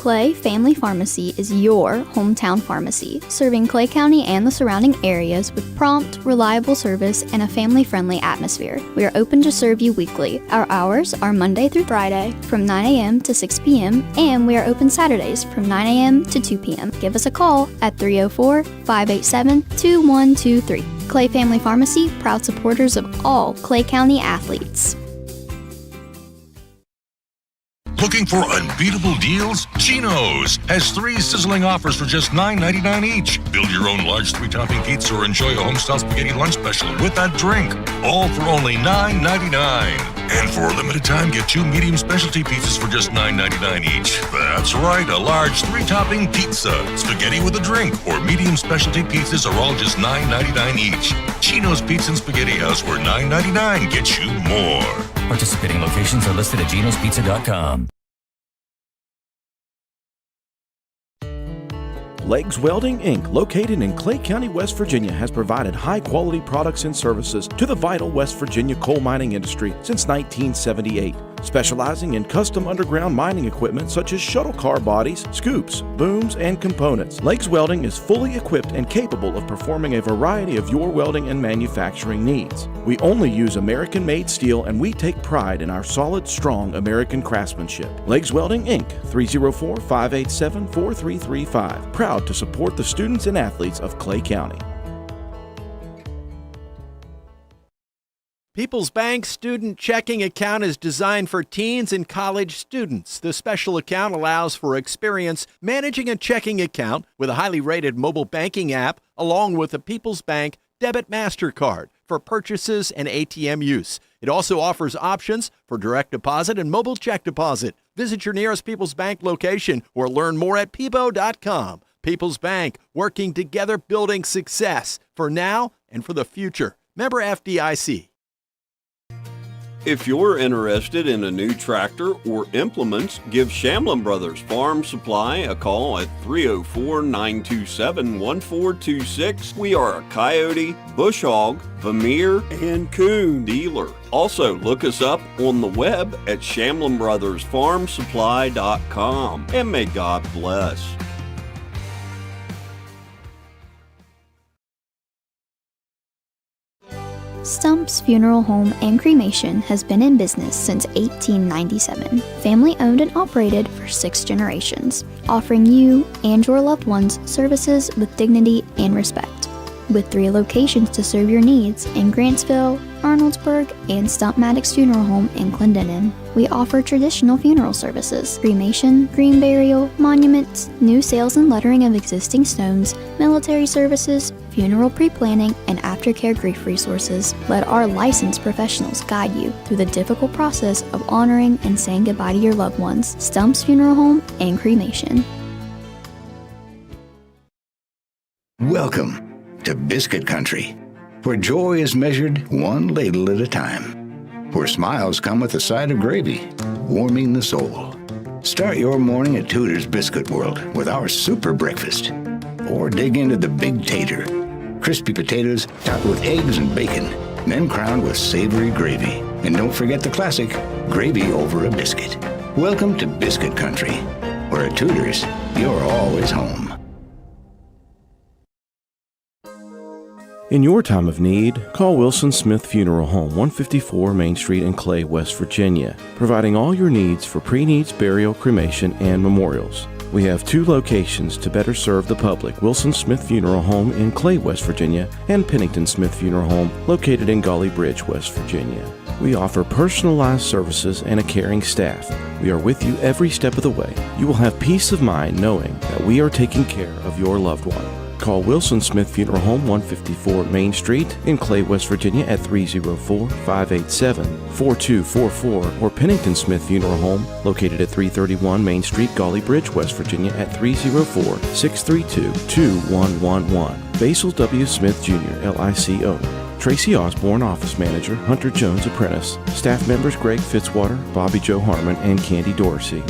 Clay Family Pharmacy is your hometown pharmacy, serving Clay County and the surrounding areas with prompt, reliable service and a family-friendly atmosphere. We are open to serve you weekly. Our hours are Monday through Friday from 9 a.m. to 6 p.m. and we are open Saturdays from 9 a.m. to 2 p.m. Give us a call at 304-587-2123. Clay Family Pharmacy, proud supporters of all Clay County athletes. Looking for unbeatable deals? Chino's has 3 sizzling offers for just $9.99 each. Build your own large 3-topping pizza or enjoy a homestyle spaghetti lunch special with that drink. All for only $9.99. And for a limited time, get 2 medium specialty pizzas for just $9.99 each. That's right, a large 3-topping pizza, spaghetti with a drink, or medium specialty pizzas are all just $9.99 each. Chino's Pizza and Spaghetti House, where $9.99 gets you more. Participating locations are listed at genospizza.com. Legs Welding, Inc., located in Clay County, West Virginia, has provided high-quality products and services to the vital West Virginia coal mining industry since 1978. Specializing in custom underground mining equipment such as shuttle car bodies, scoops, booms, and components, Legs Welding is fully equipped and capable of performing a variety of your welding and manufacturing needs. We only use American-made steel, and we take pride in our solid, strong American craftsmanship. Legs Welding, Inc., 304-587-4335. Proud to support the students and athletes of Clay County. People's Bank Student Checking Account is designed for teens and college students. The special account allows for experience managing a checking account with a highly rated mobile banking app, along with a People's Bank Debit MasterCard for purchases and ATM use. It also offers options for direct deposit and mobile check deposit. Visit your nearest People's Bank location or learn more at peebo.com. People's Bank, working together, building success for now and for the future. Member FDIC. If you're interested in a new tractor or implements, give Shamlin Brothers Farm Supply a call at 304-927-1426. We are a coyote, bush hog, Vermeer, and coon dealer. Also, look us up on the web at ShamlinBrothersFarmSupply.com. And may God bless. Stump's Funeral Home and Cremation has been in business since 1897. Family owned and operated for 6 generations, offering you and your loved ones services with dignity and respect. With 3 locations to serve your needs in Grantsville, Arnoldsburg, and Stump Maddox Funeral Home in Clendenin. We offer traditional funeral services, cremation, green burial, monuments, new sales and lettering of existing stones, military services, funeral pre-planning, and aftercare grief resources. Let our licensed professionals guide you through the difficult process of honoring and saying goodbye to your loved ones. Stump's Funeral Home and Cremation. Welcome to Biscuit Country, where joy is measured one ladle at a time, where smiles come with a side of gravy, warming the soul. Start your morning at Tudor's Biscuit World with our super breakfast, or dig into the Big Tater, crispy potatoes topped with eggs and bacon, then crowned with savory gravy. And don't forget the classic, gravy over a biscuit. Welcome to Biscuit Country, where at Tudor's, you're always home. In your time of need, call Wilson Smith Funeral Home, 154 Main Street in Clay, West Virginia, providing all your needs for pre-needs, burial, cremation, and memorials. We have 2 locations to better serve the public: Wilson Smith Funeral Home in Clay, West Virginia, and Pennington Smith Funeral Home located in Gully Bridge, West Virginia. We offer personalized services and a caring staff. We are with you every step of the way. You will have peace of mind knowing that we are taking care of your loved one. Call Wilson Smith Funeral Home, 154 Main Street in Clay, West Virginia at 304-587-4244, or Pennington Smith Funeral Home located at 331 Main Street, Gully Bridge, West Virginia at 304-632-2111. Basil W. Smith Jr., LIC owner. Tracy Osborne, Office Manager. Hunter Jones, Apprentice. Staff members Greg Fitzwater, Bobby Joe Harmon, and Candy Dorsey.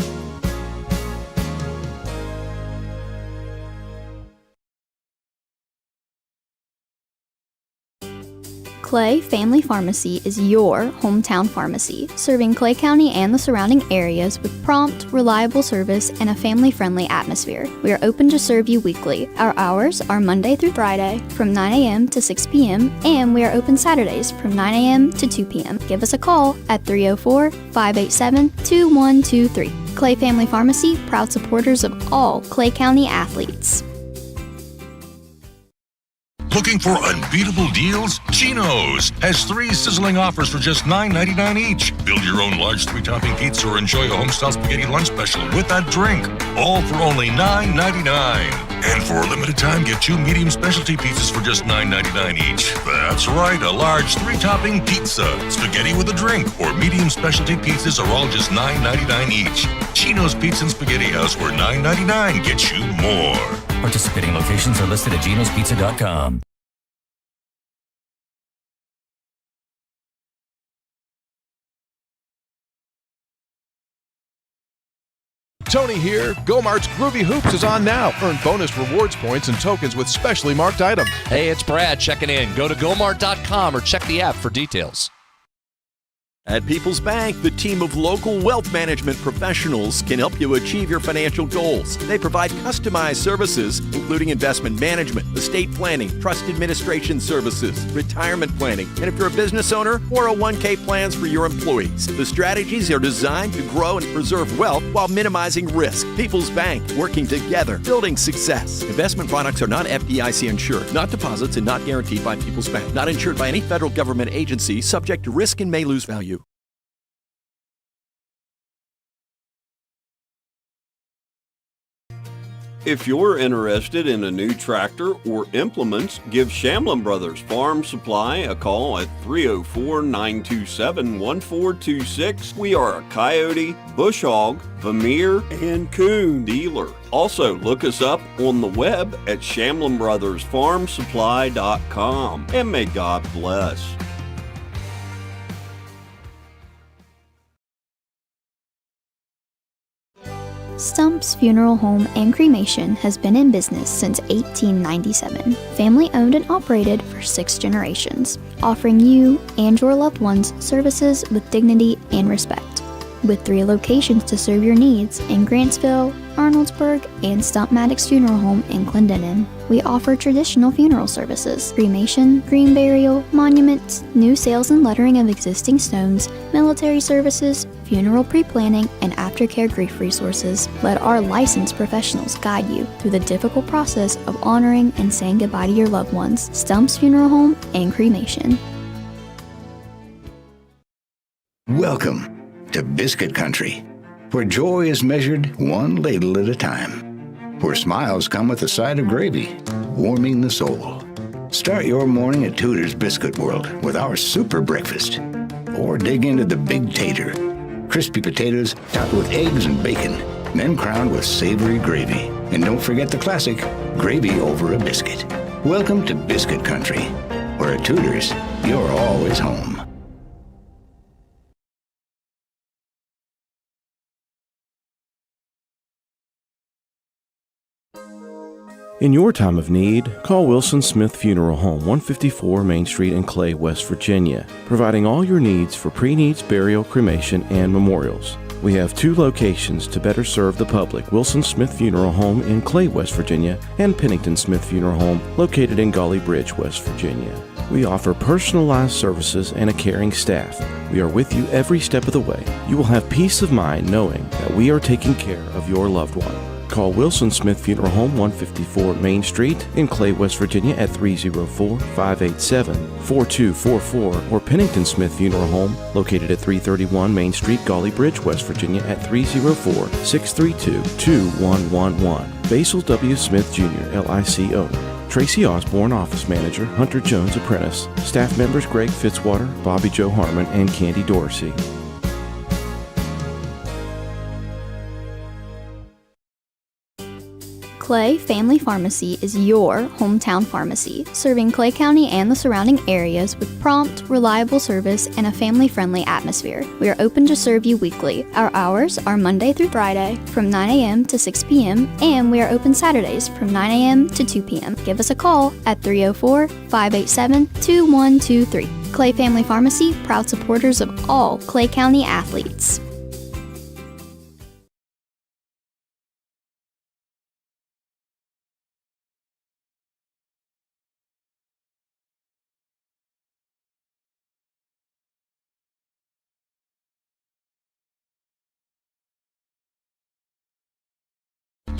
Clay Family Pharmacy is your hometown pharmacy, serving Clay County and the surrounding areas with prompt, reliable service and a family-friendly atmosphere. We are open to serve you weekly. Our hours are Monday through Friday from 9 a.m. to 6 p.m. and we are open Saturdays from 9 a.m. to 2 p.m. Give us a call at 304-587-2123. Clay Family Pharmacy, proud supporters of all Clay County athletes. Looking for unbeatable deals? Chino's has 3 sizzling offers for just $9.99 each. Build your own large 3-topping pizza or enjoy a homestyle spaghetti lunch special with that drink. All for only $9.99. And for a limited time, get 2 medium specialty pizzas for just $9.99 each. That's right, a large 3-topping pizza, spaghetti with a drink, or medium specialty pizzas are all just $9.99 each. Chino's Pizza and Spaghetti House, where $9.99 gets you more. Participating locations are listed at genospizza.com. Tony here. Go-Mart's Groovy Hoops is on now. Earn bonus rewards points and tokens with specially marked items. Hey, it's Brad checking in. Go to gomart.com or check the app for details. At People's Bank, the team of local wealth management professionals can help you achieve your financial goals. They provide customized services, including investment management, estate planning, trust administration services, retirement planning, and if you're a business owner, 401k plans for your employees. The strategies are designed to grow and preserve wealth while minimizing risk. People's Bank, working together, building success. Investment products are not FDIC insured, not deposits, and not guaranteed by People's Bank. Not insured by any federal government agency, subject to risk and may lose value. If you're interested in a new tractor or implements, give Shamlin Brothers Farm Supply a call at 304-927-1426. We are a coyote, bush hog, Vermeer, and coon dealer. Also, look us up on the web at ShamlinBrothersFarmSupply.com. And may God bless. Stump's Funeral Home and Cremation has been in business since 1897. Family owned and operated for 6 generations, offering you and your loved ones services with dignity and respect. With 3 locations to serve your needs in Grantsville, Arnoldsburg, and Stump Maddox Funeral Home in Clendenin. We offer traditional funeral services, cremation, green burial, monuments, new sales and lettering of existing stones, military services, funeral pre-planning, and aftercare grief resources. Let our licensed professionals guide you through the difficult process of honoring and saying goodbye to your loved ones. Stump's Funeral Home and Cremation. Welcome to Biscuit Country, where joy is measured one ladle at a time, where smiles come with a side of gravy, warming the soul. Start your morning at Tudor's Biscuit World with our super breakfast, or dig into the Big Tater, crispy potatoes topped with eggs and bacon, then crowned with savory gravy. And don't forget the classic, gravy over a biscuit. Welcome to Biscuit Country, where at Tudor's, you're always home. In your time of need, call Wilson Smith Funeral Home, 154 Main Street in Clay, West Virginia, providing all your needs for pre-needs, burial, cremation, and memorials. We have 2 locations to better serve the public: Wilson Smith Funeral Home in Clay, West Virginia, and Pennington Smith Funeral Home located in Gully Bridge, West Virginia. We offer personalized services and a caring staff. We are with you every step of the way. You will have peace of mind knowing that we are taking care of your loved one. Call Wilson Smith Funeral Home, 154 Main Street in Clay, West Virginia at 304-587-4244, or Pennington Smith Funeral Home located at 331 Main Street, Gully Bridge, West Virginia at 304-632-2111. Basil W. Smith Jr., LIC owner. Tracy Osborne, Office Manager. Hunter Jones, Apprentice. Staff members Greg Fitzwater, Bobby Joe Harmon, and Candy Dorsey. Clay Family Pharmacy is your hometown pharmacy, serving Clay County and the surrounding areas with prompt, reliable service and a family-friendly atmosphere. We are open to serve you weekly. Our hours are Monday through Friday from 9 a.m. to 6 p.m. and we are open Saturdays from 9 a.m. to 2 p.m. Give us a call at 304-587-2123. Clay Family Pharmacy, proud supporters of all Clay County athletes.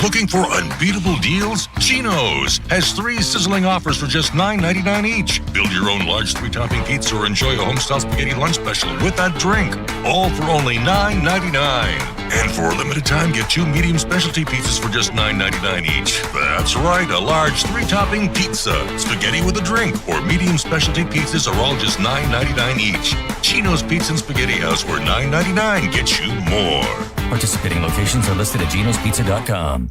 Looking for unbeatable deals? Chino's has 3 sizzling offers for just $9.99 each. Build your own large 3-topping pizza or enjoy a homestyle spaghetti lunch special with that drink. All for only $9.99. And for a limited time, get 2 medium specialty pizzas for just $9.99 each. That's right, a large 3-topping pizza, spaghetti with a drink, or medium specialty pizzas are all just $9.99 each. Chino's Pizza and Spaghetti House, where $9.99 gets you more. Participating locations are listed at genospizza.com.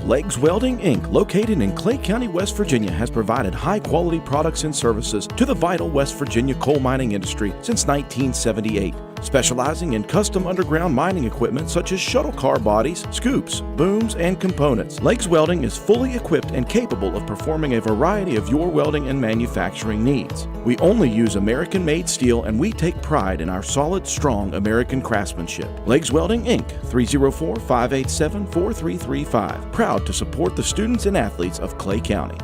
Legs Welding, Inc., located in Clay County, West Virginia, has provided high-quality products and services to the vital West Virginia coal mining industry since 1978, specializing in custom underground mining equipment such as shuttle car bodies, scoops, booms, and components. Legs Welding is fully equipped and capable of performing a variety of your welding and manufacturing needs. We only use American-made steel, and we take pride in our solid, strong American craftsmanship. Legs Welding, Inc., 304-587-4335. Proud to support the students and athletes of Clay County.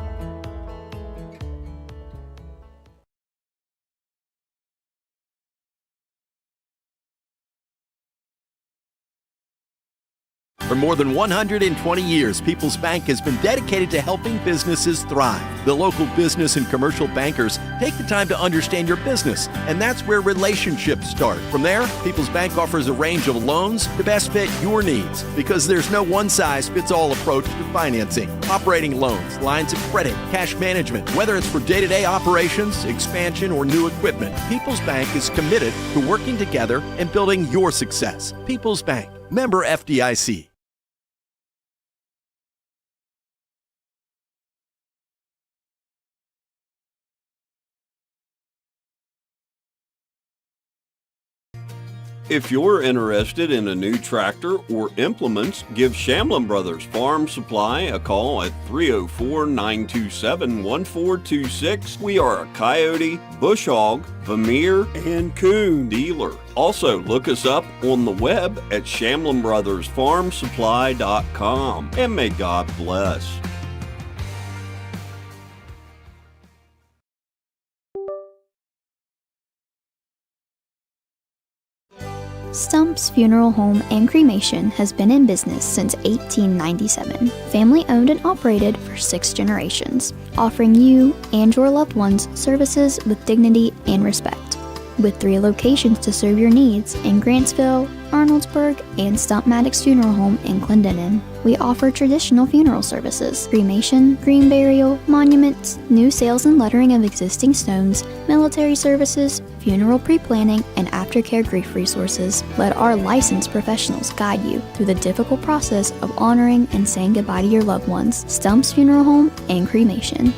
For more than 120 years, People's Bank has been dedicated to helping businesses thrive. The local business and commercial bankers take the time to understand your business, and that's where relationships start. From there, People's Bank offers a range of loans to best fit your needs, because there's no one-size-fits-all approach to financing. Operating loans, lines of credit, cash management, whether it's for day-to-day operations, expansion, or new equipment, People's Bank is committed to working together and building your success. People's Bank, member FDIC. If you're interested in a new tractor or implements, give Shamlin Brothers Farm Supply a call at 304-927-1426. We are a coyote, bush hog, Vermeer, and coon dealer. Also, look us up on the web at ShamlinBrothersFarmSupply.com. And may God bless. Stump's Funeral Home and Cremation has been in business since 1897. Family owned and operated for 6 generations, offering you and your loved ones services with dignity and respect. With 3 locations to serve your needs in Grantsville, Arnoldsburg, and Stump Maddox Funeral Home in Clendenin. We offer traditional funeral services, cremation, green burial, monuments, new sales and lettering of existing stones, military services, funeral pre-planning, and aftercare grief resources. Let our licensed professionals guide you through the difficult process of honoring and saying goodbye to your loved ones. Stump's Funeral Home and Cremation.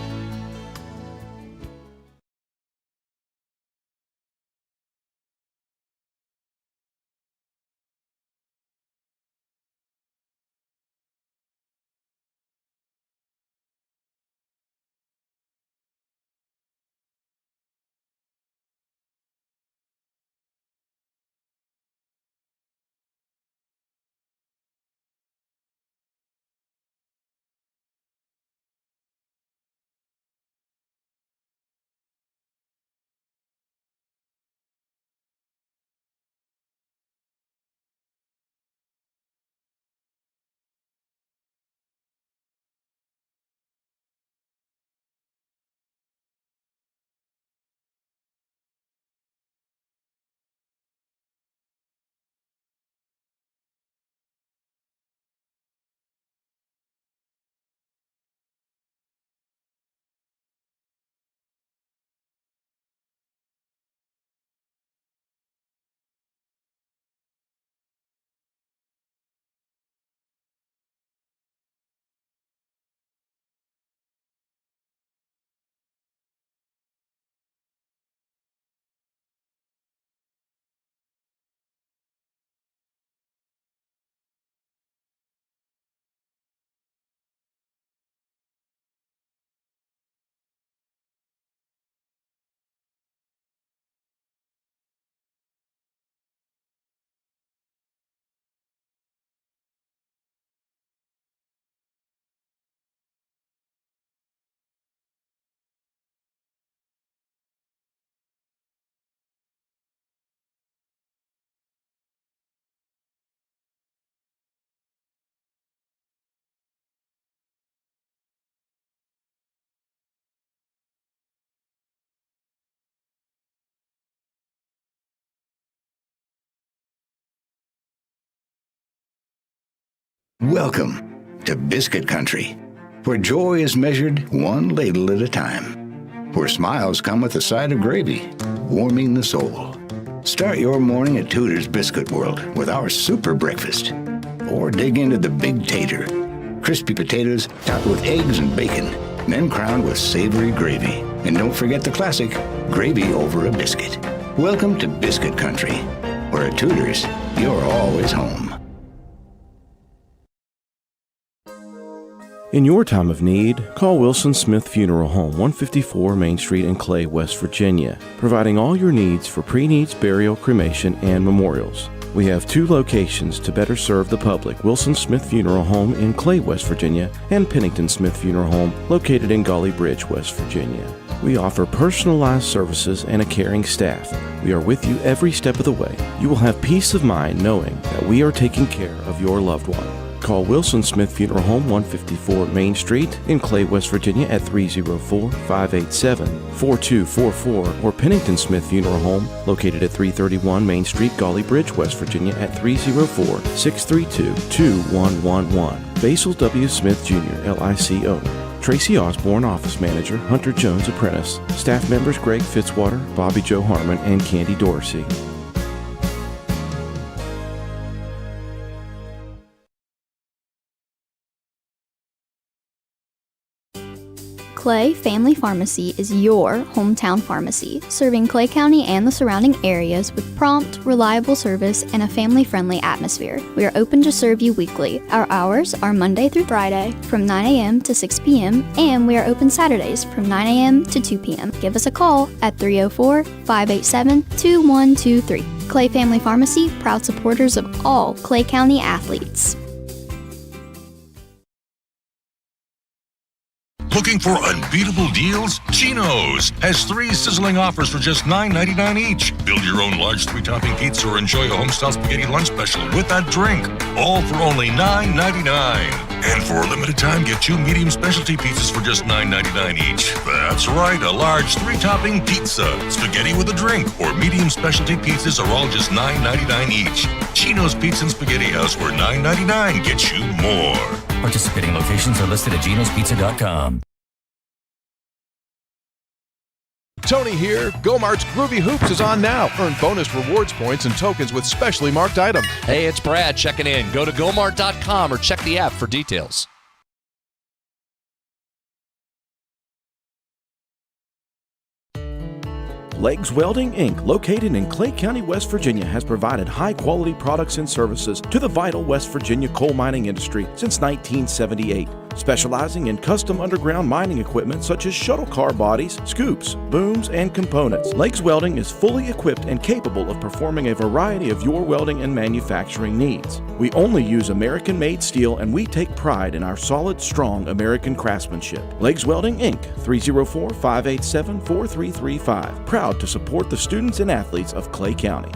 Welcome to Biscuit Country, where joy is measured one ladle at a time, where smiles come with a side of gravy, warming the soul. Start your morning at Tudor's Biscuit World with our super breakfast, or dig into the Big Tater, crispy potatoes topped with eggs and bacon, then crowned with savory gravy. And don't forget the classic, gravy over a biscuit. Welcome to Biscuit Country, where at Tudor's, you're always home. In your time of need, call Wilson Smith Funeral Home, 154 Main Street in Clay, West Virginia, providing all your needs for pre-needs, burial, cremation, and memorials. We have 2 locations to better serve the public: Wilson Smith Funeral Home in Clay, West Virginia, and Pennington Smith Funeral Home located in Gully Bridge, West Virginia. We offer personalized services and a caring staff. We are with you every step of the way. You will have peace of mind knowing that we are taking care of your loved one. Call Wilson Smith Funeral Home, 154 Main Street in Clay, West Virginia at 304-587-4244, or Pennington Smith Funeral Home located at 331 Main Street, Gully Bridge, West Virginia at 304-632-2111. Basil W. Smith Jr., LIC owner. Tracy Osborne, office manager. Hunter Jones, apprentice. Staff members Greg Fitzwater, Bobby Joe Harmon, and Candy Dorsey. Clay Family Pharmacy is your hometown pharmacy, serving Clay County and the surrounding areas with prompt, reliable service and a family-friendly atmosphere. We are open to serve you weekly. Our hours are Monday through Friday from 9 a.m. to 6 p.m. and we are open Saturdays from 9 a.m. to 2 p.m. Give us a call at 304-587-2123. Clay Family Pharmacy, proud supporters of all Clay County athletes. Looking for unbeatable deals? Chino's has 3 sizzling offers for just $9.99 each. Build your own large 3-topping pizza or enjoy a homestyle spaghetti lunch special with that drink. All for only $9.99. And for a limited time, get 2 medium specialty pizzas for just $9.99 each. That's right, a large 3-topping pizza, spaghetti with a drink, or medium specialty pizzas are all just $9.99 each. Chino's Pizza and Spaghetti House, where $9.99 gets you more. Participating locations are listed at genospizza.com. Tony here. Gomart's Groovy Hoops is on now. Earn bonus rewards points and tokens with specially marked items. Hey, it's Brad checking in. Go to gomart.com or check the app for details. Legs Welding, Inc., located in Clay County, West Virginia, has provided high-quality products and services to the vital West Virginia coal mining industry since 1978, specializing in custom underground mining equipment such as shuttle car bodies, scoops, booms, and components. Legs Welding is fully equipped and capable of performing a variety of your welding and manufacturing needs. We only use American-made steel, and we take pride in our solid, strong American craftsmanship. Legs Welding, Inc., 304-587-4335. Proud to support the students and athletes of Clay County.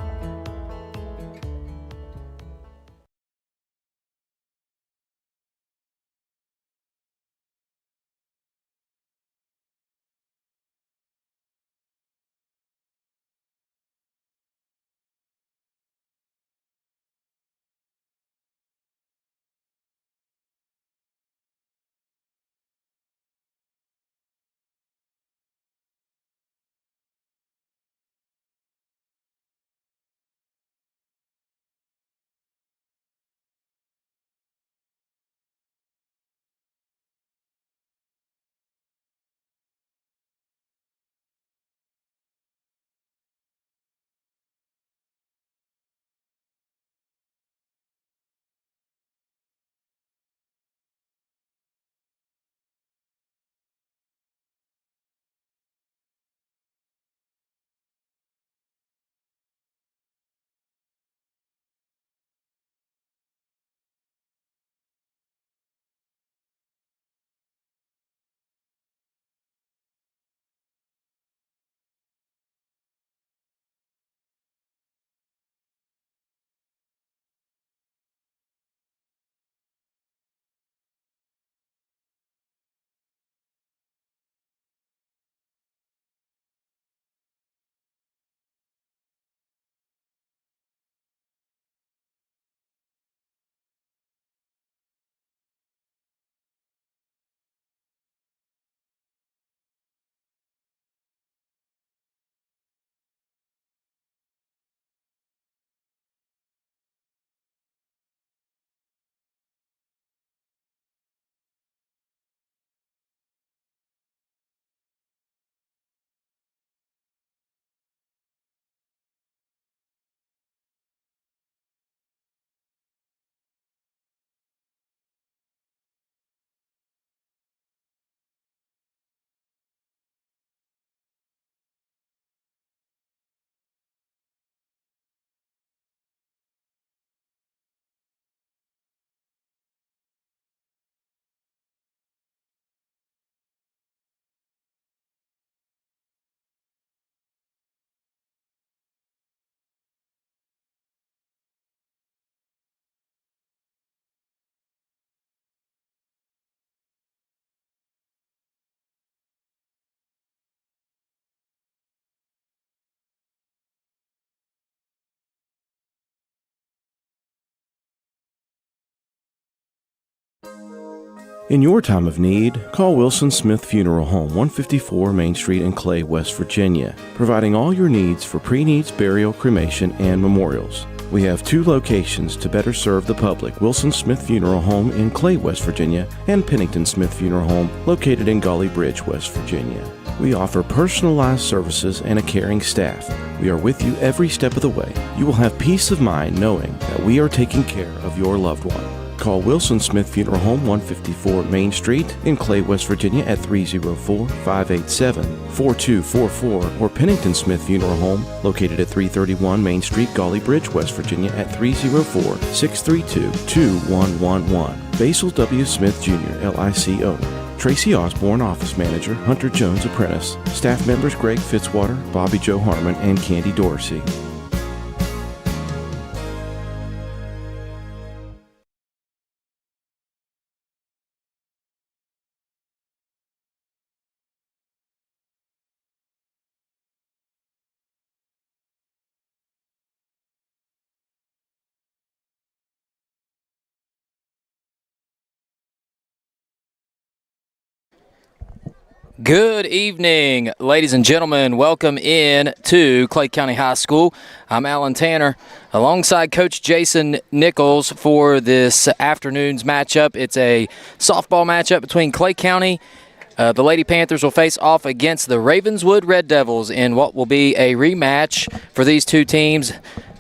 In your time of need, call Wilson Smith Funeral Home, 154 Main Street in Clay, West Virginia, providing all your needs for pre-needs, burial, cremation, and memorials. We have 2 locations to better serve the public: Wilson Smith Funeral Home in Clay, West Virginia, and Pennington Smith Funeral Home located in Gully Bridge, West Virginia. We offer personalized services and a caring staff. We are with you every step of the way. You will have peace of mind knowing that we are taking care of your loved one. Call Wilson Smith Funeral Home, 154 Main Street in Clay, West Virginia at 304-587-4244, or Pennington Smith Funeral Home located at 331 Main Street, Gully Bridge, West Virginia at 304-632-2111. Basil W. Smith Jr., LIC owner. Tracy Osborne, office manager. Hunter Jones, apprentice. Staff members Greg Fitzwater, Bobby Joe Harmon, and Candy Dorsey. Good evening, ladies and gentlemen. Welcome in to Clay County High School. I'm Alan Tanner alongside Coach Jason Nichols for this afternoon's matchup. It's a softball matchup between Clay County. The Lady Panthers will face off against the Ravenswood Red Devils in what will be a rematch for these two teams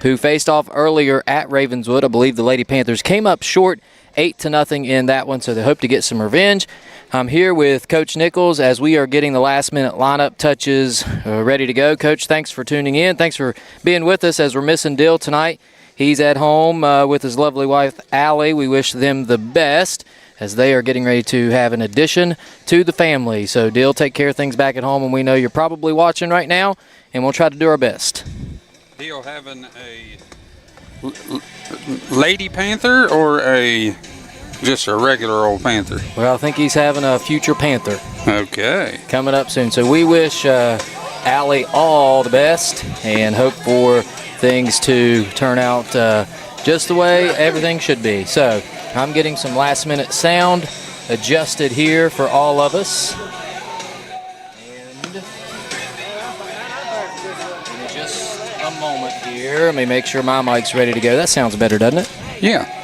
who faced off earlier at Ravenswood. I believe the Lady Panthers came up short 8-0 in that one, so they hope to get some revenge. I'm here with Coach Nichols as we are getting the last-minute lineup touches ready to go. Coach, thanks for tuning in. Thanks for being with us as we're missing Dill tonight. He's at home with his lovely wife, Allie. We wish them the best as they are getting ready to have an addition to the family. So, Dill, take care of things back at home, and we know you're probably watching right now, and we'll try to do our best. Dill having a Lady Panther or just a regular old Panther? Well, I think he's having a future Panther. Okay. Coming up soon. So we wish Allie all the best and hope for things to turn out just the way everything should be. So I'm getting some last-minute sound adjusted here for all of us. And give me just a moment here. Let me make sure my mic's ready to go. That sounds better, doesn't it? Yeah.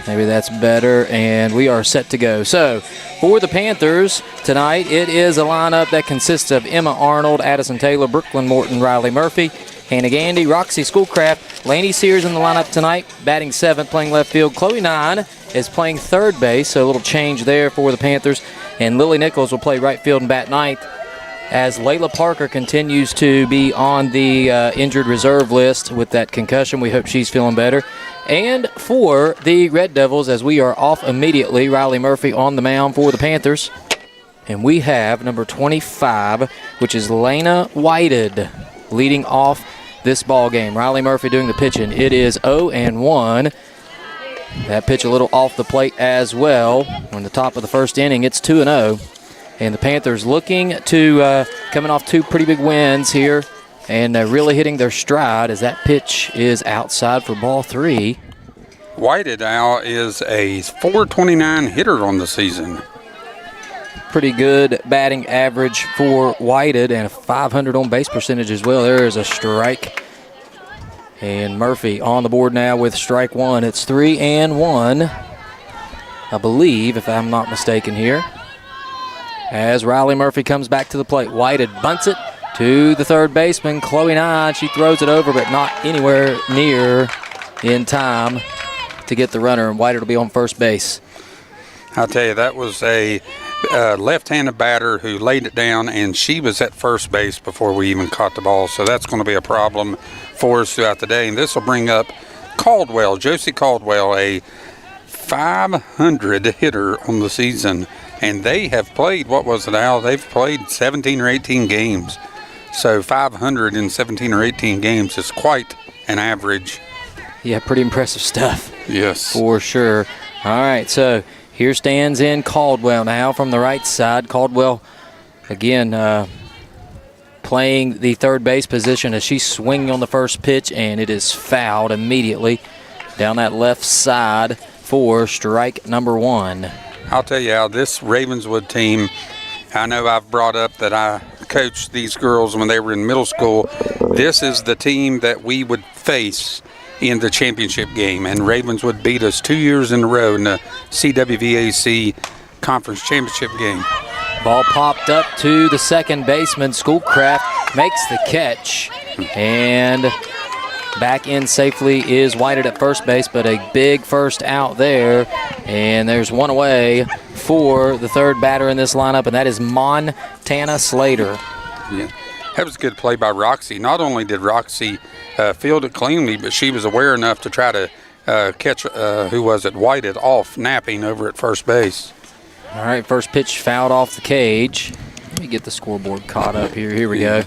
Maybe that's better, and we are set to go. So, for the Panthers tonight, it is a lineup that consists of Emma Arnold, Addison Taylor, Brooklyn Morton, Riley Murphy, Hannah Gandy, Roxy Schoolcraft, Lainey Sears in the lineup tonight, batting 7th, playing left field. Chloe 9 is playing third base, so a little change there for the Panthers. And Lily Nichols will play right field and bat 9th, as Layla Parker continues to be on the injured reserve list with that concussion. We hope she's feeling better. And for the Red Devils, as we are off immediately, Riley Murphy on the mound for the Panthers. And we have number 25, which is Lena Whited, leading off this ball game. Riley Murphy doing the pitching. It is 0-1. That pitch a little off the plate as well. On the top of the first inning, it's 2-0. And the Panthers looking to coming off 2 pretty big wins here and really hitting their stride as that pitch is outside for ball 3. Whited now is a .429 hitter on the season. Pretty good batting average for Whited and a .500 on base percentage as well. There is a strike. And Murphy on the board now with strike 1. It's 3-1, I believe, if I'm not mistaken here. As Riley Murphy comes back to the plate, Whited bunts it to the third baseman, Chloe 9. She throws it over, but not anywhere near in time to get the runner, and Whited will be on first base. I'll tell you, that was a left-handed batter who laid it down, and she was at first base before we even caught the ball, so that's going to be a problem for us throughout the day. And this will bring up Caldwell, Josie Caldwell, a .500 hitter on the season. And they have played, what was it, Al? They've played 17 or 18 games. So 500 in 17 or 18 games is quite an average. Yeah, pretty impressive stuff. Yes. For sure. All right, so here stands in Caldwell now from the right side. Caldwell, again, playing the third base position as she's swinging on the first pitch, and it is fouled immediately down that left side for strike number 1. I'll tell you, Al, this Ravenswood team, I know I've brought up that I coached these girls when they were in middle school. This is the team that we would face in the championship game, and Ravenswood beat us 2 years in a row in the CWVAC Conference Championship game. Ball popped up to the second baseman. Schoolcraft makes the catch, and back in safely is Whited at first base, but a big first out there, and there's one away for the third batter in this lineup, and that is Montana Slater. Yeah, that was a good play by Roxy. Not only did Roxy field it cleanly, but she was aware enough to try to catch, Whited off napping over at first base. All right, first pitch fouled off the cage. Let me get the scoreboard caught up here. Here we go.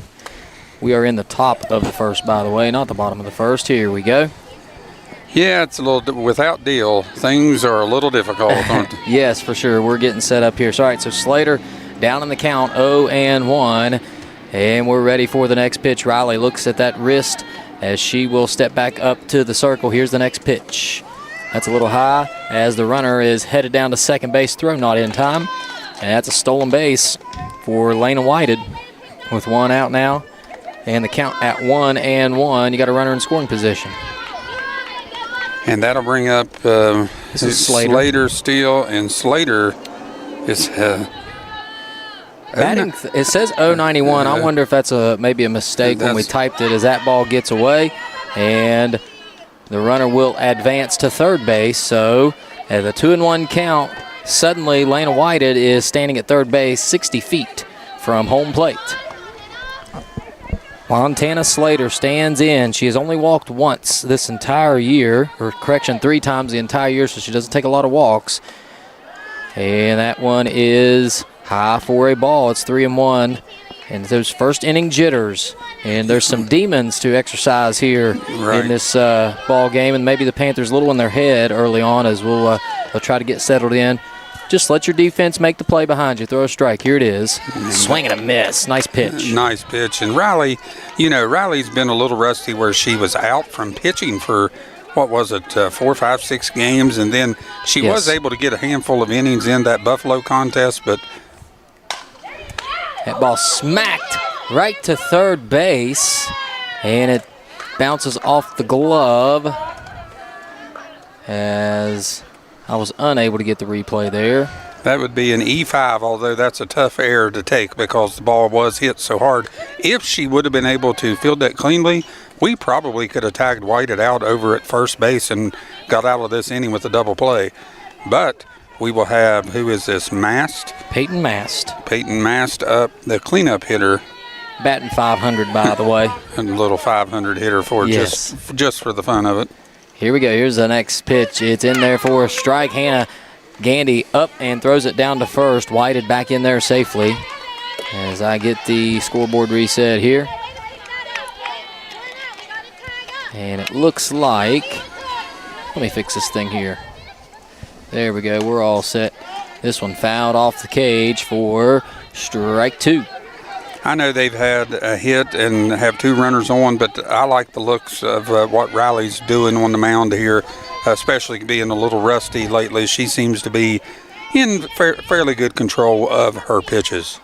We are in the top of the first, by the way, not the bottom of the first. Here we go. Yeah, it's a little, without Deal, things are a little difficult, aren't they? Yes, for sure. We're getting set up here. So, all right, so Slater down in the count, 0-1, and we're ready for the next pitch. Riley looks at that wrist as she will step back up to the circle. Here's the next pitch. That's a little high as the runner is headed down to second base. Throw not in time. And that's a stolen base for Lena Whited with one out now. And the count at 1-1. You got a runner in scoring position. And that'll bring up this is Slater still. And Slater is batting. It says 091. I wonder if that's maybe a mistake when we typed it, as that ball gets away. And the runner will advance to third base. So at the 2-1 count, suddenly Lena Whited is standing at third base 60 feet from home plate. Montana Slater stands in. She has only walked once this entire year, or correction, 3 times the entire year, so she doesn't take a lot of walks. And that one is high for a ball. It's 3-1. And those first inning jitters. And there's some demons to exercise here in this ball game. And maybe the Panthers a little in their head early on as they'll try to get settled in. Just let your defense make the play behind you. Throw a strike. Here it is. Swing and a miss. Nice pitch. Nice pitch. And Riley, Riley's been a little rusty where she was out from pitching for, 4, 5, 6 games. And then she was able to get a handful of innings in that Buffalo contest, but that ball smacked right to third base, and it bounces off the glove as I was unable to get the replay there. That would be an E5, although that's a tough error to take because the ball was hit so hard. If she would have been able to field that cleanly, we probably could have tagged Whited out over at first base and got out of this inning with a double play. But we will have, who is this, Mast? Peyton Mast. Peyton Mast up, the cleanup hitter. Batting 500, by the way. And a little 500 hitter for just for the fun of it. Here we go. Here's the next pitch. It's in there for a strike. Hannah Gandy up and throws it down to first. Whited back in there safely. As I get the scoreboard reset here. And it looks like, let me fix this thing here. There we go. We're all set. This one fouled off the cage for strike 2. I know they've had a hit and have 2 runners on, but I like the looks of what Riley's doing on the mound here, especially being a little rusty lately. She seems to be in fairly good control of her pitches.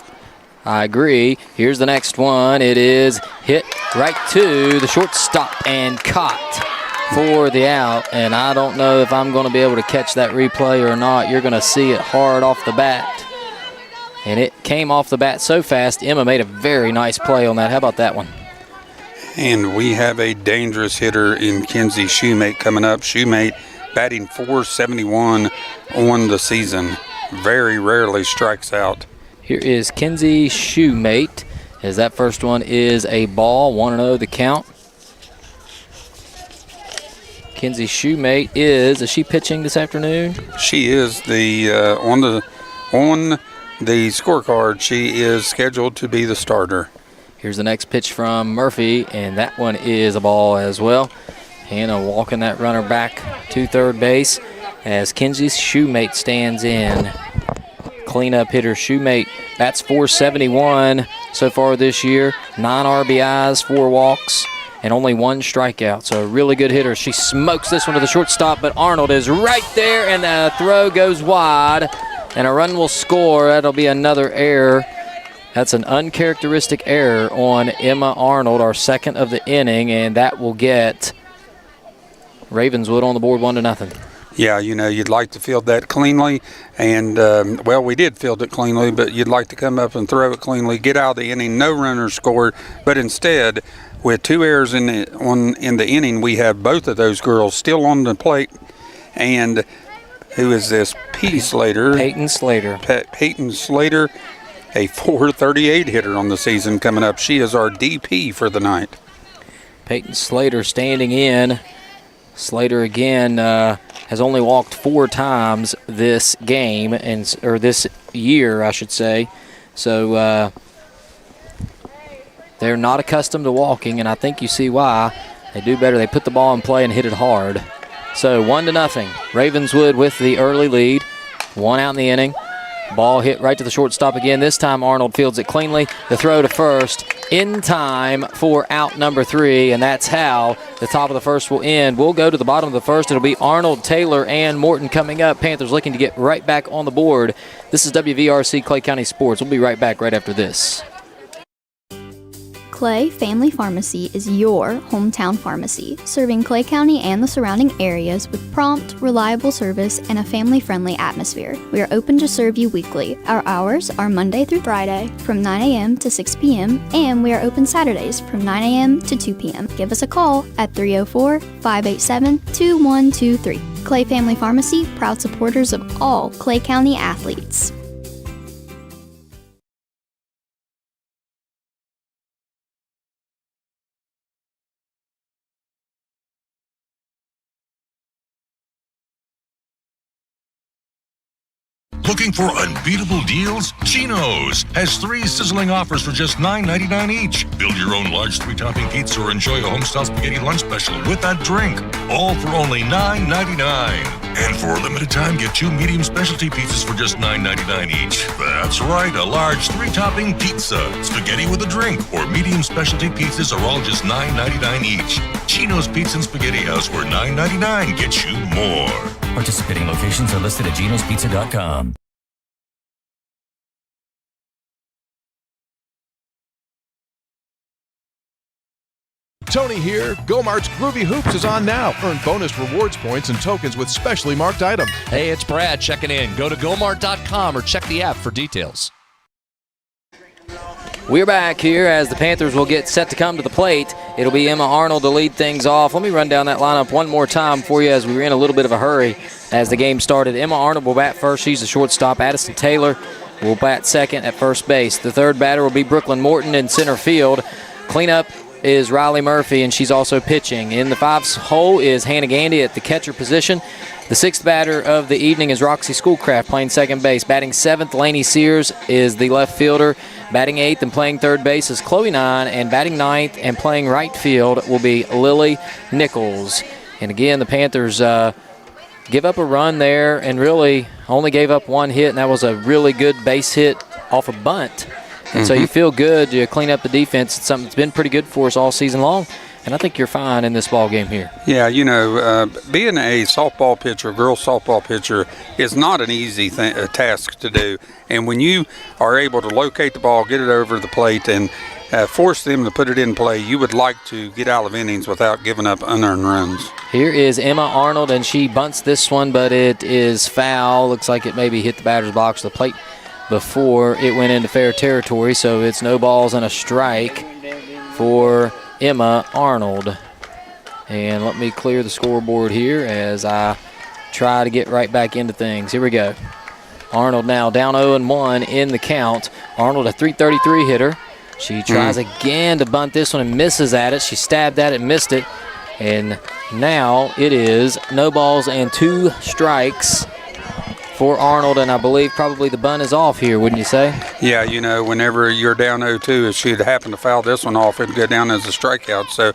I agree. Here's the next one. It is hit right to the shortstop and caught for the out, and I don't know if I'm going to be able to catch that replay or not. You're going to see it hard off the bat. And it came off the bat so fast, Emma made a very nice play on that. How about that one? And we have a dangerous hitter in Kenzie Shoemate coming up. Shoemate batting .471 on the season. Very rarely strikes out. Here is Kenzie Shoemate, as that first one is a ball, 1-0 the count. Kenzie Shoemate is she pitching this afternoon? She is on the scorecard. She is scheduled to be the starter. Here's the next pitch from Murphy, and that one is a ball as well. Hannah walking that runner back to third base as Kenzie Shoemate stands in. Cleanup hitter Shoemate bats .471 so far this year. 9 RBIs, 4 walks, and only 1 strikeout. So a really good hitter. She smokes this one to the shortstop, but Arnold is right there, and the throw goes wide, and a run will score. That'll be another error. That's an uncharacteristic error on Emma Arnold, our second of the inning, and that will get Ravenswood on the board 1-0. Yeah, you'd like to field that cleanly, and, we did field it cleanly, but you'd like to come up and throw it cleanly, get out of the inning, no runners scored, but instead, with 2 errors in the inning, we have both of those girls still on the plate, and who is this? Peyton Slater, a .438 hitter on the season coming up. She is our DP for the night. Peyton Slater standing in. Slater again has only walked 4 times this game, or this year, I should say. So they're not accustomed to walking, and I think you see why. They do better. They put the ball in play and hit it hard. So 1-0. Ravenswood with the early lead. 1 out in the inning. Ball hit right to the shortstop again. This time Arnold fields it cleanly. The throw to first in time for out number 3, and that's how the top of the first will end. We'll go to the bottom of the first. It'll be Arnold, Taylor, and Morton coming up. Panthers looking to get right back on the board. This is WVRC Clay County Sports. We'll be right back right after this. Clay Family Pharmacy is your hometown pharmacy, serving Clay County and the surrounding areas with prompt, reliable service and a family-friendly atmosphere. We are open to serve you weekly. Our hours are Monday through Friday from 9 a.m. to 6 p.m. and we are open Saturdays from 9 a.m. to 2 p.m. Give us a call at 304-587-2123. Clay Family Pharmacy, proud supporters of all Clay County athletes. Looking for unbeatable deals? Chino's has 3 sizzling offers for just $9.99 each. Build your own large 3-topping pizza or enjoy a homestyle spaghetti lunch special with that drink. All for only $9.99. And for a limited time, get 2 medium specialty pizzas for just $9.99 each. That's right, a large 3-topping pizza, spaghetti with a drink, or medium specialty pizzas are all just $9.99 each. Chino's Pizza and Spaghetti House, where $9.99 gets you more. Participating locations are listed at genospizza.com. Tony here. Go-Mart's Groovy Hoops is on now. Earn bonus rewards points and tokens with specially marked items. Hey, it's Brad checking in. Go to gomart.com or check the app for details. We're back here as the Panthers will get set to come to the plate. It'll be Emma Arnold to lead things off. Let me run down that lineup one more time for you as we were in a little bit of a hurry as the game started. Emma Arnold will bat first. She's the shortstop. Addison Taylor will bat second at first base. The third batter will be Brooklyn Morton in center field. Cleanup is Riley Murphy, and she's also pitching. In the 5 hole is Hannah Gandy at the catcher position. The 6th batter of the evening is Roxy Schoolcraft playing second base. Batting 7th, Lainey Sears is the left fielder. Batting 8th and playing third base is Chloe Nine, and batting 9th and playing right field will be Lily Nichols. And again, the Panthers give up a run there and really only gave up 1 hit, and that was a really good base hit off a bunt. And so you feel good, you clean up the defense. It's something that's been pretty good for us all season long, and I think you're fine in this ball game here. Yeah, being a softball pitcher, girls softball pitcher, is not an easy task to do. And when you are able to locate the ball, get it over the plate, and force them to put it in play, you would like to get out of innings without giving up unearned runs. Here is Emma Arnold, and she bunts this one, but it is foul. Looks like it maybe hit the batter's box, the plate, before it went into fair territory, so it's no balls and a strike for Emma Arnold. And let me clear the scoreboard here as I try to get right back into things. Here we go. Arnold now down 0-1 in the count. Arnold, a .333 hitter. She tries again to bunt this one and misses at it. She stabbed at it, missed it. And now it is no balls and 2 strikes for Arnold, and I believe probably the bunt is off here, wouldn't you say? Yeah, whenever you're down 0-2, if she'd happen to foul this one off, it'd go down as a strikeout. So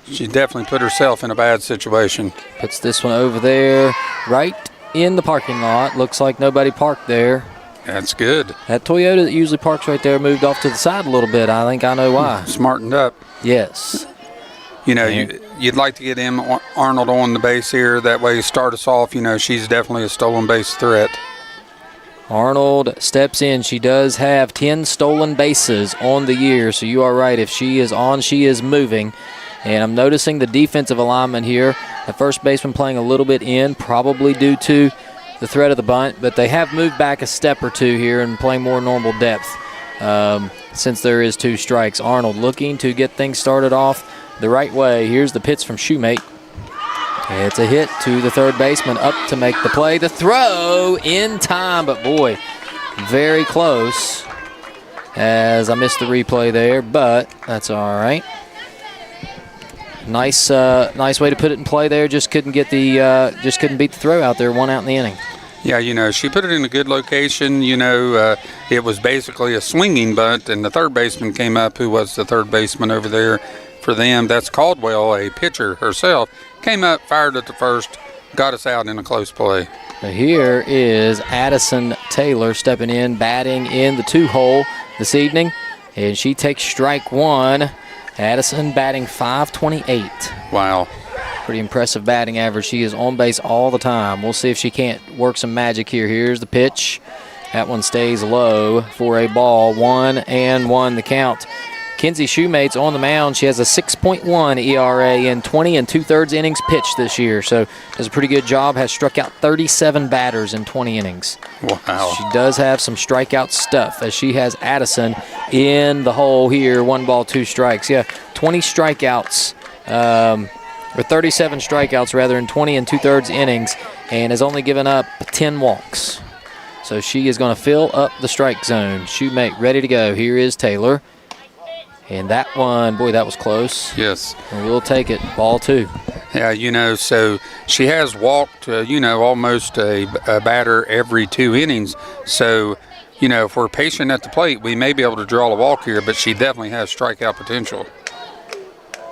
she definitely put herself in a bad situation. Puts this one over there, right in the parking lot. Looks like nobody parked there. That's good. That Toyota that usually parks right there moved off to the side a little bit. I think I know why. Smartened up. Yes. You'd like to get Emma Arnold on the base here. That way, start us off. She's definitely a stolen base threat. Arnold steps in. She does have 10 stolen bases on the year, so you are right. If she is on, she is moving. And I'm noticing the defensive alignment here. The first baseman playing a little bit in, probably due to the threat of the bunt, but they have moved back a step or two here and playing more normal depth since there is 2 strikes. Arnold looking to get things started off the right way. Here's the pitch from Shoemate. It's a hit to the third baseman, up to make the play. The throw in time, but boy, very close. As I missed the replay there, but that's all right. Nice way to put it in play there. Just couldn't beat the throw out there. 1 out in the inning. Yeah, she put it in a good location. It was basically a swinging bunt, and the third baseman came up, who was the third baseman over there for them. That's Caldwell, a pitcher herself. Came up, fired at the first, got us out in a close play. Here is Addison Taylor stepping in, batting in the 2-hole this evening, and she takes strike 1. Addison batting .528. Wow. Pretty impressive batting average. She is on base all the time. We'll see if she can't work some magic here. Here's the pitch. That one stays low for a ball. 1-1 the count. Kenzie Shoemate's on the mound. She has a 6.1 ERA in 20 2/3 innings pitched this year. So does a pretty good job. Has struck out 37 batters in 20 innings. Wow. She does have some strikeout stuff, as she has Addison in the hole here. 1 ball, 2 strikes. Yeah, 20 strikeouts, or 37 strikeouts rather, in 20 2/3 innings, and has only given up 10 walks. So she is going to fill up the strike zone. Shoemate ready to go. Here is Taylor. And that one, boy, that was close. Yes. And we'll take it. Ball 2. Yeah, so she has walked, almost a batter every 2 innings. So, if we're patient at the plate, we may be able to draw a walk here, but she definitely has strikeout potential.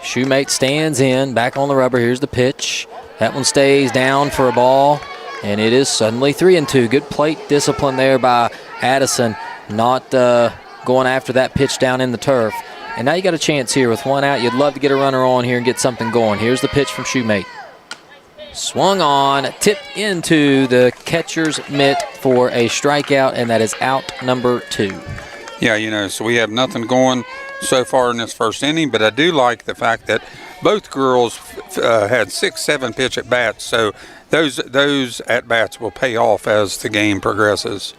Shoemate stands in, back on the rubber. Here's the pitch. That one stays down for a ball, and it is suddenly 3-2. Good plate discipline there by Addison, not going after that pitch down in the turf. And now you got a chance here with 1 out. You'd love to get a runner on here and get something going. Here's the pitch from Shoemate. Swung on, tipped into the catcher's mitt for a strikeout, and that is out number 2. Yeah, so we have nothing going so far in this first inning, but I do like the fact that both girls had 6-7 pitch at bats, so those at bats will pay off as the game progresses.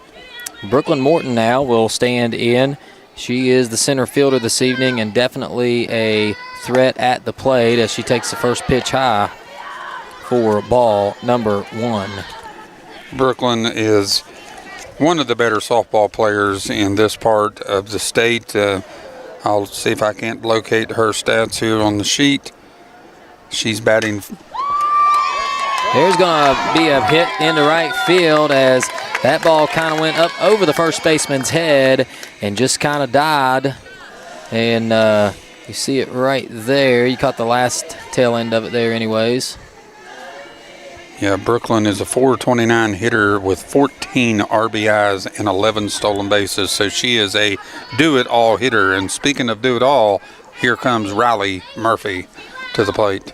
Brooklyn Morton now will stand in. She is the center fielder this evening and definitely a threat at the plate as she takes the first pitch high for ball number 1. Brooklyn is one of the better softball players in this part of the state. I'll see if I can't locate her stats here on the sheet. She's batting. There's going to be a hit into right field as that ball kind of went up over the first baseman's head and just kind of died. And you see it right there. You caught the last tail end of it there anyways. Yeah, Brooklyn is a .429 hitter with 14 RBIs and 11 stolen bases. So she is a do-it-all hitter. And speaking of do-it-all, here comes Riley Murphy to the plate.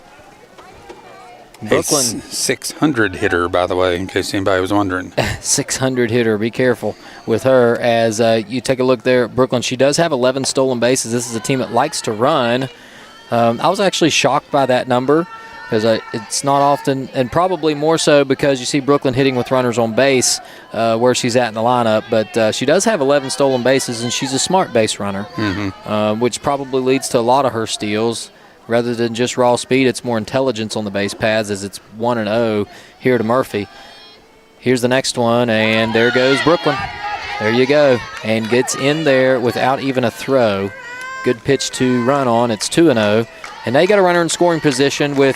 Brooklyn, a 600 hitter, by the way, in case anybody was wondering. 600 hitter. Be careful with her as you take a look there at Brooklyn. She does have 11 stolen bases. This is a team that likes to run. I was actually shocked by that number because it's not often, and probably more so because you see Brooklyn hitting with runners on base where she's at in the lineup. But she does have 11 stolen bases, and she's a smart base runner, which probably leads to a lot of her steals. Rather than just raw speed, it's more intelligence on the base paths as it's 1-0 here to Murphy. Here's the next one, and there goes Brooklyn. There you go. And gets in there without even a throw. Good pitch to run on. It's 2-0. And now you got a runner in scoring position with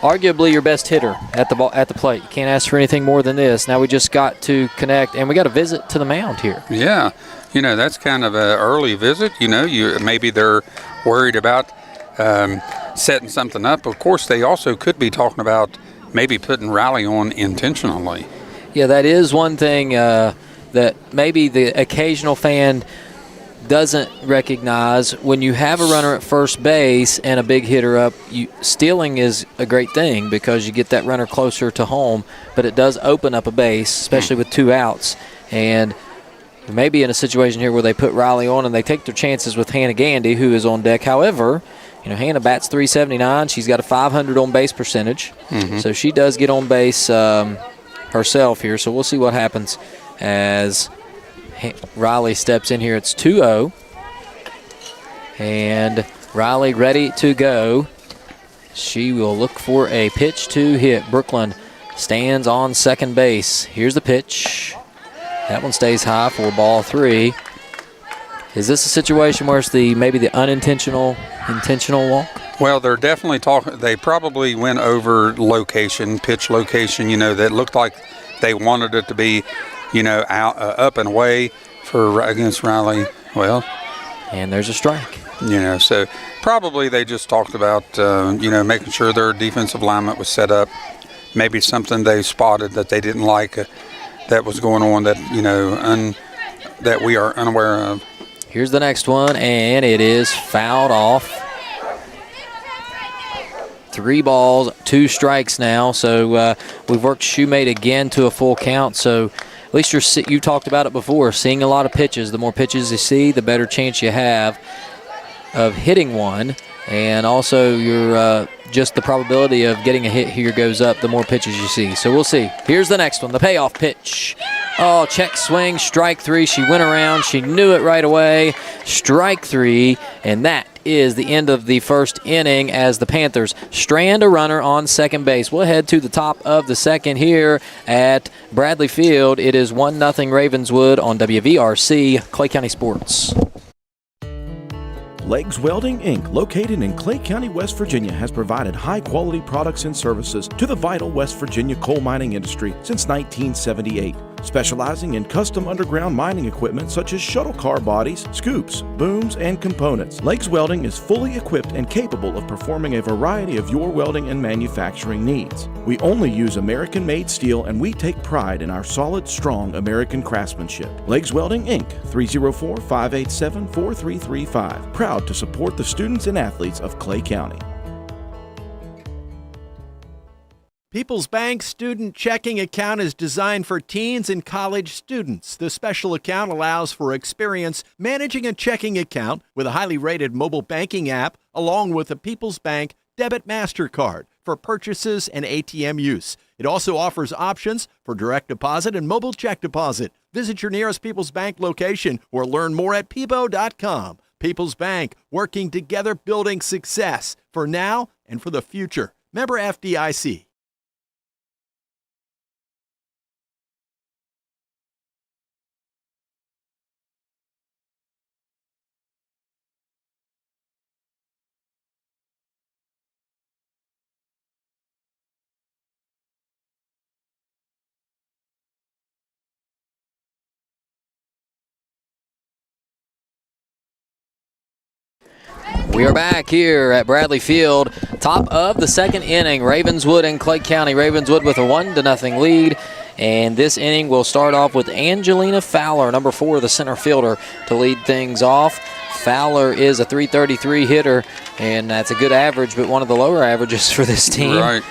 arguably your best hitter at the plate. You can't ask for anything more than this. Now we just got to connect, and we got a visit to the mound here. Yeah. That's kind of an early visit. Maybe they're worried about setting something up. Of course, they also could be talking about maybe putting Riley on intentionally. Yeah, that is one thing that maybe the occasional fan doesn't recognize when you have a runner at first base and a big hitter up, stealing is a great thing because you get that runner closer to home, but it does open up a base, especially with 2 outs. And maybe in a situation here where they put Riley on and they take their chances with Hannah Gandy, who is on deck. However, Hannah bats .379. She's got a .500 on base percentage, so she does get on base herself here. So we'll see what happens as Riley steps in here. It's 2-0. And Riley ready to go. She will look for a pitch to hit. Brooklyn stands on second base. Here's the pitch. That one stays high for ball 3. Is this a situation where it's maybe the unintentional intentional walk? Well, they're definitely talking. They probably went over pitch location, that looked like they wanted it to be out up and away against Riley. Well, and there's a strike. So probably they just talked about making sure their defensive alignment was set up. Maybe something they spotted that they didn't like that was going on that that we are unaware of. Here's the next one, and it is fouled off. 3 balls, 2 strikes now. So we've worked Shoemate again to a full count. So at least you talked about it before, seeing a lot of pitches. The more pitches you see, the better chance you have of hitting one. And also just the probability of getting a hit here goes up the more pitches you see. So we'll see. Here's the next one, the payoff pitch. Oh, check swing, strike 3. She went around. She knew it right away. Strike 3, and that is the end of the first inning as the Panthers strand a runner on second base. We'll head to the top of the second here at Bradley Field. It is 1-0 Ravenswood on WVRC, Clay County Sports. Legs Welding, Inc., located in Clay County, West Virginia, has provided high-quality products and services to the vital West Virginia coal mining industry since 1978. Specializing in custom underground mining equipment such as shuttle car bodies, scoops, booms, and components, Legs Welding is fully equipped and capable of performing a variety of your welding and manufacturing needs. We only use American-made steel, and we take pride in our solid, strong American craftsmanship. Legs Welding, Inc., 304-587-4335. Proud to support the students and athletes of Clay County. People's Bank Student Checking Account is designed for teens and college students. The special account allows for experience managing a checking account with a highly rated mobile banking app, along with a People's Bank Debit MasterCard for purchases and ATM use. It also offers options for direct deposit and mobile check deposit. Visit your nearest People's Bank location or learn more at peebo.com. People's Bank, working together, building success for now and for the future. Member FDIC. We are back here at Bradley Field, top of the second inning. Ravenswood and Clay County. Ravenswood with a 1-0 lead. And this inning will start off with Angelina Fowler, number 4, the center fielder, to lead things off. Fowler is a .333 hitter, and that's a good average, but one of the lower averages for this team. Right.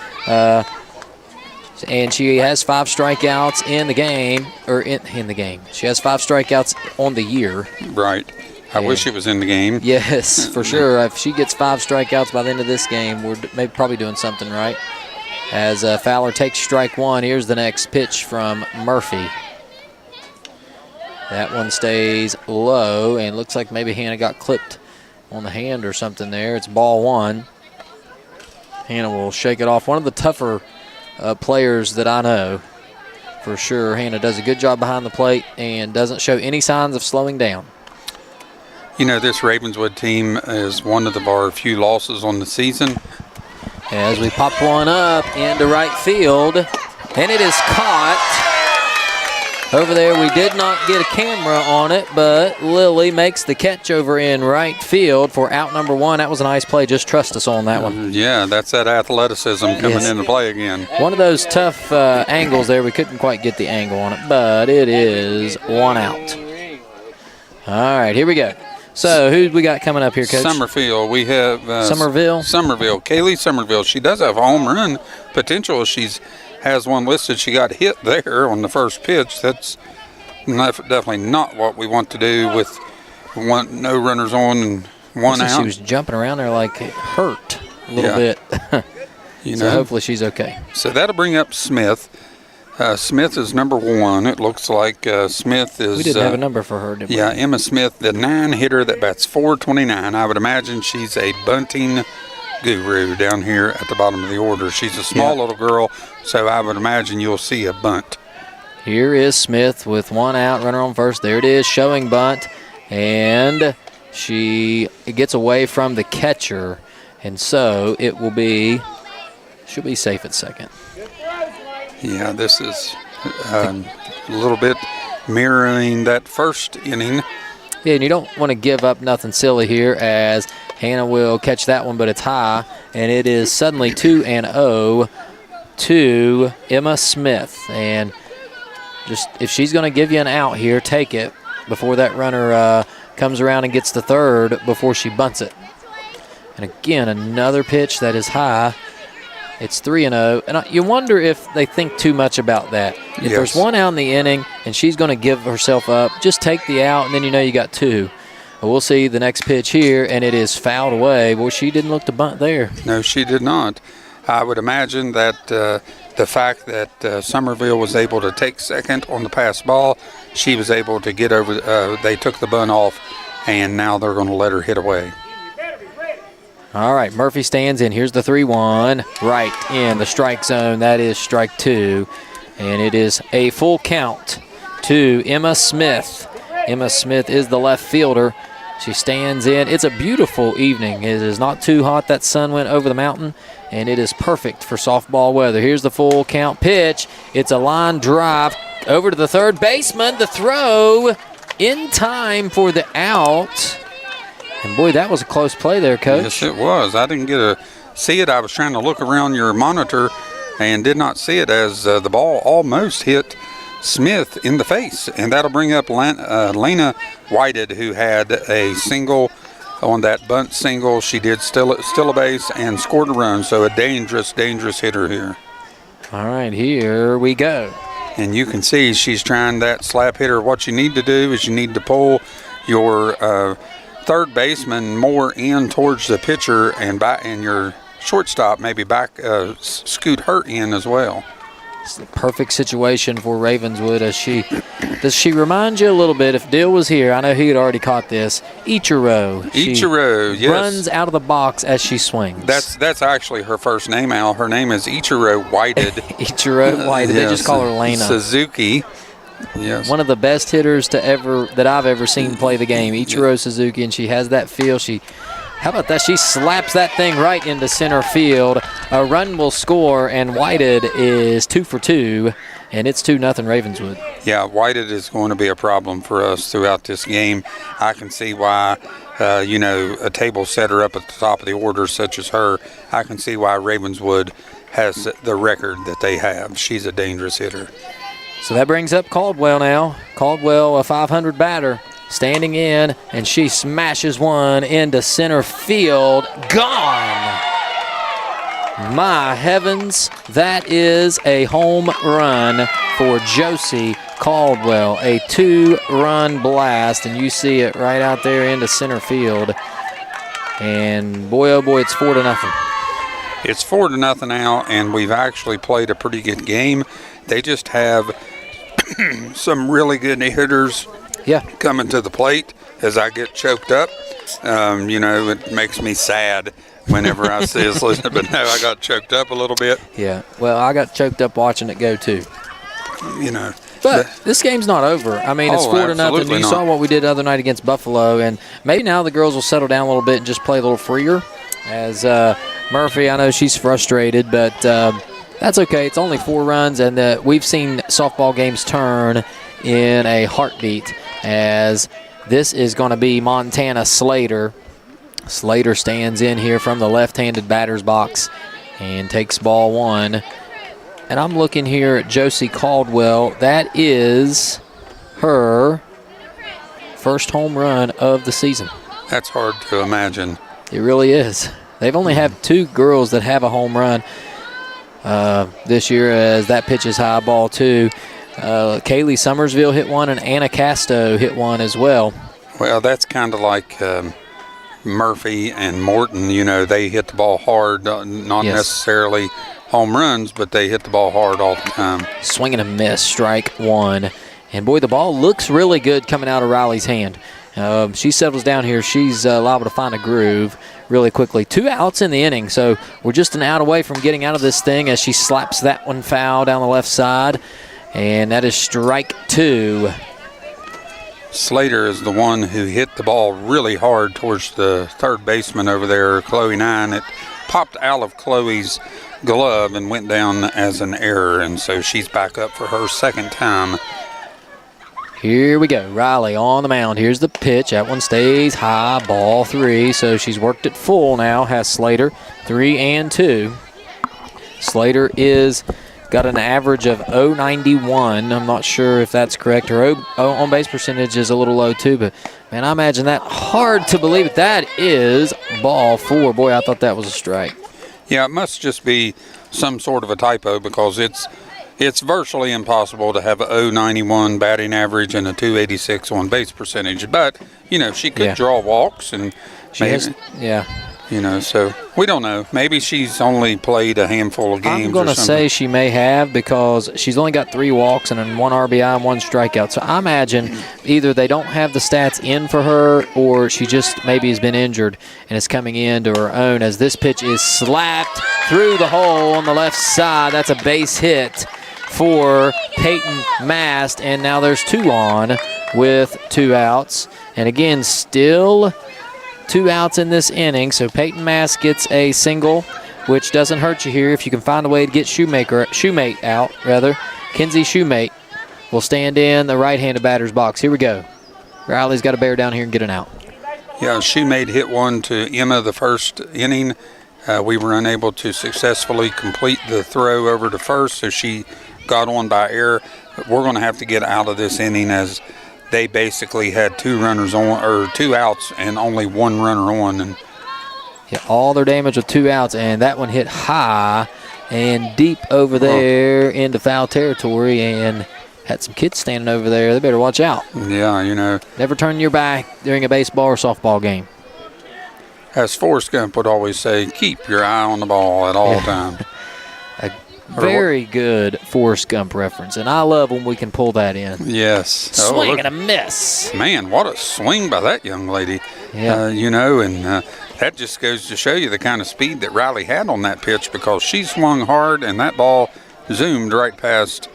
And she has 5 strikeouts in the game, or in the game. She has 5 strikeouts on the year. Right. I wish it was in the game. Yes, for sure. If she gets 5 strikeouts by the end of this game, we're probably doing something right. As Fowler takes strike 1, here's the next pitch from Murphy. That one stays low, and looks like maybe Hannah got clipped on the hand or something there. It's ball 1. Hannah will shake it off. One of the tougher players that I know, for sure. Hannah does a good job behind the plate and doesn't show any signs of slowing down. This Ravenswood team is one of our few losses on the season. As we pop one up into right field, and it is caught. Over there, we did not get a camera on it, but Lily makes the catch over in right field for out number 1. That was a nice play. Just trust us on that one. Yeah, that's that athleticism coming into play again. One of those tough angles there. We couldn't quite get the angle on it, but it is 1 out. All right, here we go. So who we got coming up here, Coach? Summerfield. We have Somerville. Kaylee Somerville. She does have a home run potential. Has one listed. She got hit there on the first pitch. That's definitely not what we want to do with no runners on and one out. She was jumping around there like hurt a little bit. So hopefully she's okay. So that'll bring up Smith. Smith is number 1. It looks like Smith is... We didn't have a number for her, did we? Yeah, Emma Smith, the 9 hitter that bats .429. I would imagine she's a bunting guru down here at the bottom of the order. She's a small little girl, so I would imagine you'll see a bunt. Here is Smith with 1 out, runner on first. There it is, showing bunt. And she gets away from the catcher. And so it will be... She'll be safe at second. Yeah, this is a little bit mirroring that first inning. Yeah, and you don't want to give up nothing silly here as Hannah will catch that one, but it's high. And it is suddenly 2-0 to Emma Smith. And just if she's going to give you an out here, take it before that runner comes around and gets to third before she bunts it. And again, another pitch that is high. It's 3-0, and you wonder if they think too much about that. If there's 1 out in the inning and she's going to give herself up, just take the out, and then you know you got 2. But we'll see the next pitch here, and it is fouled away. Well, she didn't look to bunt there. No, she did not. I would imagine that the fact that Somerville was able to take second on the pass ball, she was able to get over. They took the bunt off, and now they're going to let her hit away. All right, Murphy stands in. Here's the 3-1, right in the strike zone. That is strike 2, and it is a full count to Emma Smith. Emma Smith is the left fielder. She stands in. It's a beautiful evening. It is not too hot. That sun went over the mountain, and it is perfect for softball weather. Here's the full count pitch. It's a line drive over to the third baseman. The throw in time for the out. And, boy, that was a close play there, Coach. Yes, it was. I didn't get to see it. I was trying to look around your monitor and did not see it as the ball almost hit Smith in the face. And that'll bring up Lena Whited, who had a single on that bunt single. She did steal a base and scored a run. So a dangerous hitter here. All right, here we go. And you can see she's trying that slap hitter. What you need to do is you need to pull your third baseman more in towards the pitcher, and your shortstop maybe back scoot her in as well. It's the perfect situation for Ravenswood. Does she remind you a little bit? If Dill was here, I know he had already caught this. Ichiro. Ichiro, yes. Runs out of the box as she swings. That's actually her first name, Al. Her name is Ichiro Whited. Ichiro Whited. They just call her Lena. Suzuki. Yes. One of the best hitters that I've ever seen play the game, Ichiro Suzuki, and she has that feel. How about that? She slaps that thing right into center field. A run will score, and Whited is 2 for 2, and it's 2-0 Ravenswood. Yeah, Whited is going to be a problem for us throughout this game. I can see why, a table setter up at the top of the order such as her, I can see why Ravenswood has the record that they have. She's a dangerous hitter. So that brings up Caldwell now. Caldwell, a .500 batter, standing in, and she smashes one into center field. Gone! My heavens, that is a home run for Josie Caldwell. A 2-run blast, and you see it right out there into center field. And boy, oh boy, it's 4-0. It's 4-0 now, and we've actually played a pretty good game. They just have some really good hitters coming to the plate as I get choked up. It makes me sad whenever I see us listen, but no, I got choked up a little bit. Yeah, well, I got choked up watching it go too. But this game's not over. I mean, it's 4-0. You saw what we did the other night against Buffalo, and maybe now the girls will settle down a little bit and just play a little freer. As Murphy, I know she's frustrated, but that's okay. It's only 4 runs, and we've seen softball games turn in a heartbeat, as this is going to be Montana Slater. Slater stands in here from the left-handed batter's box and takes ball 1. And I'm looking here at Josie Caldwell. That is her first home run of the season. That's hard to imagine. It really is. They've only had 2 girls that have a home run this year, as that pitch is high, ball 2. Kaylee Summersville hit one, and Anna Casto hit one as well. Well, that's kind of like Murphy and Morton. You know, they hit the ball hard, not necessarily home runs, but they hit the ball hard all the time. Swing and a miss, strike 1. And, boy, the ball looks really good coming out of Riley's hand. She settles down here. She's liable to find a groove really quickly. 2 outs in the inning, so we're just an out away from getting out of this thing as she slaps that one foul down the left side. And that is strike 2. Slater is the one who hit the ball really hard towards the third baseman over there, Chloe 9. It popped out of Chloe's glove and went down as an error, and so she's back up for her second time. Here we go. Riley on the mound. Here's the pitch. That one stays high. Ball 3. So she's worked it full now, has Slater. 3-2. Slater is got an average of 0.91. I'm not sure if that's correct. Her on-base percentage is a little low too, but, man, I imagine that hard to believe. That is ball 4. Boy, I thought that was a strike. Yeah, it must just be some sort of a typo, because it's virtually impossible to have a 0.91 batting average and a 286 on base percentage. But, you know, she could draw walks, and you know, so we don't know. Maybe she's only played a handful of games. I'm going to say she may have, because she's only got 3 walks and 1 RBI and 1 strikeout. So I imagine either they don't have the stats in for her, or she just maybe has been injured and is coming into her own, as this pitch is slapped through the hole on the left side. That's a base hit for Peyton Mast, and now there's 2 on with 2 outs. And again, still 2 outs in this inning, so Peyton Mast gets a single, which doesn't hurt you here if you can find a way to get Shoemate out. Kinsey Shoemate will stand in the right-handed batter's box. Here we go. Riley's got to bear down here and get an out. Yeah, Shoemate hit one to Emma the first inning. We were unable to successfully complete the throw over to first, so she got on by error. We're going to have to get out of this inning, as they basically had 2 runners on, or 2 outs and only 1 runner on. And all their damage with 2 outs, and that one hit high and deep over there into foul territory, and had some kids standing over there. They better watch out. Yeah, you know. Never turn your back during a baseball or softball game. As Forrest Gump would always say, keep your eye on the ball at all times. Very good Forrest Gump reference, and I love when we can pull that in. Yes. Swing and a miss. Man, what a swing by that young lady. Yeah. You know, and that just goes to show you the kind of speed that Riley had on that pitch, because she swung hard, and that ball zoomed right past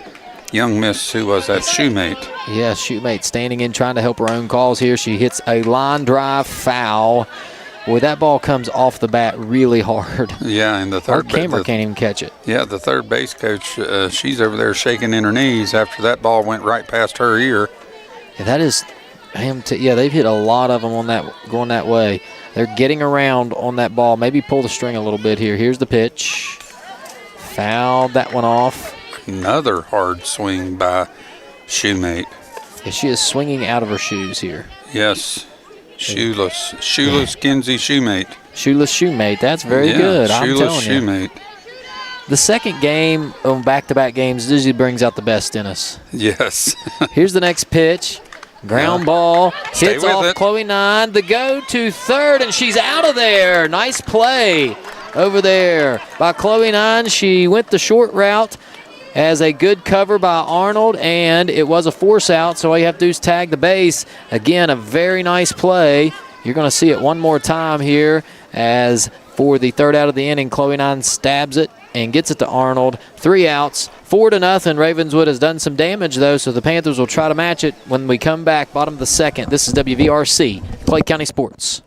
young miss, who was that, Shoemate. Yeah, Shoemate standing in, trying to help her own cause here. She hits a line drive foul. Boy, that ball comes off the bat really hard. Yeah, and the third camera can't even catch it. Yeah, the third base coach, she's over there shaking in her knees after that ball went right past her ear. Yeah, that is him. They've hit a lot of them on that, going that way. They're getting around on that ball. Maybe pull the string a little bit here. Here's the pitch. Fouled that one off. Another hard swing by Shoemate. Yeah, she is swinging out of her shoes here. Yes. Shoeless Kinsey Shoemate. Shoeless Shoemate. That's very good. I'm telling you. Shoemate. The second game on back-to-back games usually brings out the best in us. Yes. Here's the next pitch. Ground ball. Hits off Chloe 9. The go to third, and she's out of there. Nice play over there by Chloe 9. She went the short route as a good cover by Arnold, and it was a force out, so all you have to do is tag the base. Again, a very nice play. You're going to see it one more time here, as for the third out of the inning, Chloe 9 stabs it and gets it to Arnold. 3 outs, 4-0. Ravenswood has done some damage, though, so the Panthers will try to match it when we come back, bottom of the second. This is WVRC, Clay County Sports.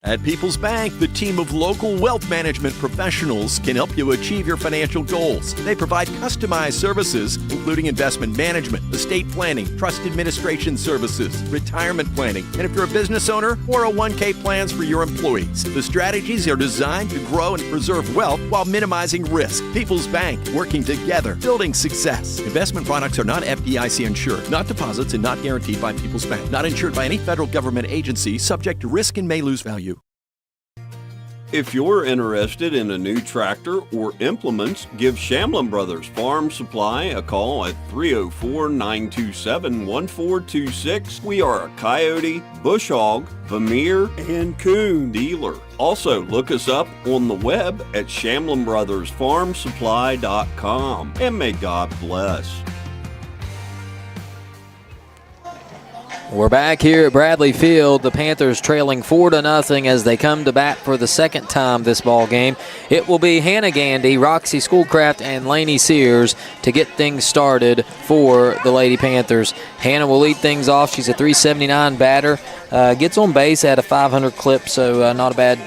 At People's Bank, the team of local wealth management professionals can help you achieve your financial goals. They provide customized services, including investment management, estate planning, trust administration services, retirement planning, and if you're a business owner, 401k plans for your employees. The strategies are designed to grow and preserve wealth while minimizing risk. People's Bank, working together, building success. Investment products are not FDIC insured, not deposits, and not guaranteed by People's Bank. Not insured by any federal government agency, subject to risk and may lose value. If you're interested in a new tractor or implements, give Shamlin Brothers Farm Supply a call at 304-927-1426. We are a Coyote, Bush Hog, Vermeer, and Coon dealer. Also, look us up on the web at ShamlinBrothersFarmSupply.com. And may God bless. We're back here at Bradley Field. The Panthers trailing 4-0 as they come to bat for the second time this ball game. It will be Hannah Gandy, Roxy Schoolcraft, and Lainey Sears to get things started for the Lady Panthers. Hannah will lead things off. She's a .379 batter. Gets on base at a .500 clip, so not a bad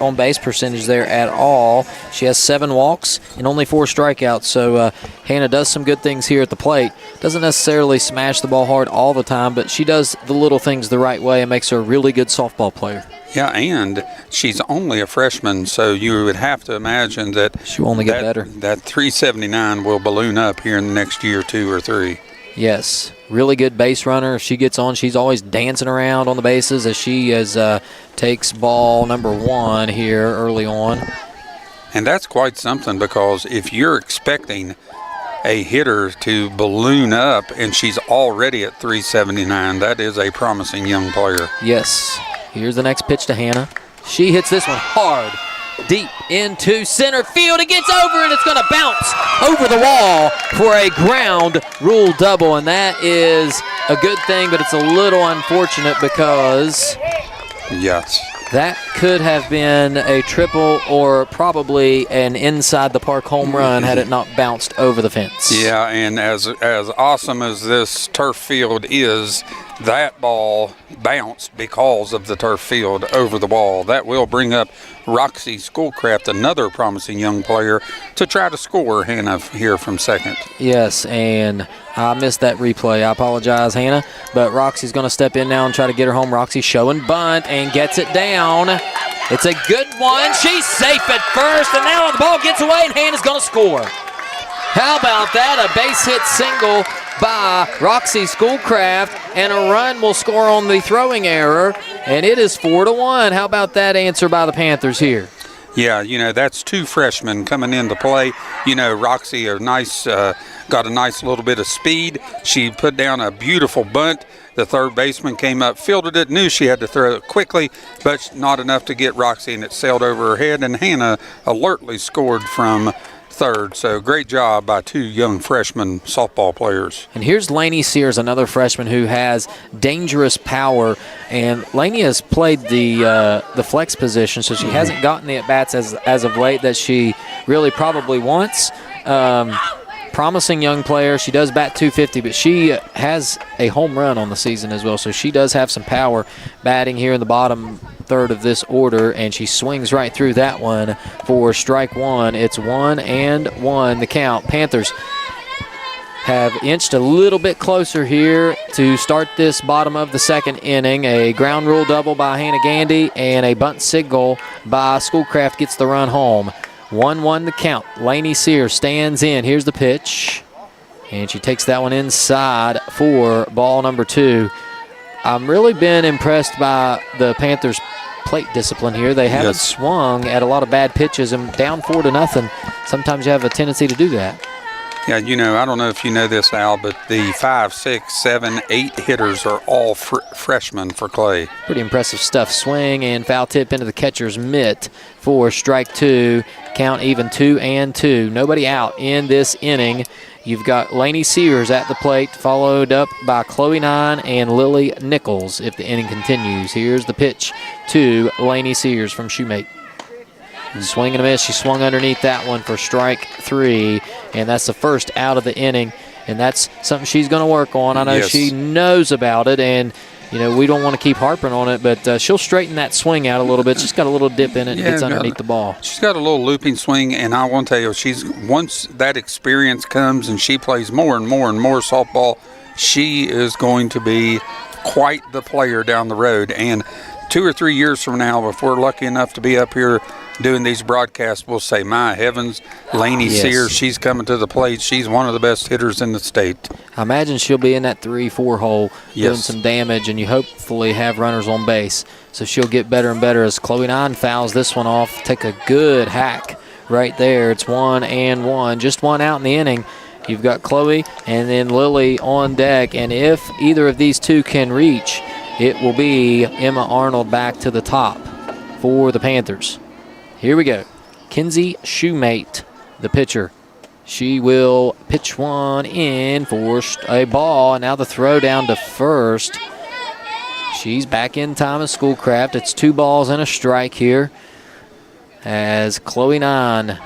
on-base percentage there at all. She has 7 walks and only 4 strikeouts, so Hannah does some good things here at the plate. Doesn't necessarily smash the ball hard all the time, but she does the little things the right way and makes her a really good softball player. Yeah, and she's only a freshman, so you would have to imagine that she'll only get better. That .379 will balloon up here in the next year, 2 or 3. Yes, really good base runner. If she gets on, she's always dancing around on the bases as she takes ball number 1 here early on. And that's quite something, because if you're expecting a hitter to balloon up and she's already at .379, that is a promising young player. Yes. Here's the next pitch to Hannah. She hits this one hard, deep into center field. It gets over, and it's going to bounce over the wall for a ground rule double, and that is a good thing, but it's a little unfortunate because that could have been a triple or probably an inside the park home run had it not bounced over the fence. Yeah, and as awesome as this turf field is, that ball bounced because of the turf field over the wall. That will bring up Roxy Schoolcraft, another promising young player, to try to score Hannah here from second. Yes, and I missed that replay. I apologize, Hannah. But Roxy's going to step in now and try to get her home. Roxy showing bunt and gets it down. It's a good one. She's safe at first, and now the ball gets away, and Hannah's going to score. How about that? A base hit single by Roxy Schoolcraft, and a run will score on the throwing error, and it is 4-1. How about that answer by the Panthers here? Yeah, that's 2 freshmen coming into play. Roxy got a nice little bit of speed. She put down a beautiful bunt. The third baseman came up, fielded it, knew she had to throw it quickly, but not enough to get Roxy, and it sailed over her head, and Hannah alertly scored from third. So great job by 2 young freshman softball players. And here's Lainey Sears, another freshman who has dangerous power. And Lainey has played the flex position, so she hasn't gotten the at-bats as of late that she really probably wants. Promising young player. She does bat .250, but she has a home run on the season as well, so she does have some power batting here in the bottom third of this order, and she swings right through that one for strike 1. It's 1-1 the count. Panthers have inched a little bit closer here to start this bottom of the second inning. A ground rule double by Hannah Gandy and a bunt single by Schoolcraft gets the run home. 1-1 the count. Lainey Sears stands in. Here's the pitch. And she takes that one inside for ball number 2. I've really been impressed by the Panthers' plate discipline here. They haven't swung at a lot of bad pitches, and down 4-0, sometimes you have a tendency to do that. Yeah, I don't know if you know this, Al, but the 5, 6, 7, 8 hitters are all freshmen for Clay. Pretty impressive stuff. Swing and foul tip into the catcher's mitt for strike 2. Count even 2-2. Nobody out in this inning. You've got Lainey Sears at the plate, followed up by Chloe Nine and Lily Nichols if the inning continues. Here's the pitch to Lainey Sears from Shoemate. Swing and a miss. She swung underneath that one for strike 3, and that's the first out of the inning, and that's something she's going to work on. I know she knows about it, and we don't want to keep harping on it, but she'll straighten that swing out a little bit. She's got a little dip in it and gets underneath the ball. She's got a little looping swing, and I want to tell you, once that experience comes and she plays more and more and more softball, she is going to be quite the player down the road. And 2 or 3 years from now, if we're lucky enough to be up here doing these broadcasts, we'll say, my heavens, Lainey Sears, she's coming to the plate. She's one of the best hitters in the state. I imagine she'll be in that 3-4 hole doing some damage, and you hopefully have runners on base. So she'll get better and better as Chloe Nine fouls this one off. Take a good hack right there. It's 1-1, just one out in the inning. You've got Chloe and then Lily on deck, and if either of these two can reach, it will be Emma Arnold back to the top for the Panthers. Here we go. Kinsey Shoemate, the pitcher. She will pitch one in for a ball, and now the throw down to first. She's back in time as Schoolcraft. It's 2 balls and a strike here as Chloe Nine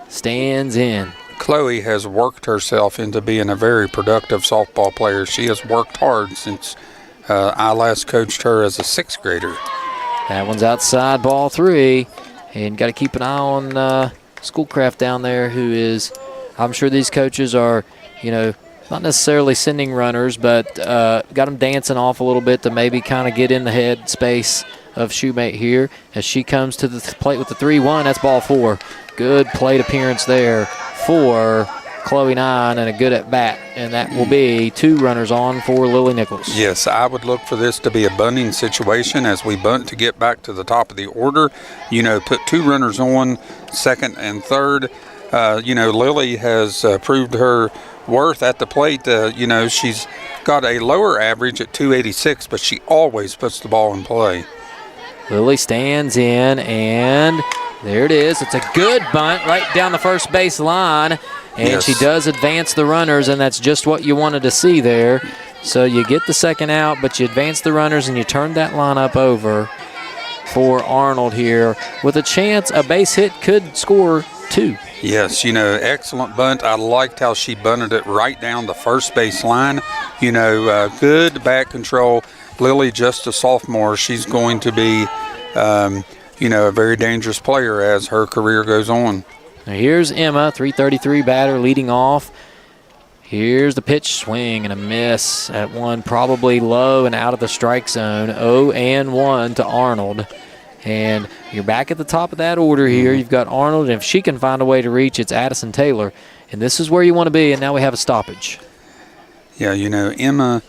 stands in. Chloe has worked herself into being a very productive softball player. She has worked hard since I last coached her as a 6th grader. That one's outside, ball 3. And got to keep an eye on Schoolcraft down there, who is, I'm sure these coaches are, not necessarily sending runners, but got them dancing off a little bit to maybe kind of get in the head space of Shoemate here as she comes to the plate with the 3-1. That's ball 4. Good plate appearance there for Chloe Nine and a good at bat, and that will be 2 runners on for Lily Nichols. Yes, I would look for this to be a bunting situation as we bunt to get back to the top of the order. Put 2 runners on, 2nd and 3rd. Lily has proved her worth at the plate. She's got a lower average at 286, but she always puts the ball in play. Lily stands in, and there it is. It's a good bunt right down the first base line. And she does advance the runners, and that's just what you wanted to see there. So you get the second out, but you advance the runners, and you turn that lineup over for Arnold here with a chance a base hit could score 2. Yes, excellent bunt. I liked how she bunted it right down the first base line. Good bat control. Lily, just a sophomore, she's going to be, a very dangerous player as her career goes on. Now here's Emma, 333 batter leading off. Here's the pitch, swing and a miss at one, probably low and out of the strike zone. 0-1 to Arnold. And you're back at the top of that order here. You've got Arnold, and if she can find a way to reach, it's Addison Taylor. And this is where you want to be, and now we have a stoppage. Yeah, Emma,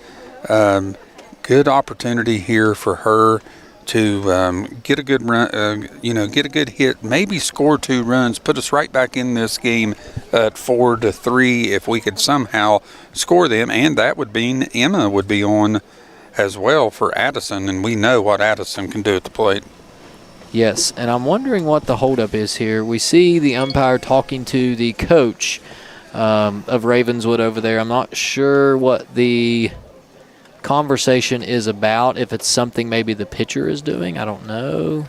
good opportunity here for her to get a good run, get a good hit, maybe score 2 runs, put us right back in this game at 4-3 if we could somehow score them, and that would mean Emma would be on as well for Addison, and we know what Addison can do at the plate. Yes, and I'm wondering what the holdup is here. We see the umpire talking to the coach of Ravenswood over there. I'm not sure what the conversation is about, if it's something maybe the pitcher is doing. I don't know.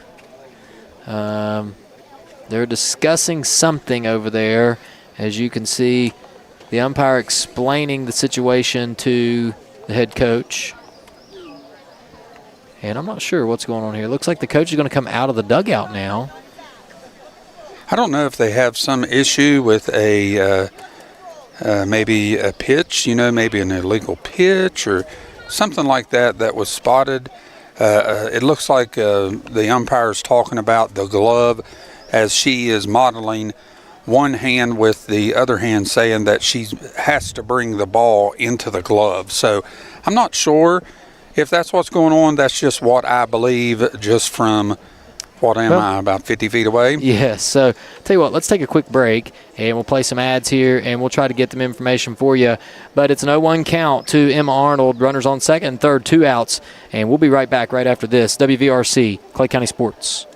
They're discussing something over there. As you can see, the umpire explaining the situation to the head coach. And I'm not sure what's going on here. Looks like the coach is going to come out of the dugout now. I don't know if they have some issue with maybe a pitch, maybe an illegal pitch or something like that was spotted. It looks like the umpire's talking about the glove as she is modeling one hand with the other hand, saying that she has to bring the ball into the glove. So I'm not sure if that's what's going on. That's just what I believe, just from what am I, about 50 feet away? Yes. So tell you what, let's take a quick break, and we'll play some ads here, and we'll try to get them information for you. But it's an 0-1 count to Emma Arnold. Runners on second and third, 2 outs. And we'll be right back right after this. WVRC, Clay County Sports.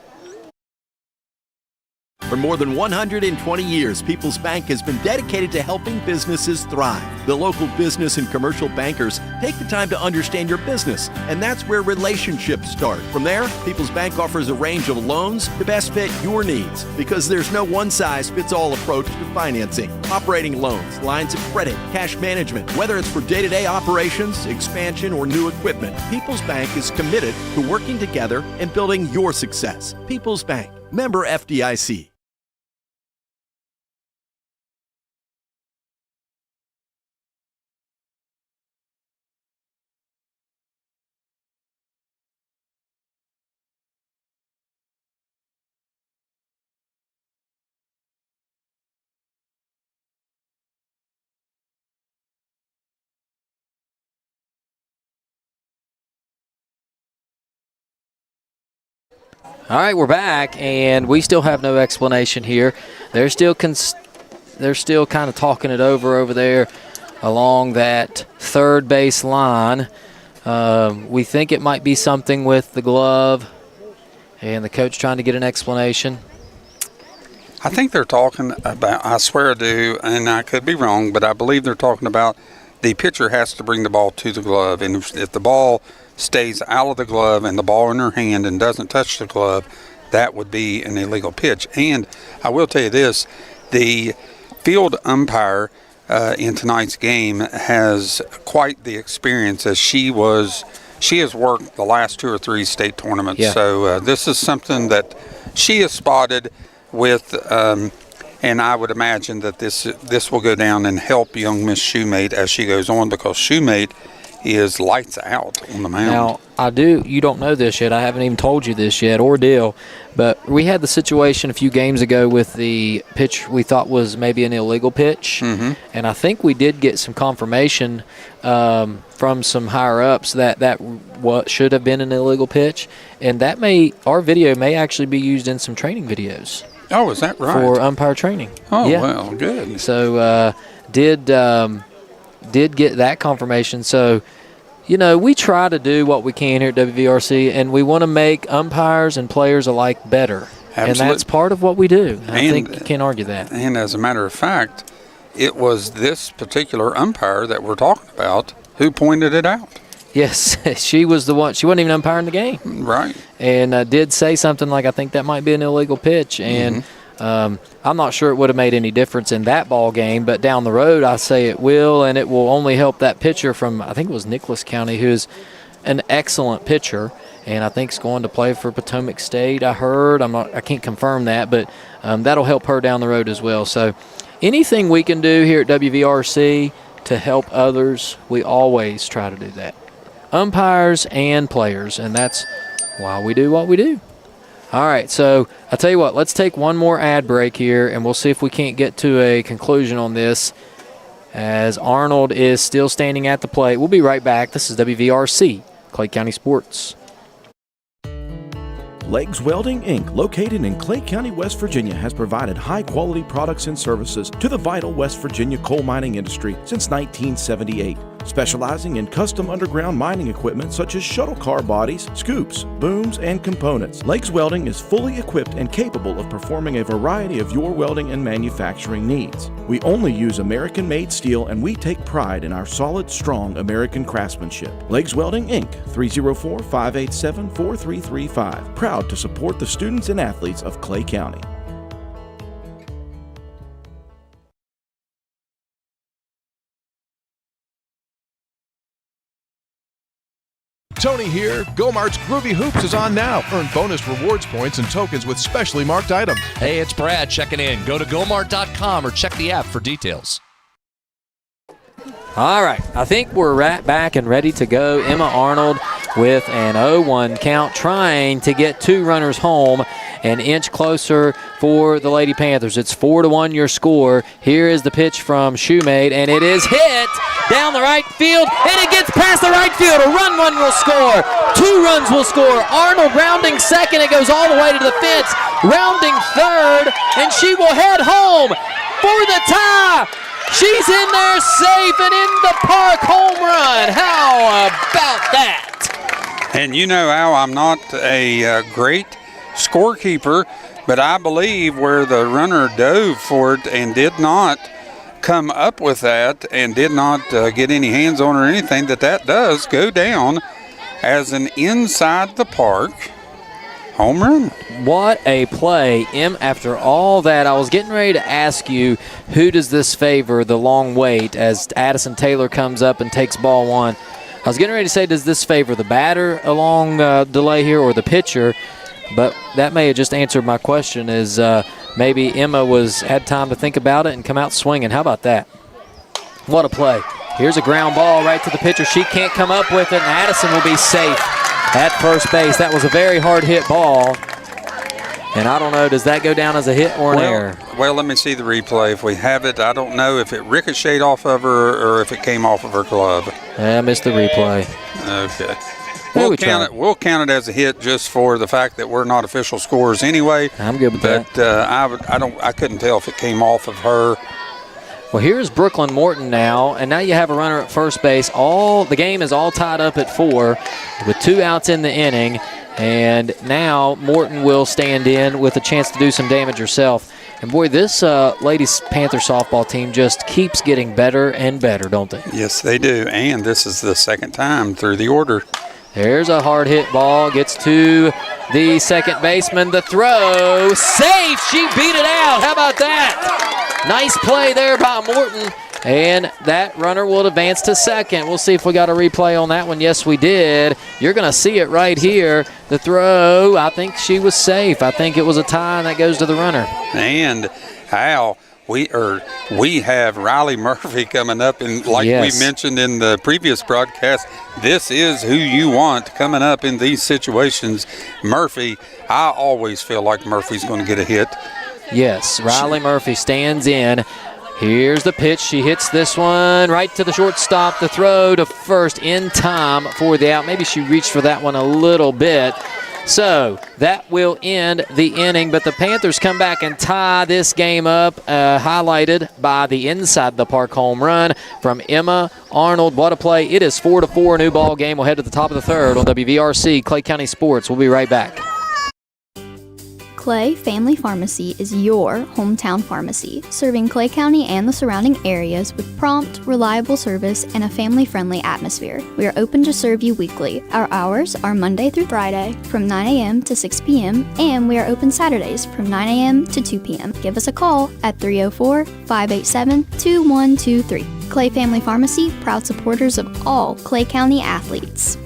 For more than 120 years, People's Bank has been dedicated to helping businesses thrive. The local business and commercial bankers take the time to understand your business, and that's where relationships start. From there, People's Bank offers a range of loans to best fit your needs, because there's no one-size-fits-all approach to financing. Operating loans, lines of credit, cash management, whether it's for day-to-day operations, expansion, or new equipment, People's Bank is committed to working together and building your success. People's Bank, member FDIC. All right, we're back, and we still have no explanation here. They're still kind of talking it over there along that third base line. We think it might be something with the glove, and the coach trying to get an explanation. I think they're talking about, I swear I do, and I could be wrong, but I believe they're talking about the pitcher has to bring the ball to the glove, and if the ball stays out of the glove and the ball in her hand and doesn't touch the glove, that would be an illegal pitch. And I will tell you this, the field umpire in tonight's game has quite the experience, as she has worked the last 2 or 3 state tournaments. Yeah. So this is something that she has spotted with, and I would imagine that this will go down and help young Miss Shoemate as she goes on, because Shoemate is lights out on the mound. Now, you don't know this yet. I haven't even told you this yet, or Dill, but we had the situation a few games ago with the pitch we thought was maybe an illegal pitch, and I think we did get some confirmation from some higher-ups that what should have been an illegal pitch, and our video may actually be used in some training videos. Oh, is that right? For umpire training. Oh, yeah. Well, good. So did get that confirmation. So, we try to do what we can here at WVRC, and we want to make umpires and players alike better. Absolutely. And that's part of what we do. I think you can't argue that. And as a matter of fact, it was this particular umpire that we're talking about who pointed it out. Yes, she was the one. She wasn't even umpiring the game. Right. And did say something like, I think that might be an illegal pitch. And I'm not sure it would have made any difference in that ball game, but down the road I say it will, and it will only help that pitcher from, I think it was Nicholas County, who's an excellent pitcher, and I think is going to play for Potomac State, I heard. I can't confirm that, but that'll help her down the road as well. So anything we can do here at WVRC to help others, we always try to do that. Umpires and players, and that's why we do what we do. All right, so I'll tell you what, let's take one more ad break here, and we'll see if we can't get to a conclusion on this, as Arnold is still standing at the plate. We'll be right back. This is WVRC, Clay County Sports. Legs Welding, Inc., located in Clay County, West Virginia, has provided high-quality products and services to the vital West Virginia coal mining industry since 1978. Specializing in custom underground mining equipment such as shuttle car bodies, scoops, booms, and components, Legs Welding is fully equipped and capable of performing a variety of your welding and manufacturing needs. We only use American-made steel, and we take pride in our solid, strong American craftsmanship. Legs Welding, Inc., 304-587-4335. Proud to support the students and athletes of Clay County. Tony here. Go-Mart's Groovy Hoops is on now. Earn bonus rewards points and tokens with specially marked items. Hey, it's Brad checking in. Go to gomart.com or check the app for details. All right, I think we're right back and ready to go. Emma Arnold with an 0-1 count, trying to get 2 runners home, an inch closer for the Lady Panthers. It's 4-1 your score. Here is the pitch from Shoemate, and it is hit down the right field, and it gets past the right field. A run will score. 2 runs will score. Arnold rounding second. It goes all the way to the fence, rounding third, and she will head home for the tie. She's in there safe and in the park, home run. How about that? And Al, I'm not a great scorekeeper, but I believe where the runner dove for it and did not come up with that and did not get any hands on or anything, that does go down as an inside the park home run. What a play. After all that, I was getting ready to ask you, who does this favor, the long wait, as Addison Taylor comes up and takes ball one? I was getting ready to say, does this favor the batter a long delay here or the pitcher? But that may have just answered my question, is maybe Emma had time to think about it and come out swinging. How about that? What a play. Here's a ground ball right to the pitcher. She can't come up with it, and Addison will be safe at first base. That was a very hard hit ball. And I don't know, does that go down as a hit or an error? Well, let me see the replay. If we have it, I don't know if it ricocheted off of her or if it came off of her glove. I missed the replay. Okay. We'll count it as a hit just for the fact that we're not official scorers anyway. I'm good with that. But I couldn't tell if it came off of her. Well, here's Brooklyn Morton now, and now you have a runner at first base. The game is all tied up at 4 with 2 outs in the inning, and now Morton will stand in with a chance to do some damage herself. And boy, this ladies Panther softball team just keeps getting better and better, don't they? Yes, they do, and this is the second time through the order. There's a hard hit ball, gets to the second baseman. The throw, safe. She beat it out. How about that? Nice play there by Morton, and that runner will advance to second. We'll see if we got a replay on that one. Yes, we did. You're going to see it right here. The throw, I think she was safe. I think it was a tie, and that goes to the runner. And Hal, we have Riley Murphy coming up, and we mentioned in the previous broadcast, this is who you want coming up in these situations. Murphy, I always feel like Murphy's going to get a hit. Yes, Riley Murphy stands in. Here's the pitch. She hits this one right to the shortstop. The throw to first in time for the out. Maybe she reached for that one a little bit. So that will end the inning, but the Panthers come back and tie this game up, highlighted by the inside the park home run from Emma Arnold. What a play. It is 4-4, new ball game. We'll head to the top of the third on WVRC Clay County Sports. We'll be right back. Clay Family Pharmacy is your hometown pharmacy, serving Clay County and the surrounding areas with prompt, reliable service and a family-friendly atmosphere. We are open to serve you weekly. Our hours are Monday through Friday from 9 a.m. to 6 p.m. and we are open Saturdays from 9 a.m. to 2 p.m. Give us a call at 304-587-2123. Clay Family Pharmacy, proud supporters of all Clay County athletes.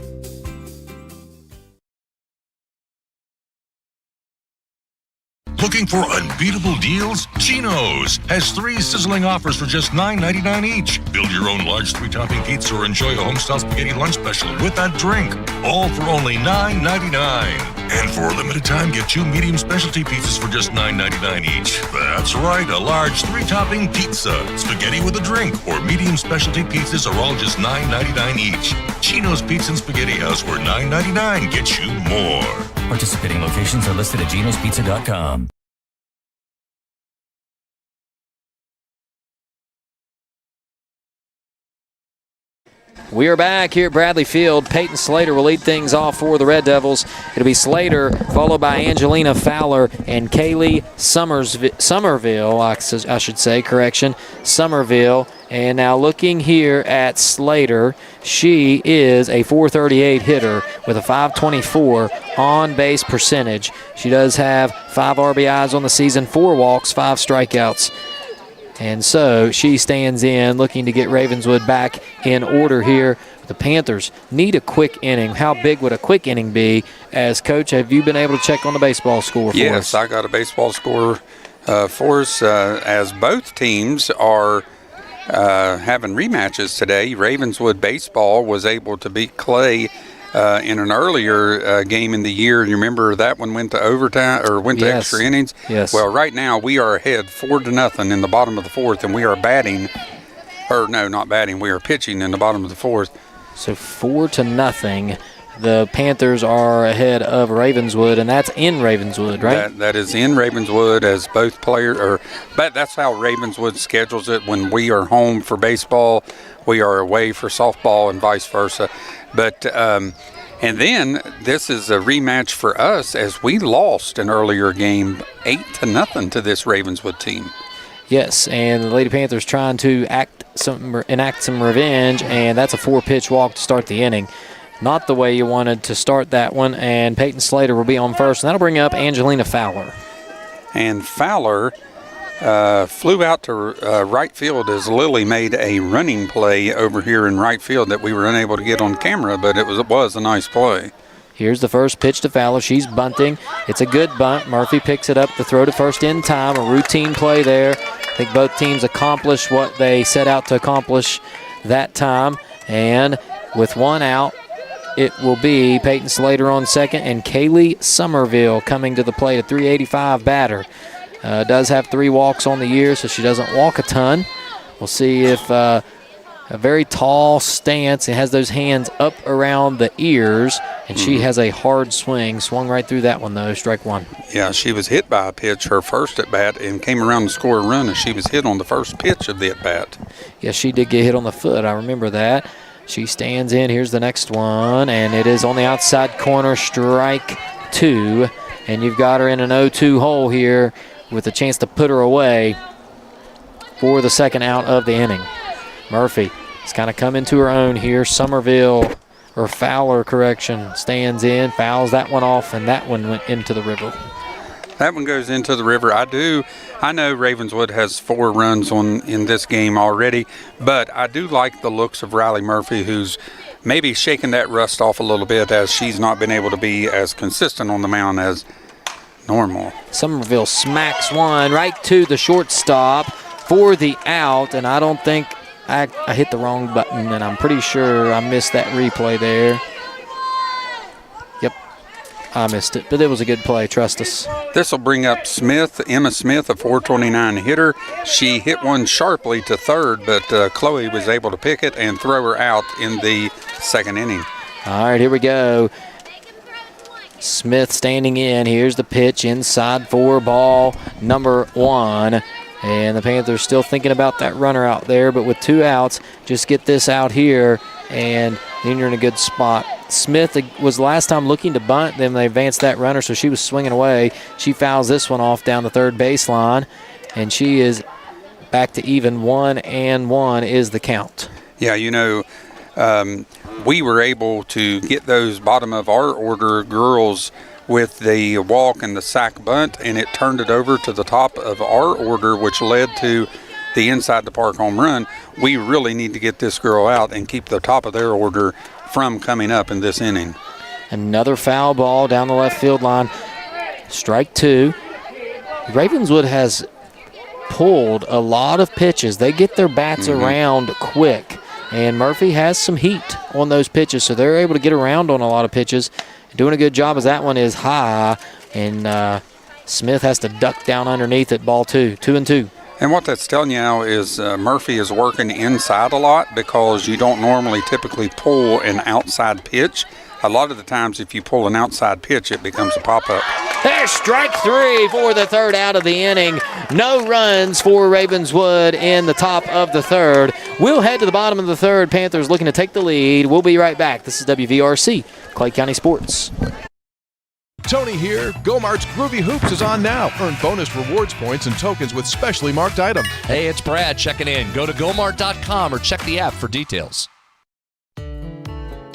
Looking for unbeatable deals? Chino's has 3 sizzling offers for just $9.99 each. Build your own large 3-topping pizza or enjoy a homestyle spaghetti lunch special with that drink. All for only $9.99. And for a limited time, get 2 medium specialty pizzas for just $9.99 each. That's right, a large 3-topping pizza, spaghetti with a drink, or medium specialty pizzas are all just $9.99 each. Chino's Pizza and Spaghetti House, where $9.99 gets you more. Participating locations are listed at genospizza.com. We are back here at Bradley Field. Peyton Slater will lead things off for the Red Devils. It'll be Slater, followed by Angelina Fowler and Kaylee Somerville, I should say, Somerville. And now looking here at Slater, she is a .438 hitter with a .524 on-base percentage. She does have 5 RBIs on the season, 4 walks, 5 strikeouts. And so she stands in, looking to get Ravenswood back in order here. The Panthers need a quick inning. How big would a quick inning be? As Coach, have you been able to check on the baseball score for us? Yes, I got a baseball score for us as both teams are having rematches today. Ravenswood baseball was able to beat Clay in an earlier game in the year. You remember that one went to overtime or went to extra innings? Yes. Well, right now we are ahead 4-0 in the bottom of the 4th, and we are batting. Or no, not batting. We are pitching in the bottom of the 4th. So 4-0. The Panthers are ahead of Ravenswood, and that's in Ravenswood, right? That is in Ravenswood, as both players but that's how Ravenswood schedules it. When we are home for baseball, we are away for softball and vice versa. But And then this is a rematch for us as we lost an earlier game 8-0 to this Ravenswood team. Yes, and the Lady Panthers trying to enact some revenge, and that's a 4-pitch walk to start the inning. Not the way you wanted to start that one, and Peyton Slater will be on first, and that'll bring up Angelina Fowler. And Fowler flew out to right field as Lily made a running play over here in right field that we were unable to get on camera, but it was a nice play. Here's the first pitch to Fowler. She's bunting. It's a good bunt. Murphy picks it up to throw to first in time. A routine play there. I think both teams accomplished what they set out to accomplish that time. And with one out, it will be Peyton Slater on second and Kaylee Somerville coming to the plate, a .385 batter. Does have 3 walks on the year, so she doesn't walk a ton. We'll see if a very tall stance. It has those hands up around the ears, and she has a hard swing. Swung right through that one, though. Strike one. Yeah, she was hit by a pitch her first at-bat and came around to score a run, and she was hit on the first pitch of the at-bat. Yeah, she did get hit on the foot. I remember that. She stands in. Here's the next one, and it is on the outside corner, strike 2. And you've got her in an 0-2 hole here with a chance to put her away for the second out of the inning. Murphy has kind of come into her own here. Fowler, stands in, fouls that one off, and that one went into the river. That one goes into the river. I know Ravenswood has 4 runs in this game already, but I do like the looks of Riley Murphy, who's maybe shaking that rust off a little bit as she's not been able to be as consistent on the mound as normal. Somerville smacks one right to the shortstop for the out, and I don't think I hit the wrong button, and I'm pretty sure I missed that replay there. Yep, I missed it, but it was a good play. Trust us. This will bring up Emma Smith, a .429 hitter. She hit one sharply to third, but Chloe was able to pick it and throw her out in the second inning. All right, here we go. Smith standing in. Here's the pitch inside for ball number 1. And the Panthers still thinking about that runner out there, but with 2 outs, just get this out here, and then you're in a good spot. Smith was last time looking to bunt, then they advanced that runner, so she was swinging away. She fouls this one off down the third baseline, and she is back to even. 1-1 is the count. Yeah, we were able to get those bottom of our order girls with the walk and the sack bunt, and it turned it over to the top of our order, which led to the inside the park home run. We really need to get this girl out and keep the top of their order from coming up in this inning. Another foul ball down the left field line. Strike 2. Ravenswood has pulled a lot of pitches. They get their bats around quick, and Murphy has some heat on those pitches, so they're able to get around on a lot of pitches. Doing a good job as that one is high, and Smith has to duck down underneath it. Ball 2, 2-2. And what that's telling you now is Murphy is working inside a lot because you don't normally typically pull an outside pitch. A lot of the times if you pull an outside pitch, it becomes a pop-up. There's strike 3 for the third out of the inning. No runs for Ravenswood in the top of the third. We'll head to the bottom of the third. Panthers looking to take the lead. We'll be right back. This is WVRC, Clay County Sports. Tony here. Go-Mart's Groovy Hoops is on now. Earn bonus rewards points and tokens with specially marked items. Hey, it's Brad checking in. Go to gomart.com or check the app for details.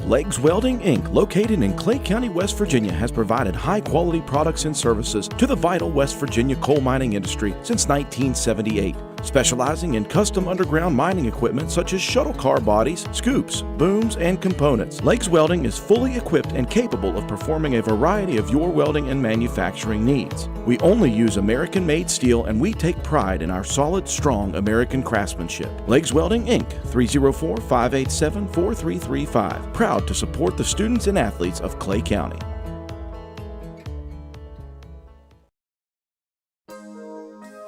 Legs Welding, Inc., located in Clay County, West Virginia, has provided high-quality products and services to the vital West Virginia coal mining industry since 1978. Specializing in custom underground mining equipment such as shuttle car bodies, scoops, booms, and components, Legs Welding is fully equipped and capable of performing a variety of your welding and manufacturing needs. We only use American-made steel, and we take pride in our solid, strong American craftsmanship. Legs Welding, Inc., 304-587-4335. Proud to support the students and athletes of Clay County.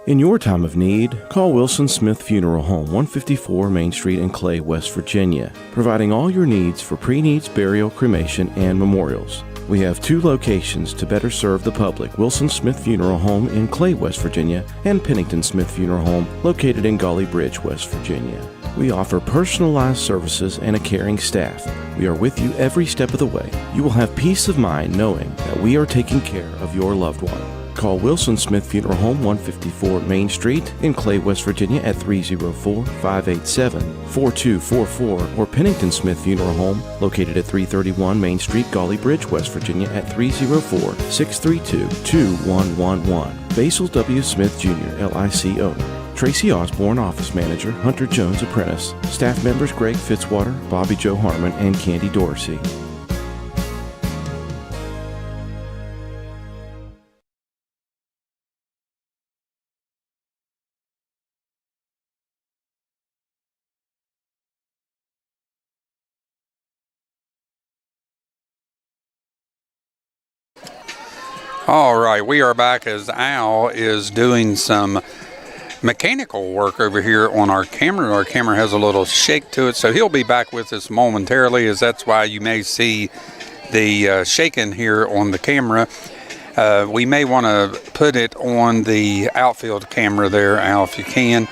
In your time of need, call Wilson Smith Funeral Home, 154 Main Street in Clay, West Virginia, providing all your needs for pre-needs, burial, cremation, and memorials. We have 2 locations to better serve the public: Wilson Smith Funeral Home in Clay, West Virginia, and Pennington Smith Funeral Home, located in Gully Bridge, West Virginia. We offer personalized services and a caring staff. We are with you every step of the way. You will have peace of mind knowing that we are taking care of your loved one. Call Wilson Smith Funeral Home, 154 Main Street in Clay, West Virginia at 304-587-4244, or Pennington Smith Funeral Home, located at 331 Main Street, Gully Bridge, West Virginia at 304-632-2111. Basil W. Smith Jr., LIC owner. Tracy Osborne, office manager. Hunter Jones, apprentice. Staff members Greg Fitzwater, Bobby Joe Harmon, and Candy Dorsey. All right, we are back as Al is doing some mechanical work over here on our camera. Our camera has a little shake to it, so he'll be back with us momentarily, as that's why you may see the shaking here on the camera. We may want to put it on the outfield camera there, Al, if you can,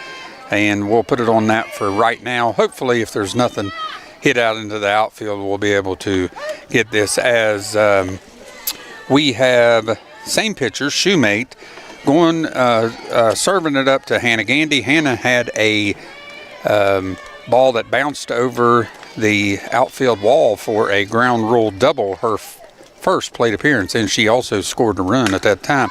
and we'll put it on that for right now. Hopefully, if there's nothing hit out into the outfield, we'll be able to get this as we have same pitcher, Shoemate, going, serving it up to Hannah Gandy. Hannah had a ball that bounced over the outfield wall for a ground rule double, her first plate appearance, and she also scored a run at that time.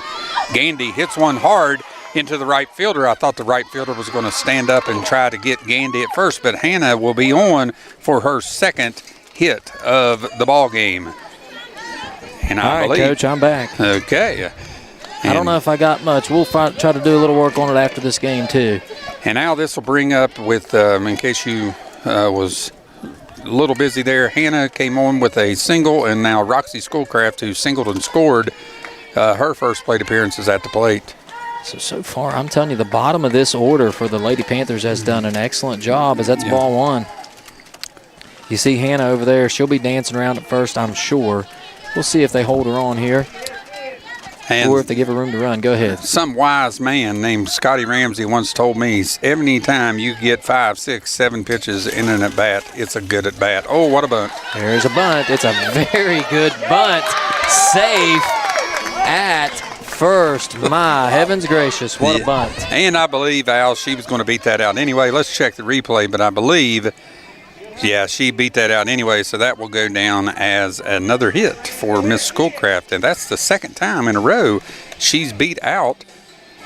Gandy hits one hard into the right fielder. I thought the right fielder was going to stand up and try to get Gandy at first, but Hannah will be on for her second hit of the ball game. And I believe, Coach, I'm back. Okay. I don't know if I got much. We'll try to do a little work on it after this game, too. And now this will bring up with, in case you was a little busy there, Hannah came on with a single, and now Roxy Schoolcraft, who singled and scored, her first plate appearance is at the plate. So far, I'm telling you, the bottom of this order for the Lady Panthers has done an excellent job, as that's ball one. You see Hannah over there. She'll be dancing around at first, I'm sure. We'll see if they hold her on here, or if they give her room to run. Go ahead. Some wise man named Scotty Ramsey once told me, every time you get 5, 6, 7 pitches in an at-bat, it's a good at-bat. Oh, what a bunt. There's a bunt. It's a very good bunt. Safe at first. My heavens gracious, what a bunt. And I believe, Al, she was going to beat that out anyway. Let's check the replay, but I believe... yeah, she beat that out anyway, so that will go down as another hit for Miss Schoolcraft, and that's the second time in a row she's beat out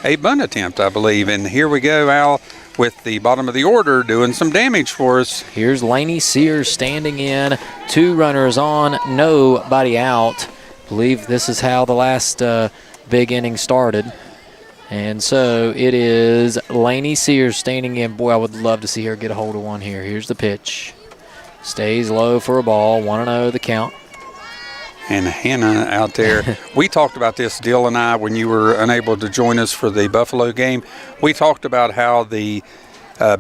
a bunt attempt, I believe. And here we go, Al, with the bottom of the order doing some damage for us. Here's Lainey Sears standing in, 2 runners on, nobody out. I believe this is how the last big inning started. And so it is Lainey Sears standing in. Boy, I would love to see her get a hold of one here. Here's the pitch. Stays low for a ball, 1-0 the count. And Hannah out there. We talked about this, Dill and I, when you were unable to join us for the Buffalo game. We talked about how the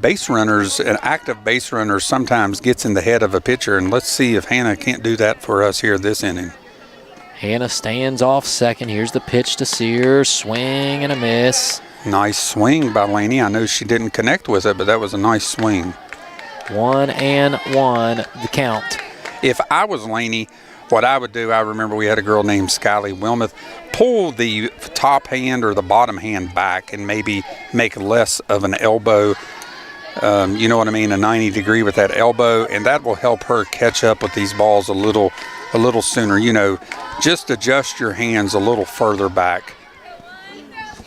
base runners, an active base runner, sometimes gets in the head of a pitcher. And let's see if Hannah can't do that for us here this inning. Hannah stands off second. Here's the pitch to Sears. Swing and a miss. Nice swing by Lainey. I know she didn't connect with it, but that was a nice swing. 1-1 the count. If I was Lainey, what I would do, I remember we had a girl named Skyly Wilmoth, pull the top hand or the bottom hand back and maybe make less of an elbow, you know what I mean, a 90 degree with that elbow, and that will help her catch up with these balls a little sooner. You know, just adjust your hands a little further back.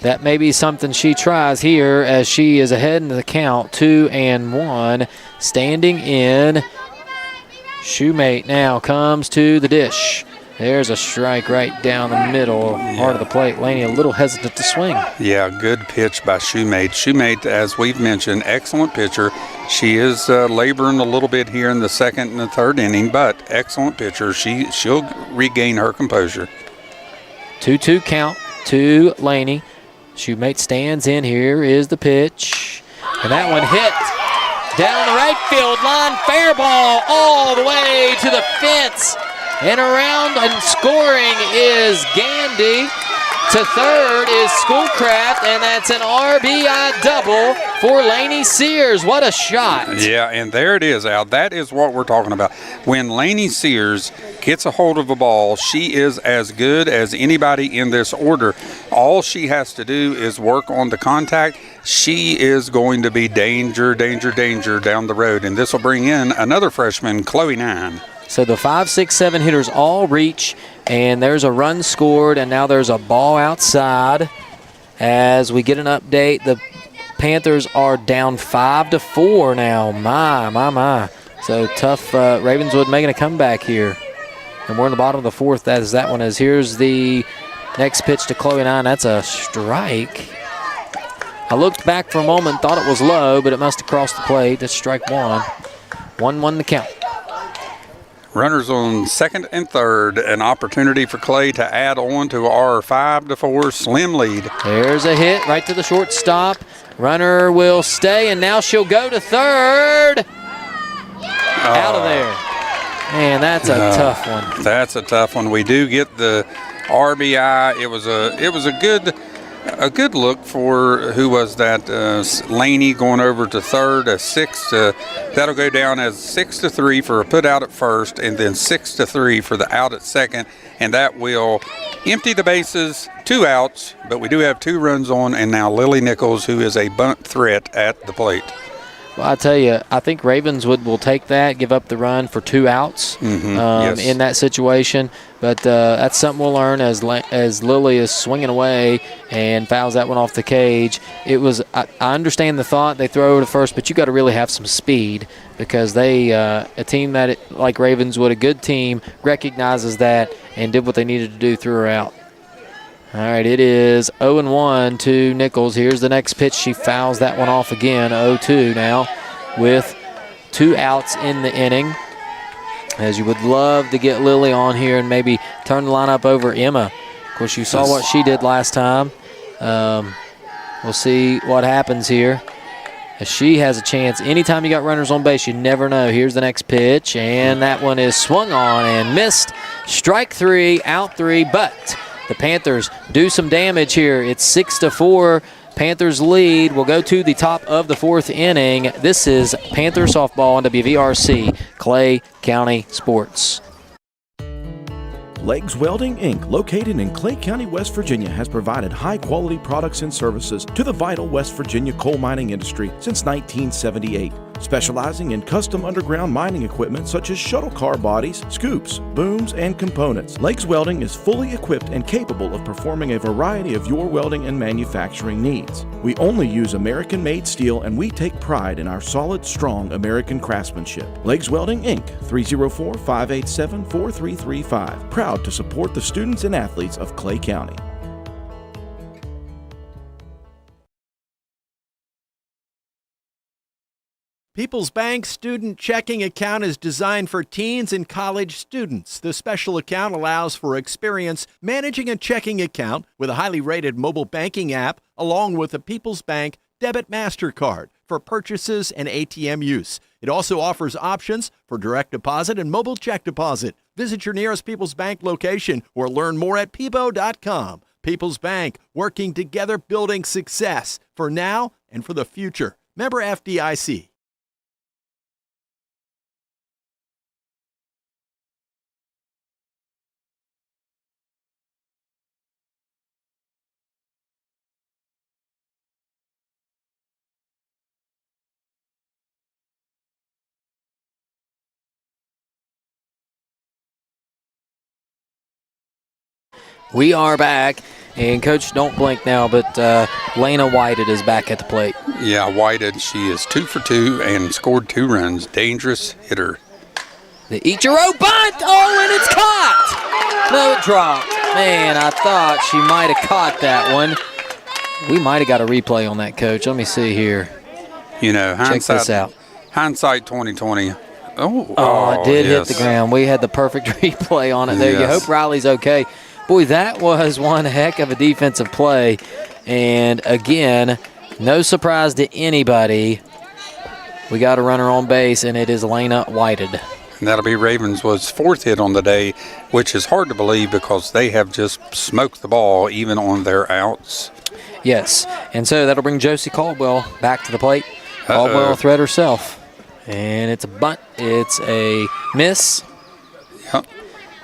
That may be something she tries here as she is ahead in the count, 2-1. Standing in, Shoemate now comes to the dish. There's a strike right down the middle, heart of the plate. Lainey a little hesitant to swing. Yeah, good pitch by Shoemate. Shoemate, as we've mentioned, excellent pitcher. She is laboring a little bit here in the second and the third inning, but excellent pitcher. She'll regain her composure. 2-2 count to Lainey. Shoemate stands in. Here is the pitch. And that one hit down the right field line. Fair ball all the way to the fence. And around and scoring is Gandy. to third is Schoolcraft, and that's an RBI double for Laney Sears. What a shot. Yeah, and there it is, Al. That is what we're talking about. When Laney Sears gets a hold of a ball, she is as good as anybody in this order. All she has to do is work on the contact. She is going to be danger, danger, danger down the road, and this will bring in another freshman, Chloe Nine. So the 5, 6, 7 hitters all reach, and there's a run scored, and now there's a ball outside. As we get an update, the Panthers are down 5-4 now. My. So tough. Ravenswood making a comeback here. And we're in the bottom of the fourth as that one is. Here's the next pitch to Chloe Nine. That's a strike. I looked back for a moment, thought it was low, but it must have crossed the plate. That's strike one. 1-1 the count. Runners on second and third. An opportunity for Clay to add on to our 5-4 slim lead. There's a hit right to the shortstop. Runner will stay, and now she'll go to third. Out of there. Man, that's a tough one. That's a tough one. We do get the RBI. It was a good look for who was that? Laney going over to third. That'll go down as 6-3 for a put out at first, and then 6-3 for the out at second, and that will empty the bases. 2 outs, but we do have 2 runs on, and now Lily Nichols, who is a bunt threat at the plate. Well, I tell you, I think Ravenswood will take that, give up the run for 2 outs Yes. in that situation. But that's something we'll learn as Lily is swinging away and fouls that one off the cage. It was. I understand the thought they throw to first, but you got to really have some speed because they a team that like Ravenswood, a good team, recognizes that and did what they needed to do, threw her out. All right, it is 0-1 to Nichols. Here's the next pitch. She fouls that one off again, 0-2 now with 2 outs in the inning. As you would love to get Lily on here and maybe turn the lineup over Emma. Of course, you saw what she did last time. We'll see what happens here. As she has a chance. Anytime you got runners on base, you never know. Here's the next pitch, and that one is swung on and missed. Strike 3, out 3, but the Panthers do some damage here. It's 6-4. Panthers lead. We'll go to the top of the 4th inning. This is Panther Softball on WVRC, Clay County Sports. Legs Welding, Inc., located in Clay County, West Virginia, has provided high-quality products and services to the vital West Virginia coal mining industry since 1978. Specializing in custom underground mining equipment such as shuttle car bodies, scoops, booms, and components, Legs Welding is fully equipped and capable of performing a variety of your welding and manufacturing needs. We only use American-made steel, and we take pride in our solid, strong American craftsmanship. Legs Welding, Inc., 304-587-4335. Proud to support the students and athletes of Clay County. People's Bank Student Checking Account is designed for teens and college students. The special account allows for experience managing a checking account with a highly rated mobile banking app, along with a People's Bank Debit MasterCard for purchases and ATM use. It also offers options for direct deposit and mobile check deposit. Visit your nearest People's Bank location or learn more at peebo.com. People's Bank, working together, building success for now and for the future. Member FDIC. We are back, and Coach, don't blink now, but Lena Whited is back at the plate. Yeah, Whited, she is 2 for 2 and scored 2 runs. Dangerous hitter. The Ichiro bunt! Oh, and it's caught! No, it dropped. Man, I thought she might have caught that one. We might have got a replay on that, Coach. Let me see here. You know, check this out. Hindsight 2020. Oh, it did hit the ground. We had the perfect replay on it there. You hope Riley's okay. Boy, that was one heck of a defensive play. And, again, no surprise to anybody. We got a runner on base, and it is Lena Whited. And that'll be Ravenswood's 4th hit on the day, which is hard to believe because they have just smoked the ball even on their outs. Yes, and so that'll bring Josie Caldwell back to the plate. Caldwell will thread herself. And it's a bunt. It's a miss. Yep.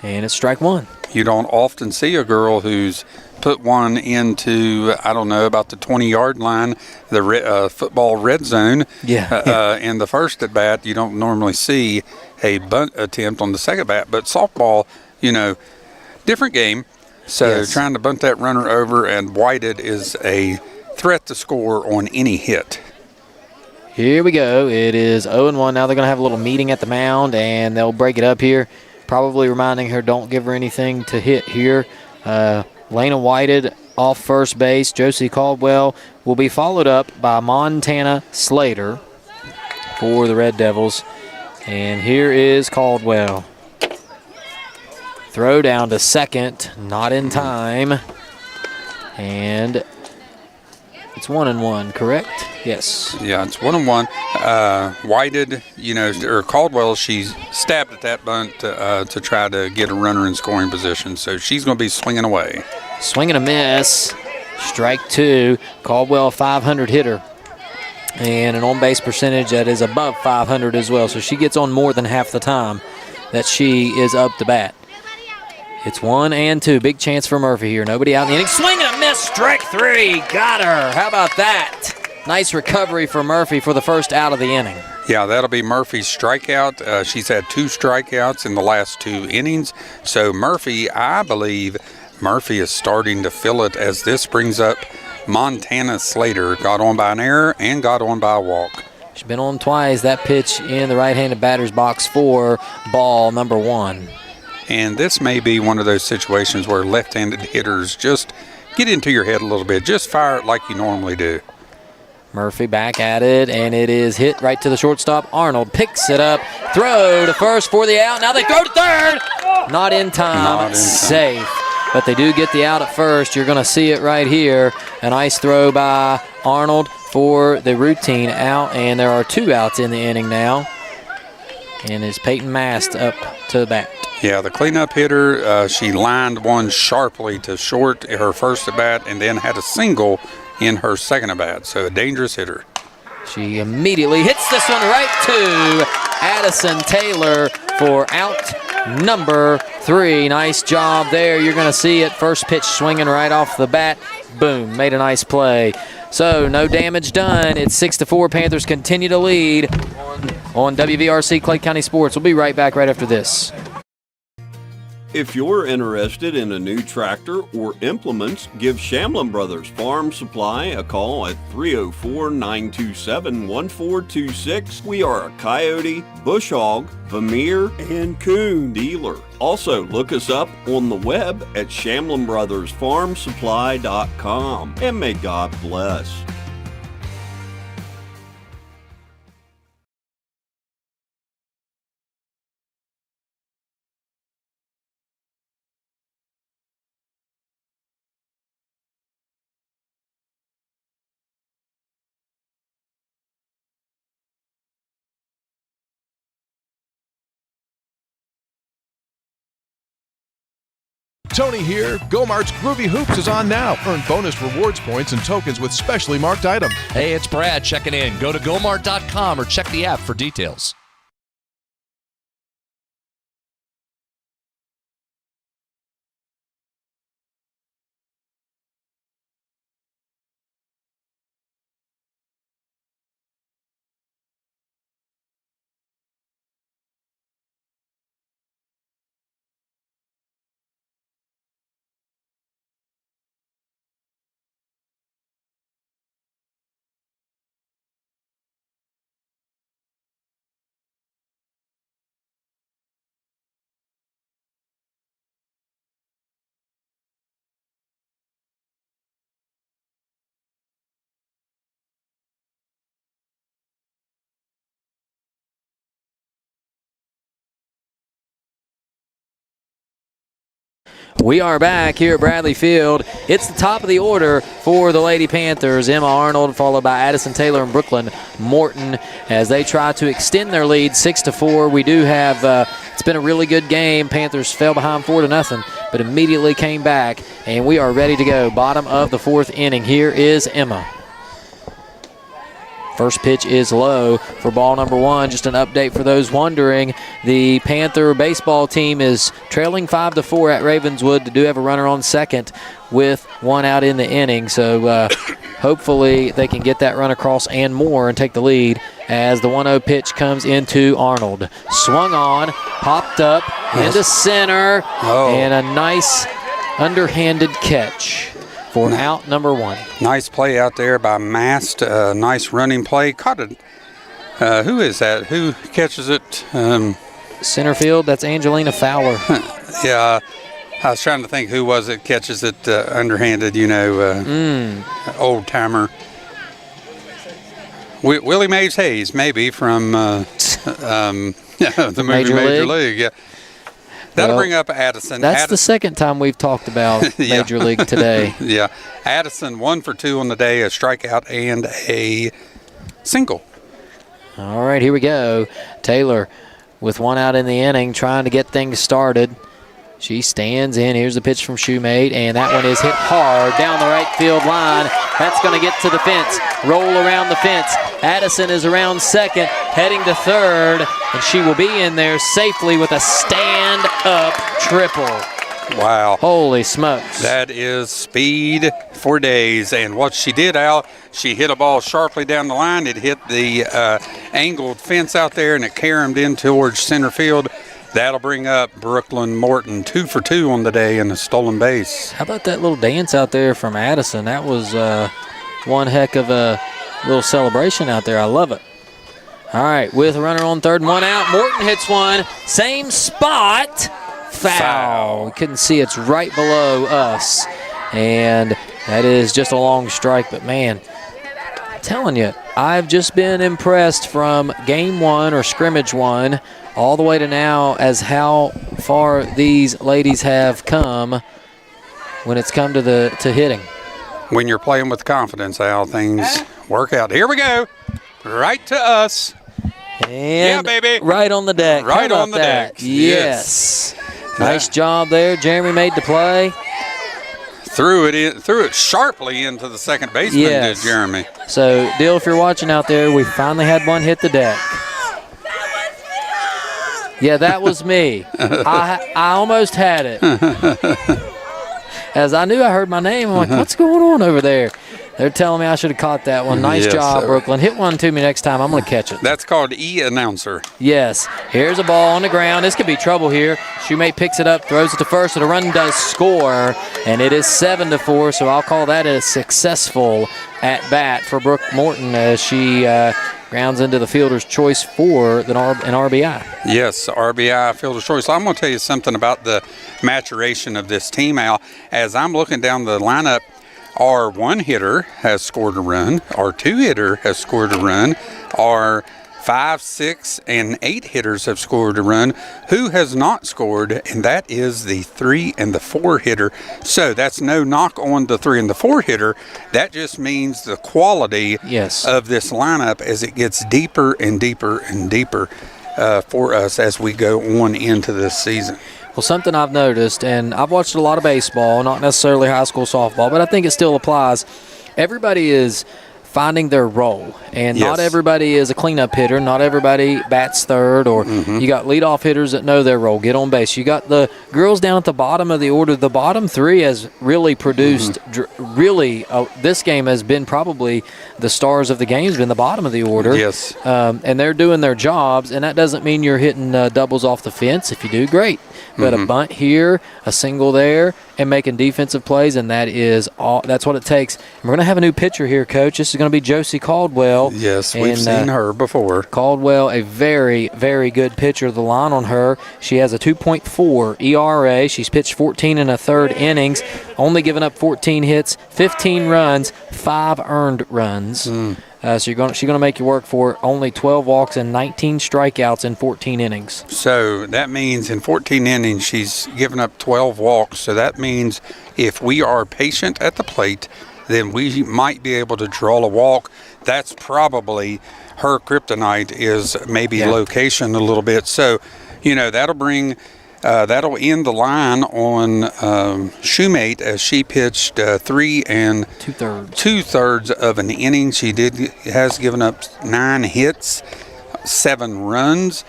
And it's strike one. You don't often see a girl who's put one into, I don't know, about the 20-yard line, the football red zone. Yeah. In the first at bat, you don't normally see a bunt attempt on the second bat. But softball, different game. So trying to bunt that runner over and Whited is a threat to score on any hit. Here we go. It is 0-1. Now they're going to have a little meeting at the mound, and they'll break it up here, probably reminding her don't give her anything to hit here. Lena Whited off first base. Josie Caldwell will be followed up by Montana Slater for the Red Devils. And here is Caldwell. Throw down to second, not in time. And it's 1-1, correct? Yes. Yeah, it's 1-1. Whited, or Caldwell, she stabbed at that bunt to try to get a runner in scoring position. So she's going to be swinging away. Swing and a miss. Strike two. Caldwell, 500 hitter. And an on-base percentage that is above 500 as well. So she gets on more than half the time that she is up to bat. It's 1-2. Big chance for Murphy here. Nobody out in the inning. Swing and a miss. Strike three. Got her. How about that? Nice recovery for Murphy for the first out of the inning. Yeah, that'll be Murphy's strikeout. She's had 2 strikeouts in the last 2 innings. So I believe Murphy is starting to fill it as this brings up Montana Slater. Got on by an error and got on by a walk. She's been on twice. That pitch in the right-handed batter's box for ball number 1. And this may be one of those situations where left-handed hitters just get into your head a little bit. Just fire it like you normally do. Murphy back at it, and it is hit right to the shortstop. Arnold picks it up. Throw to first for the out. Now they throw to third. Not in time. Safe. But they do get the out at first. You're going to see it right here. A nice throw by Arnold for the routine out, and there are 2 outs in the inning now. And is Peyton Mast up to the bat. Yeah, the cleanup hitter, she lined one sharply to short her first at bat and then had a single in her second at bat. So a dangerous hitter. She immediately hits this one right to Addison Taylor for out number 3. Nice job there. You're going to see it. First pitch swinging right off the bat. Boom. Made a nice play. So no damage done. It's 6-4. Panthers continue to lead on WVRC Clay County Sports. We'll be right back right after this. If you're interested in a new tractor or implements, give Shamlin Brothers Farm Supply a call at 304-927-1426. We are a coyote, bush hog, Vermeer, and coon dealer. Also, look us up on the web at ShamlinBrothersFarmSupply.com. And may God bless. Tony here. Go-Mart's Groovy Hoops is on now. Earn bonus rewards points and tokens with specially marked items. Hey, it's Brad checking in. Go to gomart.com or check the app for details. We are back here at Bradley Field. It's the top of the order for the Lady Panthers. Emma Arnold, followed by Addison Taylor and Brooklyn Morton, as they try to extend their lead 6-4. We do have, it's been a really good game. Panthers fell behind 4-0, but immediately came back, and we are ready to go. Bottom of the fourth inning. Here is Emma. First pitch is low for ball number one. Just an update for those wondering. The Panther baseball team is trailing 5-4 at Ravenswood. They do have a runner on second with one out in the inning. So hopefully they can get that run across and more and take the lead as the 1-0 pitch comes into Arnold. Swung on, popped up into center, and a nice underhanded catch for out number one. Nice play out there by Mast. Nice running play. Caught it. Who is that? Who catches it? Center field, that's Angelina Fowler. Yeah, I was trying to think who was it catches it underhanded, old timer. Willie Mays Hayes, maybe, from the movie Major League. Yeah. That'll bring up Addison. That's the second time we've talked about Major League today. Yeah. Addison 1 for 2 on the day, a strikeout and a single. All right, here we go. Taylor with one out in the inning, trying to get things started. She stands in. Here's the pitch from Shoemate, and that one is hit hard down the right field line. That's going to get to the fence, roll around the fence. Addison is around second, heading to third, and she will be in there safely with a stand-up triple. Wow. Holy smokes. That is speed for days. And what she did, Al, she hit a ball sharply down the line. It hit the angled fence out there, and it caromed in towards center field. That'll bring up Brooklyn Morton, 2 for 2 on the day and a stolen base. How about that little dance out there from Addison? That was one heck of a little celebration out there. I love it. All right, with a runner on third and one out, Morton hits one. Same spot. Foul. We couldn't see, it's right below us. And that is just a long strike. But, man, I'm telling you, I've just been impressed from game one or scrimmage one all the way to now as how far these ladies have come when it's come to hitting. When you're playing with confidence, Al, things work out. Here we go. Right to us. And yeah, baby. Right on the deck. Right on the deck. deck. Yes. Nice job there. Jeremy made the play. Threw it sharply into the second baseman, did Jeremy. So, Dill, if you're watching out there, we finally had one hit the deck. Yeah, that was me. I almost had it. As I knew I heard my name, I'm like, what's going on over there? They're telling me I should have caught that one. Nice job, Brooklyn. Hit one to me next time. I'm going to catch it. That's called E-announcer. Yes. Here's a ball on the ground. This could be trouble here. Shoemate picks it up, throws it to first, and a run does score. And it is 7-4, so I'll call that a successful at-bat for Brooke Morton as she grounds into the fielder's choice for an RBI. Yes, RBI, fielder's choice. I'm going to tell you something about the maturation of this team, Al. As I'm looking down the lineup, our one hitter has scored a run. Our two hitter has scored a run. Our 5, 6, and 8 hitters have scored a run. Who has not scored? And that is the 3 and the 4 hitter. So that's no knock on the 3 and the 4 hitter. That just means the quality of this lineup as it gets deeper and deeper and deeper for us as we go on into this season. Well, something I've noticed, and I've watched a lot of baseball, not necessarily high school softball, but I think it still applies. Everybody is finding their role, and not everybody is a cleanup hitter. Not everybody bats third, or you got leadoff hitters that know their role, get on base. You got the girls down at the bottom of the order. The bottom three has really produced, this game has been probably the stars of the game, has been the bottom of the order. Yes. And they're doing their jobs, and that doesn't mean you're hitting doubles off the fence. If you do, great. But a bunt here, a single there, and making defensive plays, and that's what it takes. And we're going to have a new pitcher here, Coach. This is going to be Josie Caldwell. Yes, we've seen her before. Caldwell, a very, very good pitcher. The line on her, she has a 2.4 ERA. She's pitched 14 1/3 innings, only given up 14 hits, 15 runs, 5 earned runs. So she's going to make you work for it. Only 12 walks and 19 strikeouts in 14 innings. So that means in 14 innings, she's given up 12 walks. So that means if we are patient at the plate, then we might be able to draw a walk. That's probably her kryptonite, is maybe location a little bit. So, that'll end the line on Shoemate as she pitched 3 2/3 of an inning. She has given up 9 hits, 7 runs,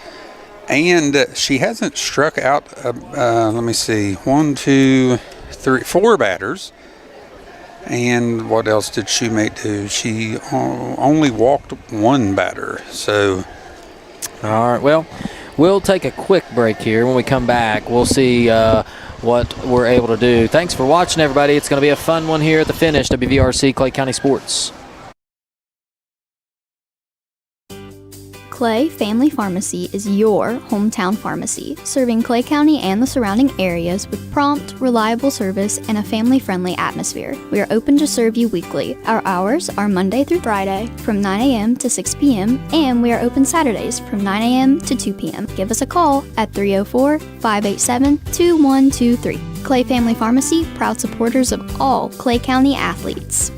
and she hasn't struck out. 4 batters. And what else did Shoemate do? She only walked 1 batter. So, all right. Well, we'll take a quick break here. When we come back, we'll see what we're able to do. Thanks for watching, everybody. It's going to be a fun one here at the finish. WVRC Clay County Sports. Clay Family Pharmacy is your hometown pharmacy, serving Clay County and the surrounding areas with prompt, reliable service and a family-friendly atmosphere. We are open to serve you weekly. Our hours are Monday through Friday from 9 a.m. to 6 p.m. and we are open Saturdays from 9 a.m. to 2 p.m. Give us a call at 304-587-2123. Clay Family Pharmacy, proud supporters of all Clay County athletes.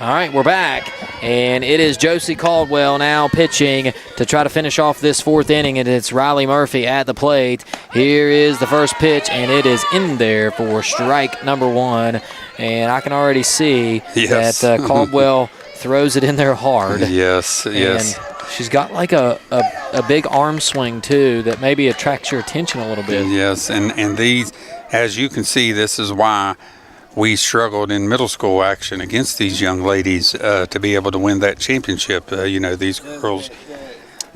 All right, we're back, and it is Josie Caldwell now pitching to try to finish off this 4th inning, and it's Riley Murphy at the plate. Here is the first pitch, and it is in there for strike number 1, and I can already see that Caldwell throws it in there hard. Yes. And she's got like a big arm swing, too, that maybe attracts your attention a little bit. Yes, and these, as you can see, this is why we struggled in middle school action against these young ladies to be able to win that championship. These girls,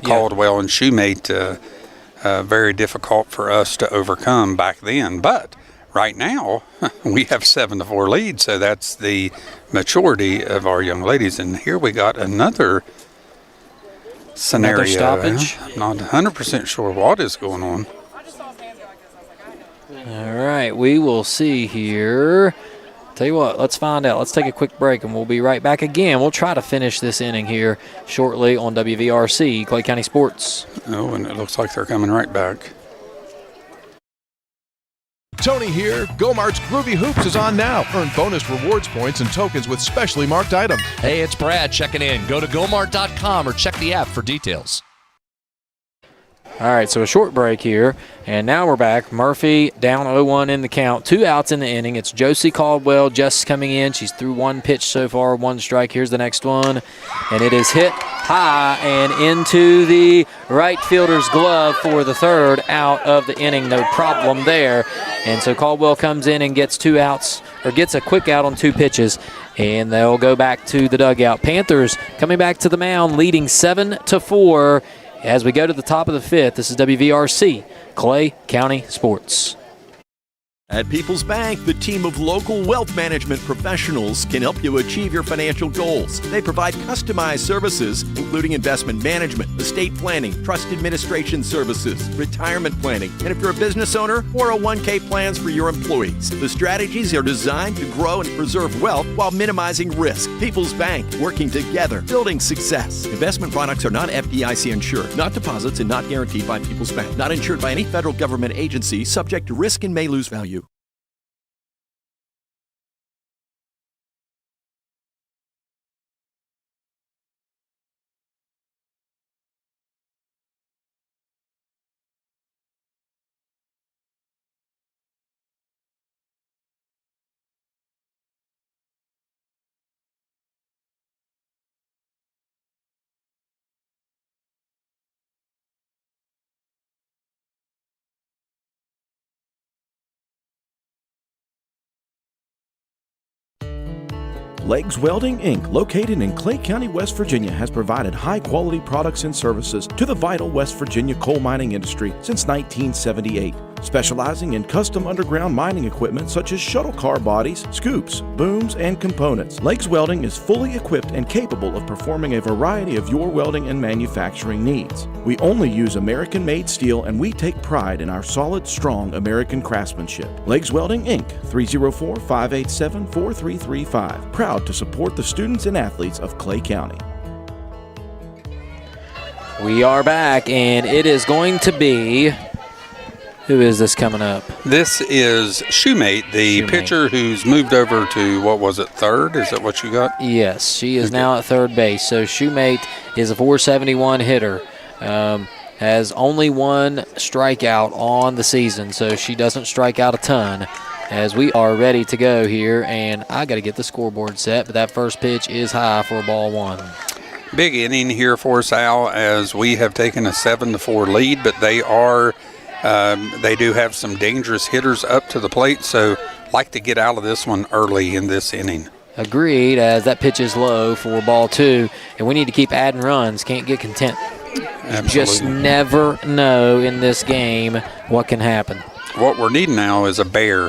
Caldwell and Shoemate, very difficult for us to overcome back then. But right now, we have 7-4 lead, so that's the maturity of our young ladies. And here we got another scenario. Another stoppage. I'm not 100% sure what is going on. All right, we will see here. Tell you what, let's find out. Let's take a quick break, and we'll be right back again. We'll try to finish this inning here shortly on WVRC, Clay County Sports. Oh, and it looks like they're coming right back. Tony here. Go-Mart's Groovy Hoops is on now. Earn bonus rewards points and tokens with specially marked items. Hey, it's Brad checking in. Go to gomart.com or check the app for details. All right, so a short break here, and now we're back. Murphy down 0-1 in the count. 2 outs in the inning. It's Josie Caldwell just coming in. She's threw 1 pitch so far, 1 strike. Here's the next one, and it is hit high and into the right fielder's glove for the 3rd out of the inning. No problem there. And so Caldwell comes in and gets 2 outs, or gets a quick out on 2 pitches, and they'll go back to the dugout. Panthers coming back to the mound, leading 7-4. As we go to the top of the 5th, this is WVRC, Clay County Sports. At People's Bank, the team of local wealth management professionals can help you achieve your financial goals. They provide customized services, including investment management, estate planning, trust administration services, retirement planning, and if you're a business owner, 401k plans for your employees. The strategies are designed to grow and preserve wealth while minimizing risk. People's Bank, working together, building success. Investment products are not FDIC insured, not deposits, and not guaranteed by People's Bank. Not insured by any federal government agency, subject to risk and may lose value. Legs Welding, Inc., located in Clay County, West Virginia, has provided high-quality products and services to the vital West Virginia coal mining industry since 1978. Specializing in custom underground mining equipment such as shuttle car bodies, scoops, booms, and components. Legs Welding is fully equipped and capable of performing a variety of your welding and manufacturing needs. We only use American-made steel, and we take pride in our solid, strong American craftsmanship. Legs Welding, Inc., 304-587-4335. Proud to support the students and athletes of Clay County. We are back, and it is going to be... Who is this coming up? This is Shoemate, the pitcher who's moved over to, what was it, third? Is that what you got? Yes, she is now at third base. So Shoemate is a 471 hitter. Has only one strikeout on the season, so she doesn't strike out a ton. As we are ready to go here, and I got to get the scoreboard set, but that first pitch is high for ball one. Big inning here for us, Al, as we have taken a 7-4 lead, but they are... they do have some dangerous hitters up to the plate, so like to get out of this one early in this inning. Agreed, as that pitch is low for ball two, and we need to keep adding runs. Can't get content. Absolutely. Just never know in this game what can happen. What we're needing now is a bear.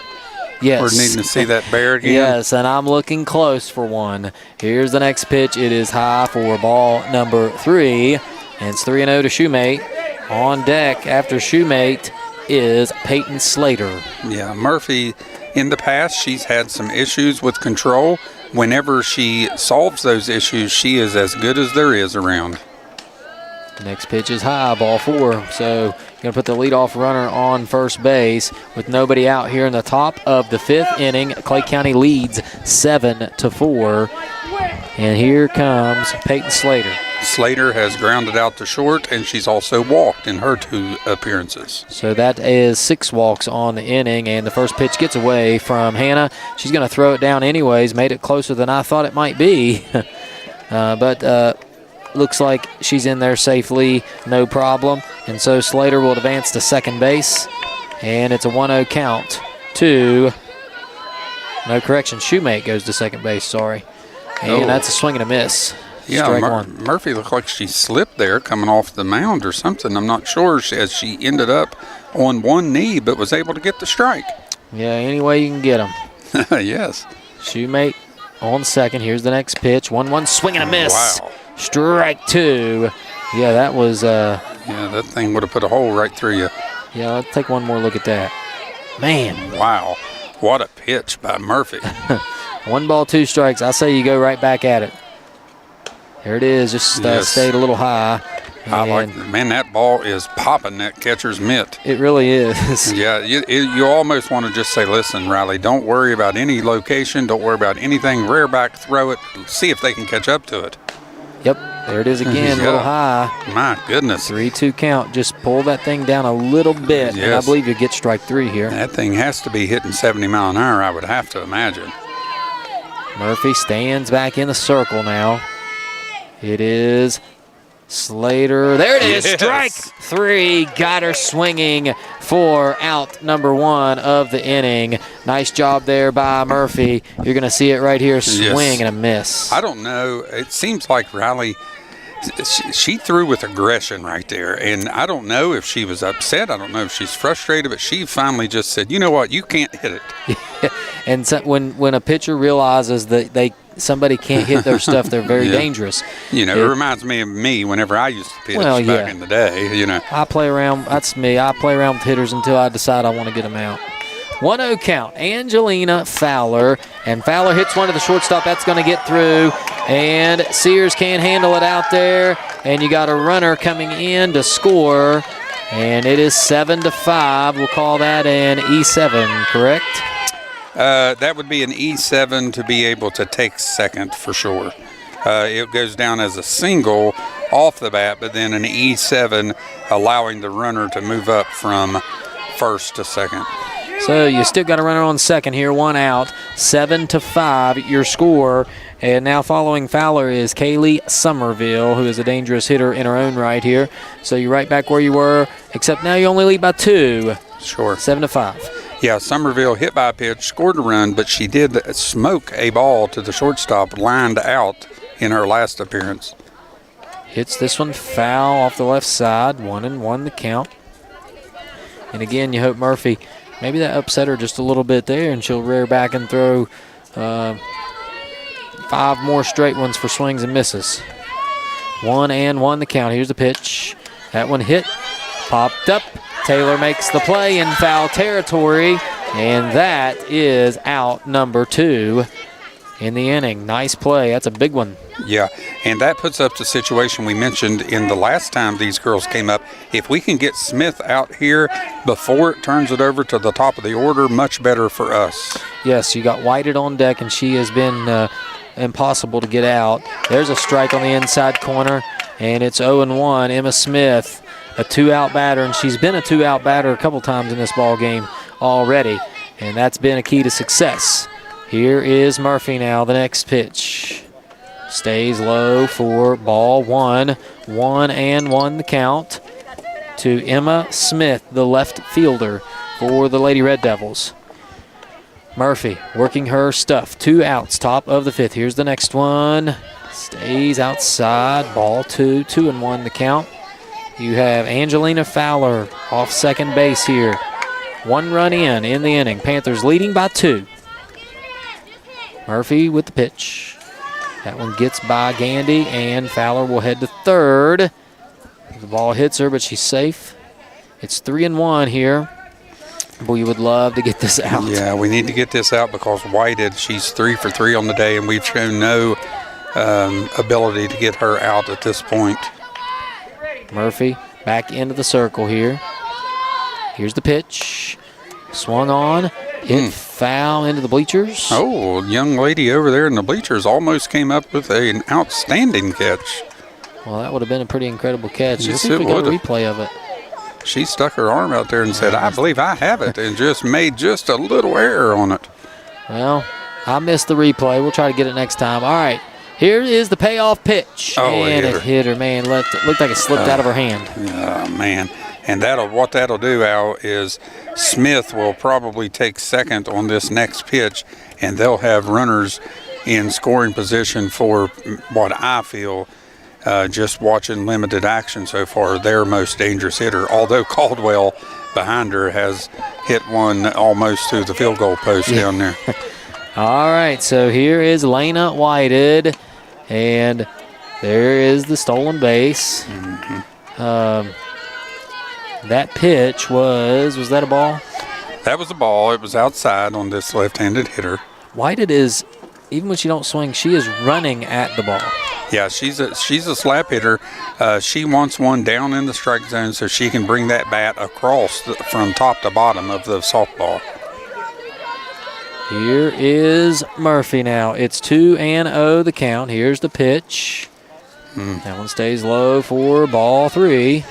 Yes. We're needing to see that bear again. Yes, and I'm looking close for one. Here's the next pitch. It is high for ball number 3, and it's 3-0 to Shoemate. On deck after Shoemate is Peyton Slater. Yeah, Murphy, in the past, she's had some issues with control. Whenever she solves those issues, she is as good as there is around. Next pitch is high, ball 4. So going to put the leadoff runner on first base with nobody out here in the top of the 5th inning. Clay County leads 7-4. And here comes Peyton Slater. Slater has grounded out to short, and she's also walked in her 2 appearances. So that is 6 walks on the inning, and the first pitch gets away from Hannah. She's going to throw it down anyways, made it closer than I thought it might be. But looks like she's in there safely, no problem. And so Slater will advance to second base, and it's a 1-0 count to, no correction, Shoemate goes to second base, sorry. And that's a swing and a miss. Yeah, Murphy looked like she slipped there coming off the mound or something. I'm not sure, as she ended up on one knee but was able to get the strike. Yeah, any way you can get them. Yes. Shoemate on second. Here's the next pitch. 1-1 swing and a miss. Wow. Strike 2. Yeah, that was... yeah, that thing would have put a hole right through you. Yeah, let's take one more look at that. Man. Wow. What a pitch by Murphy. 1 ball, 2 strikes. I say you go right back at it. There it is. Just stayed a little high. I like, man, that ball is popping that catcher's mitt. It really is. Yeah, you almost want to just say, listen, Riley, don't worry about any location. Don't worry about anything. Rear back, throw it. See if they can catch up to it. Yep, there it is again, a little high. My goodness. 3-2 count. Just pull that thing down a little bit, and I believe you get strike 3 here. That thing has to be hitting 70 mile an hour, I would have to imagine. Murphy stands back in the circle now. It is Slater. There it is, strike 3. Got her swinging for out number 1 of the inning. Nice job there by Murphy. You're going to see it right here, swing and a miss. I don't know. It seems like Riley, she threw with aggression right there, and I don't know if she was upset. I don't know if she's frustrated, but she finally just said, you know what, you can't hit it. And so when a pitcher realizes that somebody can't hit their stuff, they're very dangerous. You know, it reminds me of me whenever I used to pitch back in the day, you know. I play around, that's me. I play around with hitters until I decide I want to get them out. 1-0 count, Angelina Fowler, and Fowler hits one to the shortstop. That's going to get through, and Sears can't handle it out there, and you got a runner coming in to score, and it is 7-5. We'll call that an E7, correct? That would be an E7 to be able to take second for sure. It goes down as a single off the bat, but then an E7 allowing the runner to move up from first to second. So you still got a runner on second here, 1 out, 7-5 your score. And now following Fowler is Kaylee Somerville, who is a dangerous hitter in her own right here. So you're right back where you were, except now you only lead by 2. Sure. 7-5. Yeah, Somerville hit by a pitch, scored a run, but she did smoke a ball to the shortstop, lined out in her last appearance. Hits this one foul off the left side, 1-1 the count. And again, you hope Murphy, maybe that upset her just a little bit there, and she'll rear back and throw 5 more straight ones for swings and misses. 1-1 the count. Here's the pitch. That one hit, popped up. Taylor makes the play in foul territory, and that is out number 2 in the inning. Nice play. That's a big one. Yeah, and that puts up the situation we mentioned in the last time these girls came up. If we can get Smith out here before it turns it over to the top of the order, much better for us. Yes, you got Whited on deck, and she has been impossible to get out. There's a strike on the inside corner, and it's 0-1. Emma Smith, a 2-out batter, and she's been a 2-out batter a couple times in this ball game already, and that's been a key to success. Here is Murphy now, the next pitch. Stays low for ball 1. 1-1 the count to Emma Smith, the left fielder for the Lady Red Devils. Murphy working her stuff. 2 outs, top of the 5th. Here's the next one. Stays outside. Ball 2. 2-1 the count. You have Angelina Fowler off second base here. 1 run in the inning. Panthers leading by 2. Murphy with the pitch. That one gets by Gandy, and Fowler will head to third. The ball hits her, but she's safe. It's 3-1 here. We would love to get this out. Yeah, we need to get this out because Whited, she's 3 for 3 on the day, and we've shown no ability to get her out at this point. Murphy back into the circle here. Here's the pitch. Swung on. Hit foul into the bleachers. Oh, young lady over there in the bleachers almost came up with an outstanding catch. Well, that would have been a pretty incredible catch. Yes, Let's see if we got a replay of it. She stuck her arm out there and said, I believe I have it, and just made just a little error on it. Well, I missed the replay. We'll try to get it next time. All right, here is the payoff pitch. Oh, and it hit her, man. Looked like it slipped out of her hand. Oh, man. And what that'll do, Al, is Smith will probably take second on this next pitch, and they'll have runners in scoring position for what I feel, just watching limited action so far, their most dangerous hitter. Although Caldwell behind her has hit one almost to the field goal post down there. All right, so here is Lena Whited, and there is the stolen base. That pitch was that a ball? That was a ball. It was outside on this left-handed hitter. Whited is, even when she don't swing, she is running at the ball. Yeah, she's a slap hitter. She wants one down in the strike zone so she can bring that bat across from top to bottom of the softball. Here is Murphy now. It's 2-0 the count. Here's the pitch. That one stays low for ball 3.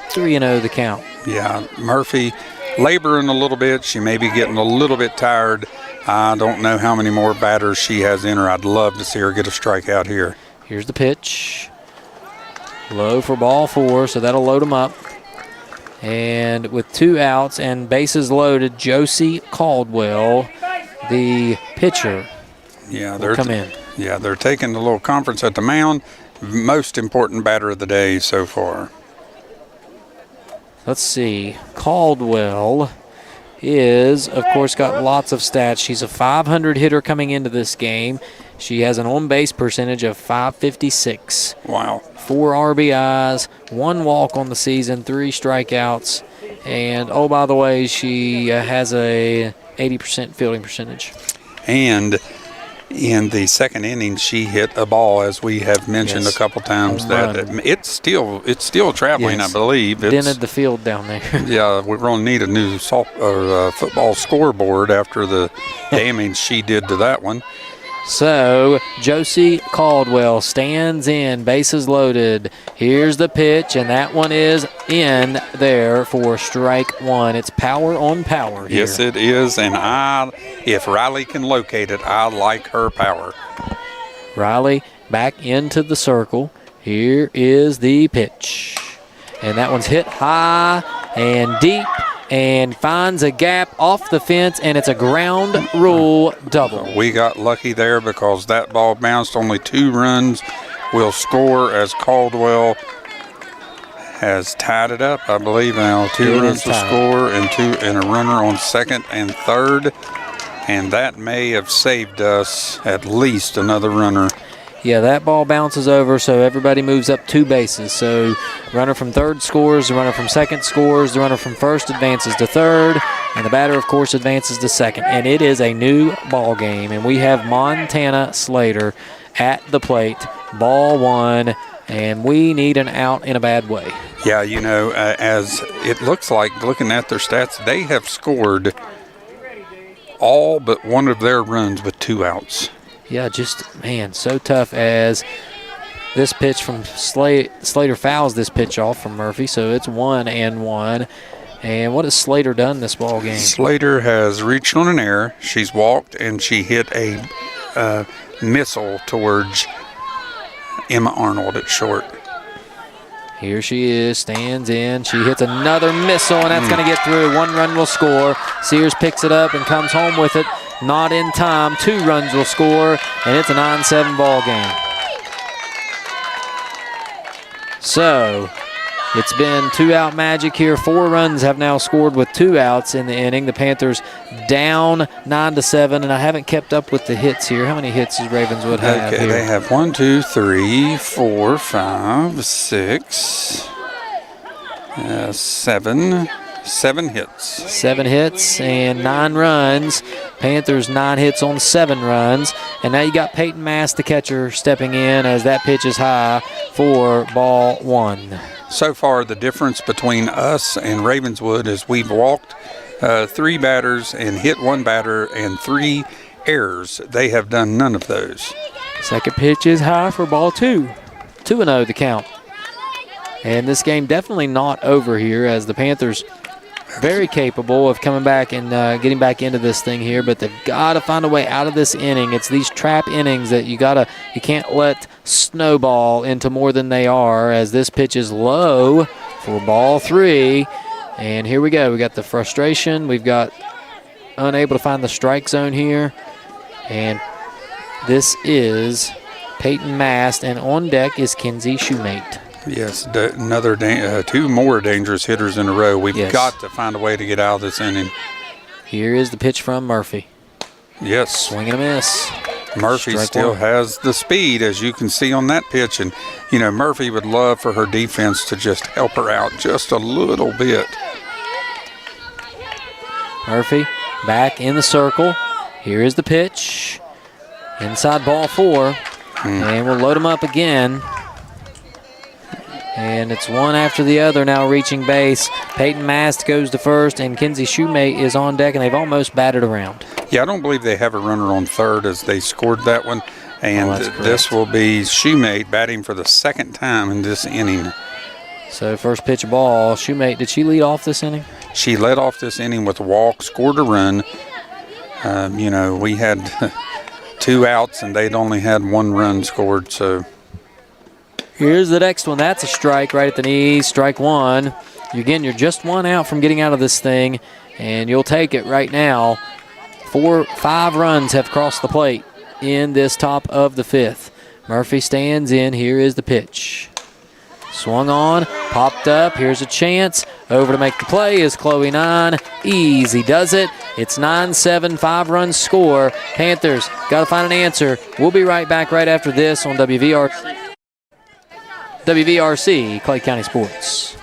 3-0 the count. Yeah, Murphy laboring a little bit. She may be getting a little bit tired. I don't know how many more batters she has in her. I'd love to see her get a strikeout here. Here's the pitch. Low for ball 4, so that'll load them up. And with 2 outs and bases loaded, Josie Caldwell, the pitcher, will come in. Yeah, they're taking the little conference at the mound. Most important batter of the day so far. Let's see. Caldwell is, of course, got lots of stats. She's a .500 hitter coming into this game. She has an on-base percentage of .556. Wow. 4 RBIs, 1 walk on the season, 3 strikeouts. And, oh, by the way, she has a 80% fielding percentage. And in the second inning, she hit a ball, as we have mentioned a couple times. It's still traveling, I believe. It's dented the field down there. Yeah, we're going to need a new football scoreboard after the damage she did to that one. So Josie Caldwell stands in, bases loaded. Here's the pitch, and that one is in there for strike 1. It's power on power here. Yes, it is, and if Riley can locate it, I like her power. Riley back into the circle. Here is the pitch. And that one's hit high and deep, and finds a gap off the fence, and it's a ground rule double. We got lucky there because that ball bounced. Only 2 runs will score as Caldwell has tied it up, I believe now. 2 runs to score and a runner on second and third. And that may have saved us at least another runner. Yeah, that ball bounces over, so everybody moves up 2 bases. So runner from third scores, the runner from second scores, the runner from first advances to third, and the batter, of course, advances to second. And it is a new ball game, and we have Montana Slater at the plate, ball 1, and we need an out in a bad way. Yeah, you know, as it looks like, looking at their stats, they have scored all but one of their runs with 2 outs. Yeah, just, man, so tough as this pitch from Slater fouls this pitch off from Murphy, so it's 1-1. And what has Slater done this ball game? Slater has reached on an error. She's walked, and she hit a missile towards Emma Arnold at short. Here she is, stands in. She hits another missile, and that's going to get through. 1 run will score. Sears picks it up and comes home with it. Not in time. 2 runs will score, and it's a 9-7 ball game. So it's been 2-out magic here. 4 runs have now scored with 2 outs in the inning. The Panthers down 9-7, and I haven't kept up with the hits here. How many hits does Ravenswood have here? They have 1, 2, 3, 4, 5, 6, 7. 7 hits. 7 hits and 9 runs. Panthers 9 hits on 7 runs. And now you got Peyton Mass, the catcher, stepping in as that pitch is high for ball 1. So far, the difference between us and Ravenswood is we've walked 3 batters and hit 1 batter and 3 errors. They have done none of those. Second pitch is high for ball 2. 2-0 the count. And this game definitely not over here as the Panthers very capable of coming back and getting back into this thing here, but they've got to find a way out of this inning. It's these trap innings that you can't let snowball into more than they are, as this pitch is low for ball 3. And here we go. We got the frustration. We've got unable to find the strike zone here. And this is Peyton Mast, and on deck is Kinsey Shoemate. Yes, another 2 more dangerous hitters in a row. We've got to find a way to get out of this inning. Here is the pitch from Murphy. Yes. Swing and a miss. Murphy still has the speed, as you can see on that pitch. And, you know, Murphy would love for her defense to just help her out just a little bit. Murphy back in the circle. Here is the pitch. Inside ball 4. And we'll load him up again. And it's one after the other now reaching base. Peyton Mast goes to first, and Kinsey Shoemate is on deck, and they've almost batted around. Yeah, I don't believe they have a runner on third as they scored that one. And this will be Shoemate batting for the 2nd time in this inning. So first pitch ball. Shoemate, did she lead off this inning? She led off this inning with a walk, scored a run. You know, we had 2 outs, and they'd only had 1 run scored, so... Here's the next one. That's a strike right at the knees. Strike 1. Again, you're just 1 out from getting out of this thing, and you'll take it right now. 5 runs have crossed the plate in this top of the 5th. Murphy stands in. Here is the pitch. Swung on, popped up. Here's a chance. Over to make the play is Chloe 9. Easy does it. It's 9-7, 5 runs score. Panthers got to find an answer. We'll be right back right after this on WVRC, Clay County Sports.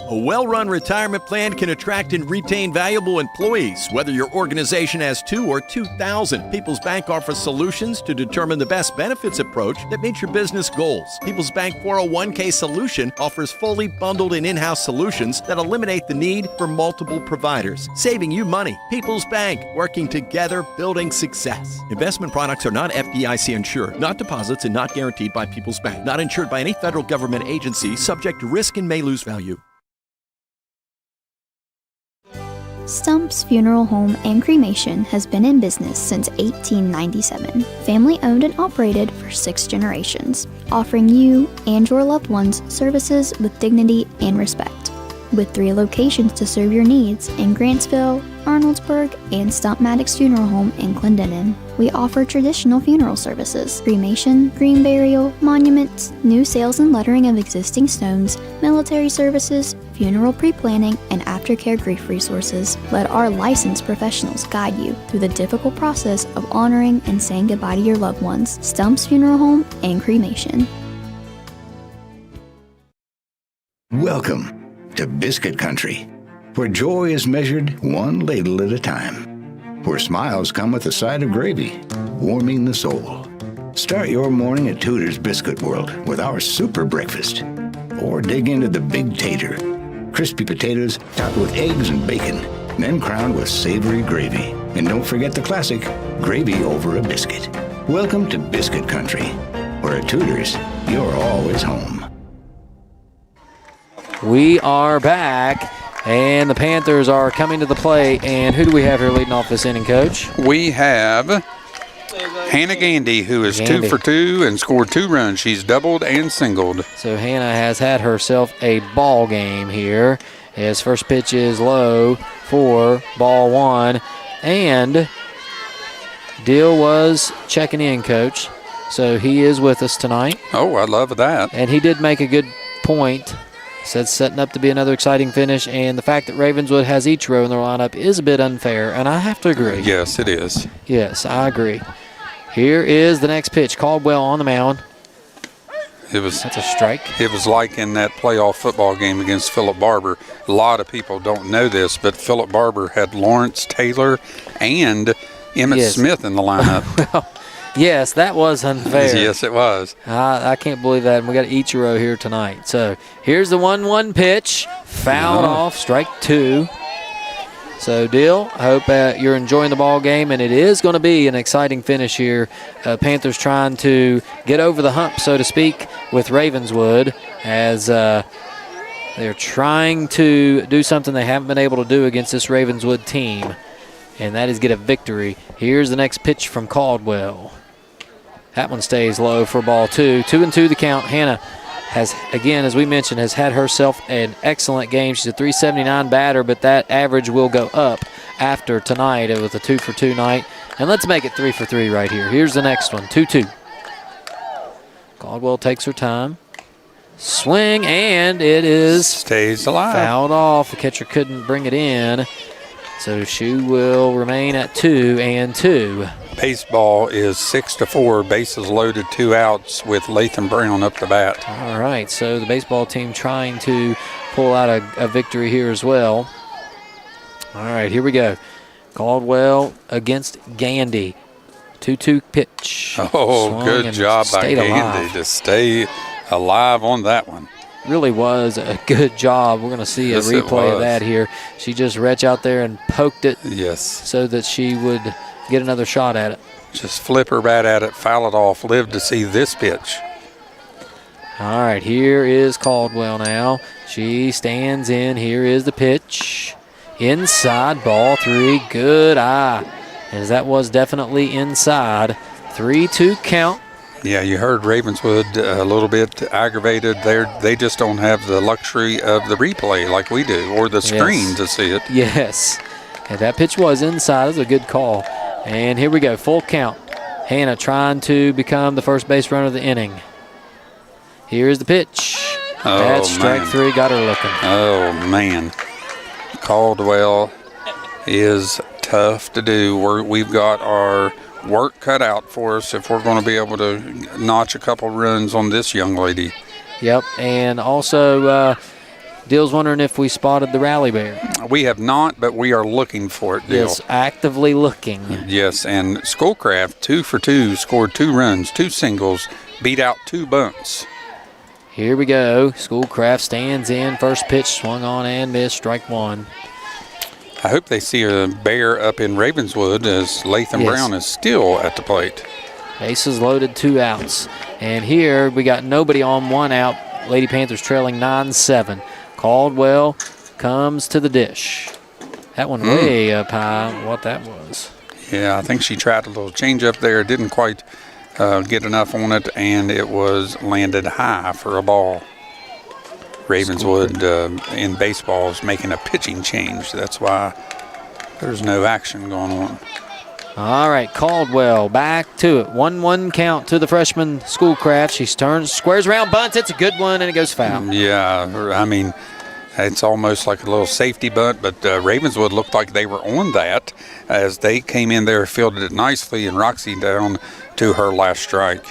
A well-run retirement plan can attract and retain valuable employees, whether your organization has 2 or 2,000. People's Bank offers solutions to determine the best benefits approach that meets your business goals. People's Bank 401k Solution offers fully bundled and in-house solutions that eliminate the need for multiple providers, saving you money. People's Bank, working together, building success. Investment products are not FDIC insured, not deposits, and not guaranteed by People's Bank. Not insured by any federal government agency, subject to risk and may lose value. Stump's Funeral Home and Cremation has been in business since 1897. Family owned and operated for 6 generations, offering you and your loved ones services with dignity and respect. With 3 locations to serve your needs in Grantsville, Arnoldsburg, and Stump Maddox Funeral Home in Clendenin. We offer traditional funeral services, cremation, green burial, monuments, new sales and lettering of existing stones, military services, funeral pre-planning, and aftercare grief resources. Let our licensed professionals guide you through the difficult process of honoring and saying goodbye to your loved ones. Stump's Funeral Home and Cremation. Welcome to Biscuit Country, where joy is measured one ladle at a time, where smiles come with a side of gravy, warming the soul. Start your morning at Tudor's Biscuit World with our super breakfast, or dig into the Big Tater, crispy potatoes topped with eggs and bacon, then crowned with savory gravy. And don't forget the classic, gravy over a biscuit. Welcome to Biscuit Country, where at Tudor's, you're always home. We are back, and the Panthers are coming to the plate. And who do we have here leading off this inning, Coach? We have Hannah Gandy, who is 2 for 2 and scored 2 runs. She's doubled and singled. So Hannah has had herself a ball game here. His first pitch is low for ball 1. And Dill was checking in, Coach. So he is with us tonight. Oh, I love that. And he did make a good point. Said setting up to be another exciting finish, and the fact that Ravenswood has Ichiro in their lineup is a bit unfair, and I have to agree. Yes, it is. Yes, I agree. Here is the next pitch. Caldwell on the mound. That's a strike. It was like in that playoff football game against Philip Barber. A lot of people don't know this, but Philip Barber had Lawrence Taylor and Emmett Smith in the lineup. Well, yes, that was unfair. Yes, it was. I can't believe that. And we got Ichiro here tonight. So here's the 1-1 pitch. Fouled off, strike 2. So, Dill, I hope you're enjoying the ball game, and it is going to be an exciting finish here. Panthers trying to get over the hump, so to speak, with Ravenswood as they're trying to do something they haven't been able to do against this Ravenswood team, and that is get a victory. Here's the next pitch from Caldwell. That one stays low for ball 2. 2-2 the count. Hannah has, again, as we mentioned, has had herself an excellent game. She's a .379 batter, but that average will go up after tonight with a 2 for 2 night. And let's make it 3 for 3 right here. Here's the next one, 2-2. Caldwell takes her time. Swing, and it is stays alive. Fouled off. The catcher couldn't bring it in. So she will remain at 2-2. Baseball is 6-4, bases loaded, 2 outs with Latham Brown up the bat. All right, so the baseball team trying to pull out a victory here as well. All right, here we go. Caldwell against Gandy. 2-2 pitch. Oh, good job by Gandy to stay alive on that one. Really was a good job. We're going to see a replay of that here. She just reached out there and poked it. Yes. So that she would get another shot at it. Just flip her bat at it, foul it off, live to see this pitch. All right, here is Caldwell now. She stands in. Here is the pitch. Inside, ball 3. Good eye. As that was definitely inside. 3-2 count. Yeah, you heard Ravenswood a little bit aggravated. They just don't have the luxury of the replay like we do, or the screen to see it. Yes. And that pitch was inside. It was a good call. And here we go, full count. Hannah trying to become the first base runner of the inning. Here's the pitch. Oh, that's strike 3, got her looking. Oh, man. Caldwell is tough to do. We've got our work cut out for us if we're going to be able to notch a couple runs on this young lady. Yep, and also Dill's wondering if we spotted the rally bear. We have not, but we are looking for it, Dill. Yes, actively looking. Yes, and Schoolcraft, 2 for 2, scored 2 runs, 2 singles, beat out 2 bunts. Here we go. Schoolcraft stands in. First pitch swung on and missed. Strike 1. I hope they see a bear up in Ravenswood as Latham Brown is still at the plate. Bases loaded, 2 outs. And here we got nobody on, 1 out. Lady Panthers trailing 9-7. Caldwell comes to the dish. That one way up high, what that was. Yeah, I think she tried a little change up there. Didn't quite get enough on it, and it was landed high for a ball. Ravenswood in baseball is making a pitching change. That's why there's no action going on. All right, Caldwell back to it. 1-1 count to the freshman Schoolcraft. She turns, squares around, bunts. It's a good one, and it goes foul. Yeah, I mean, it's almost like a little safety bunt, but Ravenswood looked like they were on that as they came in there, fielded it nicely, and Roxy down to her last strike.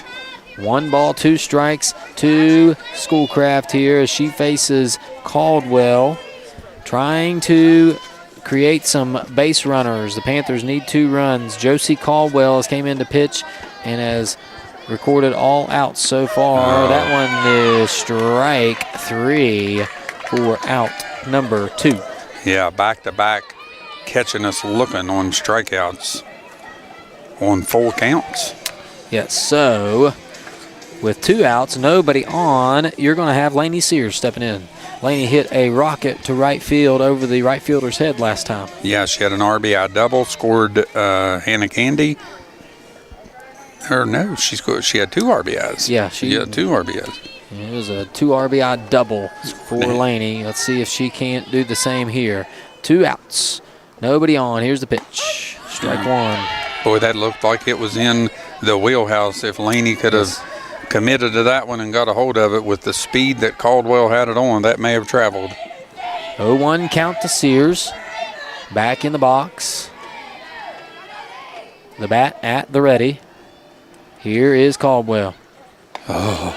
1 ball, 2 strikes to Schoolcraft here as she faces Caldwell, trying to create some base runners. The Panthers need 2 runs. Josie Caldwell has came in to pitch and has recorded all outs so far. That one is strike 3 for out number 2. Yeah, back-to-back catching us looking on strikeouts on 4 counts. Yes, so with 2 outs, nobody on, you're going to have Lainey Sears stepping in. Lainey hit a rocket to right field over the right fielder's head last time. Yeah, she had an RBI double, scored Hannah Candy. Or no, she had 2 RBIs. Yeah, she had 2 RBIs. It was a 2 RBI double for Lainey. Let's see if she can't do the same here. 2 outs, nobody on. Here's the pitch. Strike 1. Boy, that looked like it was in the wheelhouse. If Lainey could have committed to that one and got a hold of it with the speed that Caldwell had it on, that may have traveled. 0-1 count to Sears. Back in the box. The bat at the ready. Here is Caldwell. A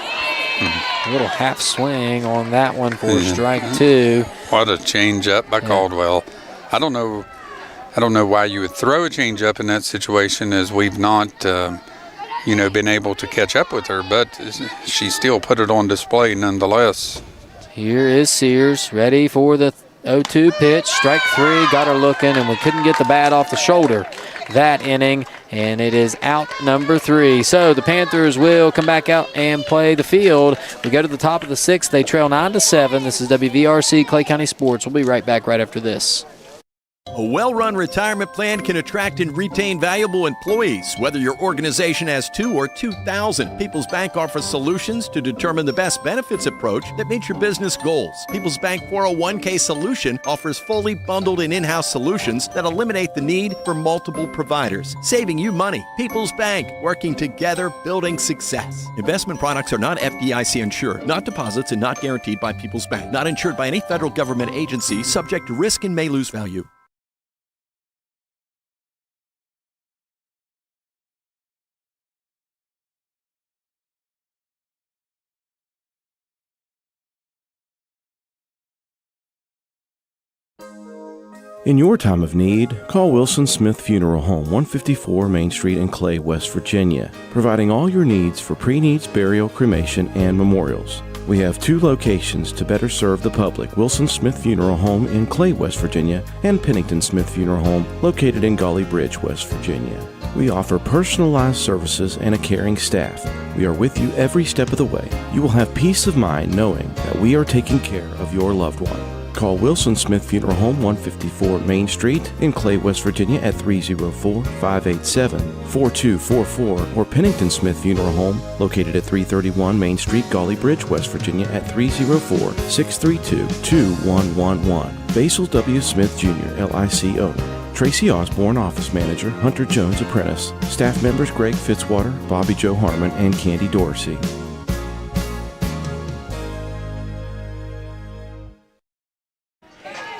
little half swing on that one for strike 2. What a change up by Caldwell. I don't know why you would throw a change up in that situation, as we've not been able to catch up with her, but she still put it on display nonetheless. Here is Sears ready for the 0-2 pitch. Strike 3, got her looking, and we couldn't get the bat off the shoulder that inning, and it is out number 3. So the Panthers will come back out and play the field. We go to the top of the 6th. They trail 9-7. This is WVRC Clay County Sports. We'll be right back right after this. A well-run retirement plan can attract and retain valuable employees, whether your organization has 2 or 2,000. People's Bank offers solutions to determine the best benefits approach that meets your business goals. People's Bank 401k solution offers fully bundled and in-house solutions that eliminate the need for multiple providers, saving you money. People's Bank, working together, building success. Investment products are not FDIC insured, not deposits, and not guaranteed by People's Bank. Not insured by any federal government agency, subject to risk and may lose value. In your time of need, call Wilson Smith Funeral Home, 154 Main Street in Clay, West Virginia, providing all your needs for pre-needs, burial, cremation, and memorials. We have 2 locations to better serve the public: Wilson Smith Funeral Home in Clay, West Virginia, and Pennington Smith Funeral Home located in Golly Bridge, West Virginia. We offer personalized services and a caring staff. We are with you every step of the way. You will have peace of mind knowing that we are taking care of your loved one. Call Wilson Smith Funeral Home, 154 Main Street in Clay, West Virginia at 304-587-4244, or Pennington Smith Funeral Home located at 331 Main Street, Golly Bridge, West Virginia at 304-632-2111. Basil W. Smith Jr., LIC owner. Tracy Osborne, office manager. Hunter Jones, apprentice. Staff members Greg Fitzwater, Bobby Joe Harmon, and Candy Dorsey.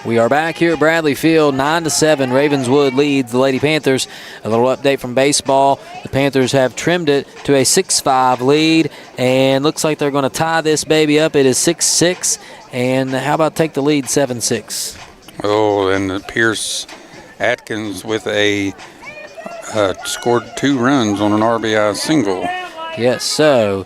We are back here at Bradley Field, 9-7. Ravenswood leads the Lady Panthers. A little update from baseball. The Panthers have trimmed it to a 6-5 lead, and looks like they're going to tie this baby up. It is 6-6, and how about take the lead 7-6? Oh, and Pierce Atkins with a scored 2 runs on an RBI single. Yes, so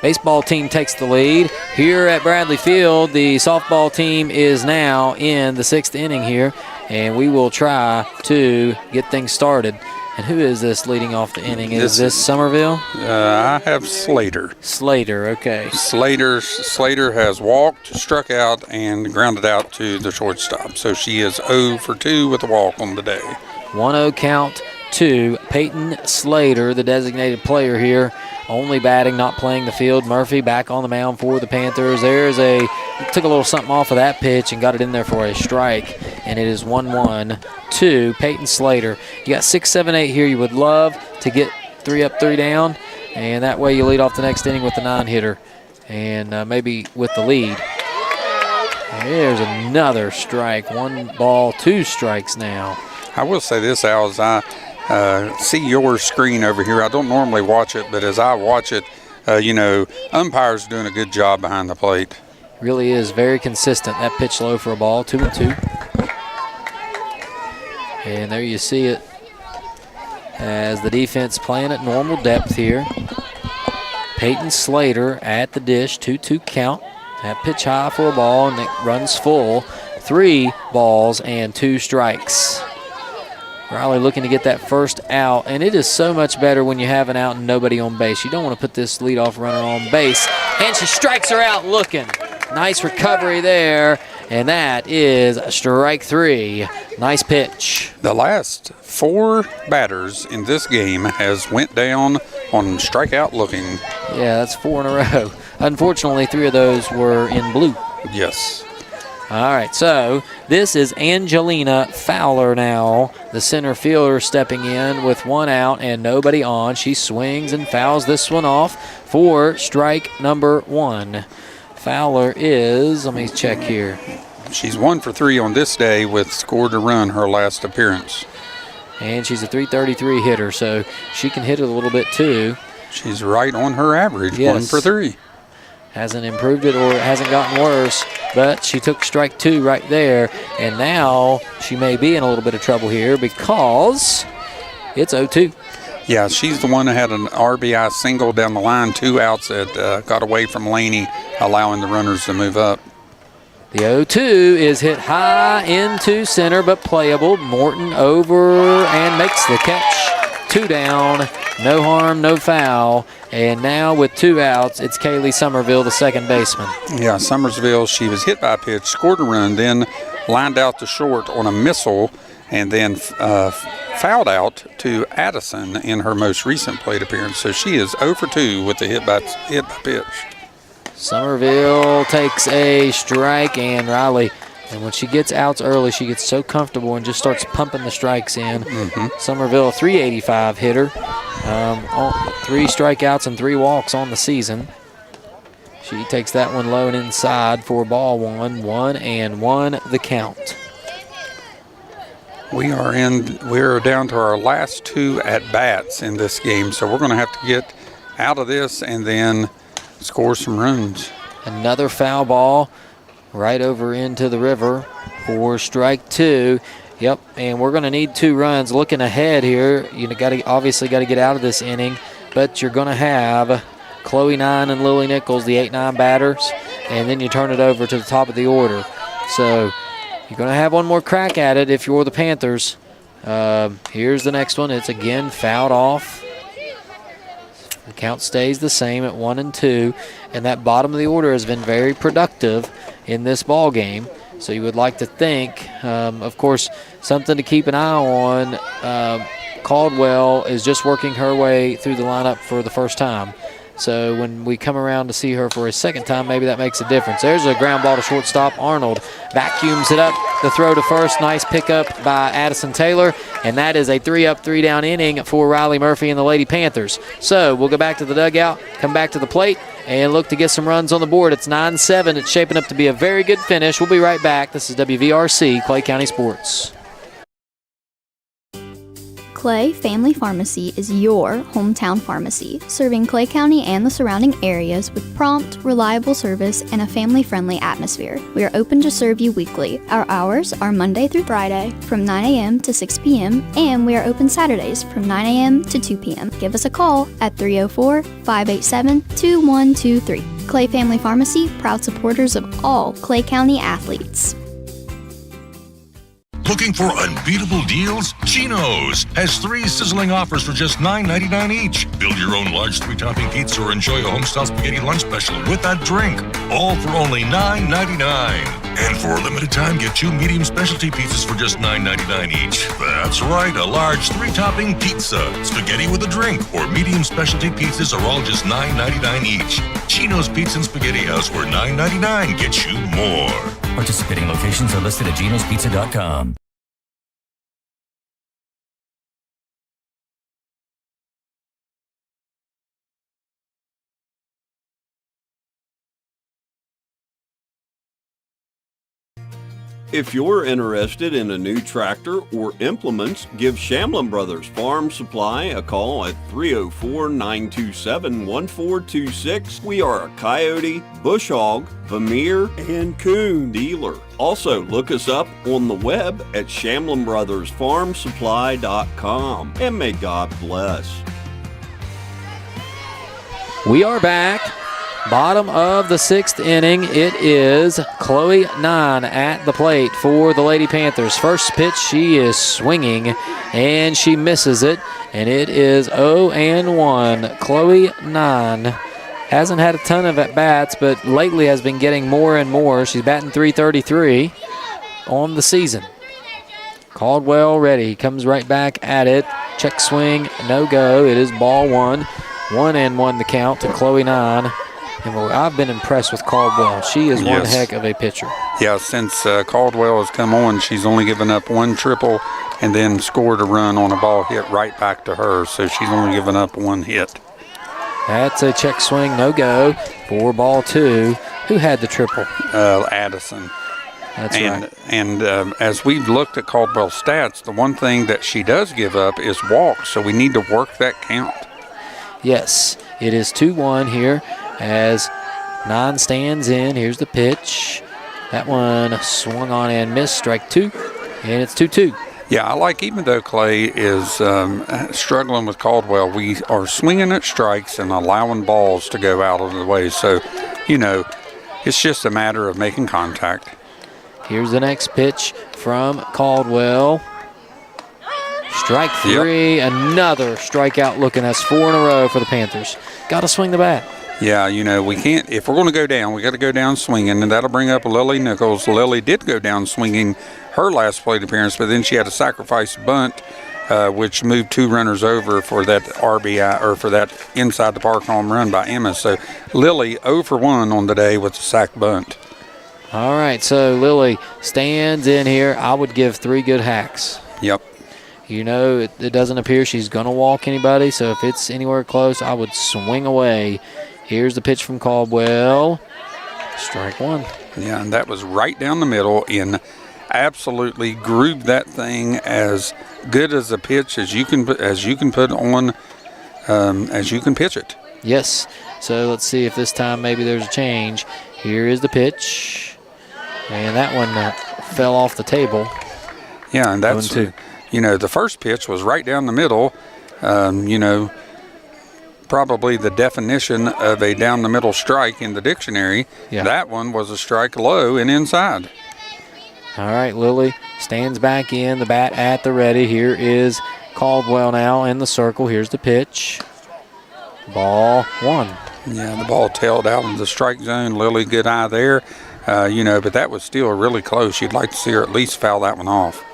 baseball team takes the lead. Here at Bradley Field, the softball team is now in the 6th inning here, and we will try to get things started. And who is this leading off the inning? Is this Somerville? I have Slater. Slater, okay. Slater has walked, struck out, and grounded out to the shortstop. So she is 0 for 2 with a walk on the day. 1-0 count to Peyton Slater, the designated player here. Only batting, not playing the field. Murphy back on the mound for the Panthers. There's a took a little something off of that pitch and got it in there for a strike, and it is 1-1 to Peyton Slater. You got 6, 7, 8 here. You would love to get 3 up, 3 down, and that way you lead off the next inning with the 9-hitter and maybe with the lead. There's another strike. 1 ball, 2 strikes now. I will say this, Al, as I see your screen over here. I don't normally watch it, but as I watch it, umpires doing a good job behind the plate. Really is very consistent. That pitch low for a ball, 2-2. And there you see it as the defense playing at normal depth here. Peyton Slater at the dish, 2-2 count. That pitch high for a ball, and it runs full. 3 balls and 2 strikes. Riley looking to get that first out, and it is so much better when you have an out and nobody on base. You don't want to put this leadoff runner on base, and she strikes her out looking. Nice recovery there, and that is strike 3. Nice pitch. The last 4 batters in this game has went down on strikeout looking. Yeah, that's 4 in a row. Unfortunately, 3 of those were in blue. Yes. All right, so this is Angelina Fowler now, the center fielder, stepping in with 1 out and nobody on. She swings and fouls this one off for strike number 1. Fowler is, let me check here. She's 1 for 3 on this day with scored a run her last appearance. And she's a .333 hitter, so she can hit it a little bit too. She's right on her average, yes. 1 for 3. Hasn't improved it or it hasn't gotten worse, but she took strike 2 right there, and now she may be in a little bit of trouble here because it's 0-2. Yeah, she's the one that had an RBI single down the line, 2 outs that got away from Laney, allowing the runners to move up. The 0-2 is hit high into center, but playable. Morton over and makes the catch. 2 down, no harm, no foul. And now with 2 outs, it's Kaylee Somerville, the second baseman. Yeah, Somerville, she was hit by a pitch, scored a run, then lined out to short on a missile, and then fouled out to Addison in her most recent plate appearance. So she is 0 for 2 with the hit by pitch. Somerville takes a strike, and Riley, and when she gets outs early, she gets so comfortable and just starts pumping the strikes in. Somerville, a .385 hitter, 3 strikeouts and 3 walks on the season. She takes that one low and inside for ball 1, 1-1 the count. We're down to our last 2 at bats in this game, so we're going to have to get out of this and then score some runs. Another foul ball right over into the river for strike 2. Yep, and we're going to need 2 runs. Looking ahead here, obviously got to get out of this inning, but you're going to have Chloe 9 and Lily Nichols, the 8-9 batters, and then you turn it over to the top of the order. So you're going to have one more crack at it if you're the Panthers. Here's the next one. It's again fouled off. The count stays the same at 1-2, and that bottom of the order has been very productive in this ball game. So you would like to think, of course, something to keep an eye on. Caldwell is just working her way through the lineup for the first time. So when we come around to see her for a second time, maybe that makes a difference. There's a ground ball to shortstop. Arnold vacuums it up. The throw to first. Nice pickup by Addison Taylor. And that is a 3-up, 3-down inning for Riley Murphy and the Lady Panthers. So we'll go back to the dugout, come back to the plate, and look to get some runs on the board. It's 9-7. It's shaping up to be a very good finish. We'll be right back. This is WVRC, Clay County Sports. Clay Family Pharmacy is your hometown pharmacy, serving Clay County and the surrounding areas with prompt, reliable service and a family-friendly atmosphere. We are open to serve you weekly. Our hours are Monday through Friday from 9 a.m. to 6 p.m. and we are open Saturdays from 9 a.m. to 2 p.m. Give us a call at 304-587-2123. Clay Family Pharmacy, proud supporters of all Clay County athletes. Looking for unbeatable deals? Chino's has 3 sizzling offers for just $9.99 each. Build your own large 3-topping pizza or enjoy a homestyle spaghetti lunch special with that drink. All for only $9.99. And for a limited time, get 2 medium specialty pizzas for just $9.99 each. That's right, a large 3-topping pizza, spaghetti with a drink, or medium specialty pizzas are all just $9.99 each. Chino's Pizza and Spaghetti House, where $9.99 gets you more. Participating locations are listed at genospizza.com. If you're interested in a new tractor or implements, give Shamlin Brothers Farm Supply a call at 304-927-1426. We are a coyote, bush hog, Vermeer, and coon dealer. Also, look us up on the web at ShamlinBrothersFarmSupply.com. And may God bless. We are back. Bottom of the 6th inning. It is Chloe 9 at the plate for the Lady Panthers. First pitch, she is swinging, and she misses it, and it is 0-1. Chloe 9 hasn't had a ton of at-bats, but lately has been getting more and more. She's batting .333 on the season. Caldwell ready. He comes right back at it. Check swing, no go. It is ball 1. 1-1 the count to Chloe 9. And I've been impressed with Caldwell. She is one heck of a pitcher. Yeah, since Caldwell has come on, she's only given up 1 triple and then scored a run on a ball hit right back to her. So she's only given up 1 hit. That's a check swing, no go for ball 2. Who had the triple? Addison. That's right. And as we've looked at Caldwell's stats, the one thing that she does give up is walks. So we need to work that count. Yes, it is 2-1 here. As 9 stands in, here's the pitch. That one swung on and missed, strike 2, and it's 2-2. Yeah, I like, even though Clay is struggling with Caldwell, we are swinging at strikes and allowing balls to go out of the way. So, it's just a matter of making contact. Here's the next pitch from Caldwell. Strike 3, another strikeout looking. That's 4 in a row for the Panthers. Got to swing the bat. Yeah, we can't, if we're going to go down, we got to go down swinging, and that'll bring up Lily Nichols. Lily did go down swinging her last plate appearance, but then she had a sacrifice bunt, which moved 2 runners over for that RBI, or for that inside the park home run by Emma. So Lily 0 for 1 on the day with a sack bunt. All right, so Lily stands in here. I would give 3 good hacks. Yep. It doesn't appear she's going to walk anybody, so if it's anywhere close, I would swing away. Here's the pitch from Caldwell. Strike 1. Yeah, and that was right down the middle and absolutely grooved that thing as good as a pitch as you can put on, as you can pitch it. Yes. So let's see if this time maybe there's a change. Here is the pitch, and that one fell off the table. Yeah, and that's the first pitch was right down the middle. Probably the definition of a down the middle strike in the dictionary. Yeah. That one was a strike low and inside. All right, Lily stands back in, the bat at the ready. Here is Caldwell now in the circle. Here's the pitch. Ball 1. Yeah, the ball tailed out in the strike zone. Lily, good eye there. But that was still really close. You'd like to see her at least foul that one off.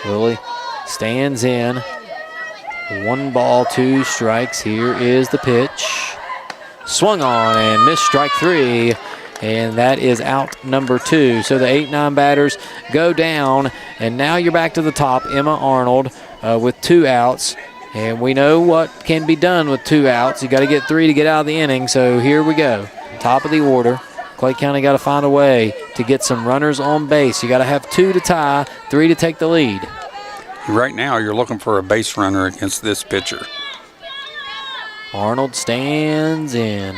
Lily stands in. 1 ball, 2 strikes. Here is the pitch. Swung on and missed, strike 3. And that is out number 2. So the 8-9 batters go down. And now you're back to the top. Emma Arnold with 2 outs. And we know what can be done with 2 outs. You got to get 3 to get out of the inning. So here we go. Top of the order. Clay County got to find a way to get some runners on base. You got to have 2 to tie, 3 to take the lead. Right now, you're looking for a base runner against this pitcher. Arnold stands in.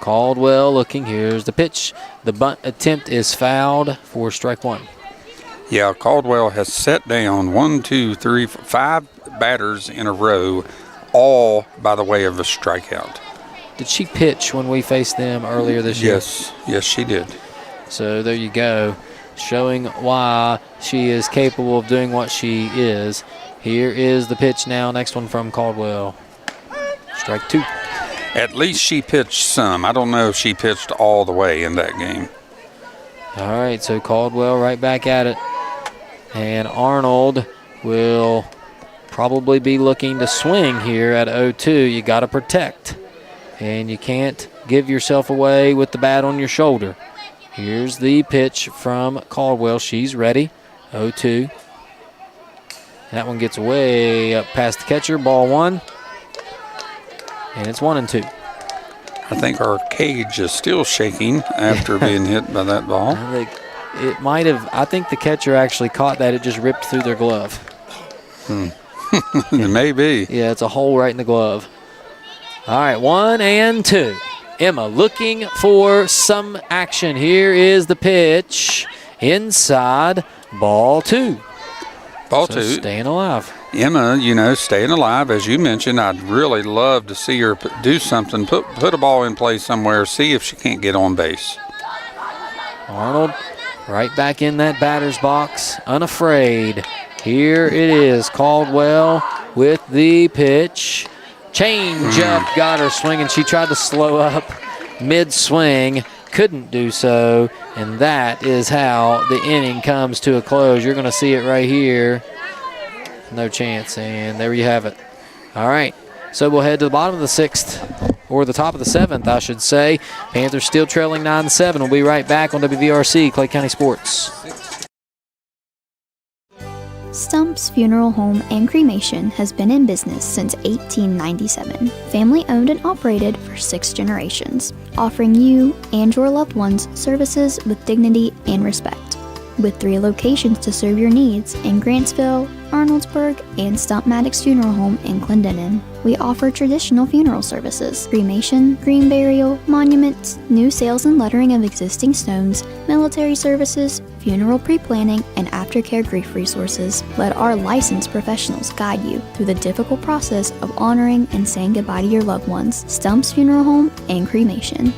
Caldwell looking. Here's the pitch. The bunt attempt is fouled for strike 1. Yeah, Caldwell has set down 5 batters in a row, all by the way of a strikeout. Did she pitch when we faced them earlier this year? Yes, she did. So there you go. showing why she is capable of doing what she is. Here is the pitch now. Next one from Caldwell. Strike 2. At least she pitched some. I don't know if she pitched all the way in that game. All right, so Caldwell right back at it. And Arnold will probably be looking to swing here at 0-2. You got to protect. And you can't give yourself away with the bat on your shoulder. Here's the pitch from Caldwell. She's ready. 0-2. That one gets way up past the catcher. Ball 1. And it's 1-2. I think our cage is still shaking after being hit by that ball. It might have. I think the catcher actually caught that. It just ripped through their glove. It may be. Yeah, it's a hole right in the glove. All right, 1-2. Emma looking for some action. Here is the pitch. Inside, ball 2. Ball 2. Staying alive. Emma, staying alive, as you mentioned, I'd really love to see her do something, put a ball in play somewhere, see if she can't get on base. Arnold right back in that batter's box, unafraid. Here it is, Caldwell with the pitch. Change up, got her swinging. She tried to slow up mid-swing, couldn't do so, and that is how the inning comes to a close. You're going to see it right here. No chance, and there you have it. All right, so we'll head to the bottom of the 6th, or the top of the 7th, I should say. Panthers still trailing 9-7. We'll be right back on WVRC, Clay County Sports. Stump's Funeral Home and Cremation has been in business since 1897. Family owned and operated for 6 generations, offering you and your loved ones services with dignity and respect. With 3 locations to serve your needs in Grantsville, Arnoldsburg, and Stump Maddox Funeral Home in Clendenin. We offer traditional funeral services, cremation, green burial, monuments, new sales and lettering of existing stones, military services, funeral pre-planning, and aftercare grief resources. Let our licensed professionals guide you through the difficult process of honoring and saying goodbye to your loved ones. Stump's Funeral Home and Cremation.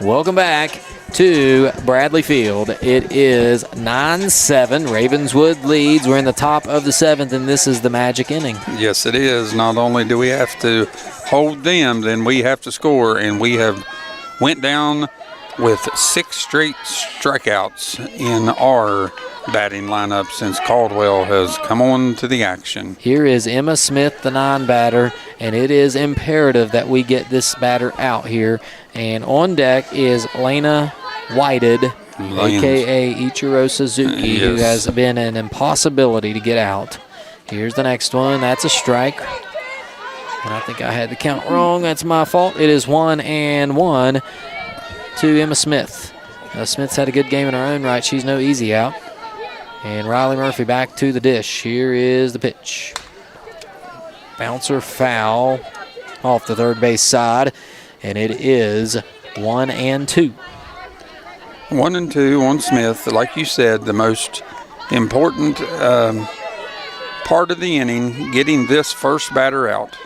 Welcome back to Bradley Field. It is 9-7. Ravenswood leads. We're in the top of the 7th, and this is the magic inning. Yes, it is. Not only do we have to hold them, then we have to score, and we have went down with 6 straight strikeouts in our batting lineup since Caldwell has come on to the action. Here is Emma Smith, the 9 batter, and it is imperative that we get this batter out here. And on deck is Lena Whited, a.k.a. Ichiro Suzuki, who has been an impossibility to get out. Here's the next one. That's a strike. And I think I had the count wrong. That's my fault. It is 1-1 to Emma Smith. Smith's had a good game in her own right. She's no easy out. And Riley Murphy back to the dish. Here is the pitch. Bouncer foul off the third base side. And it is 1-2. 1-2 on Smith. Like you said, the most important part of the inning, getting this first batter out.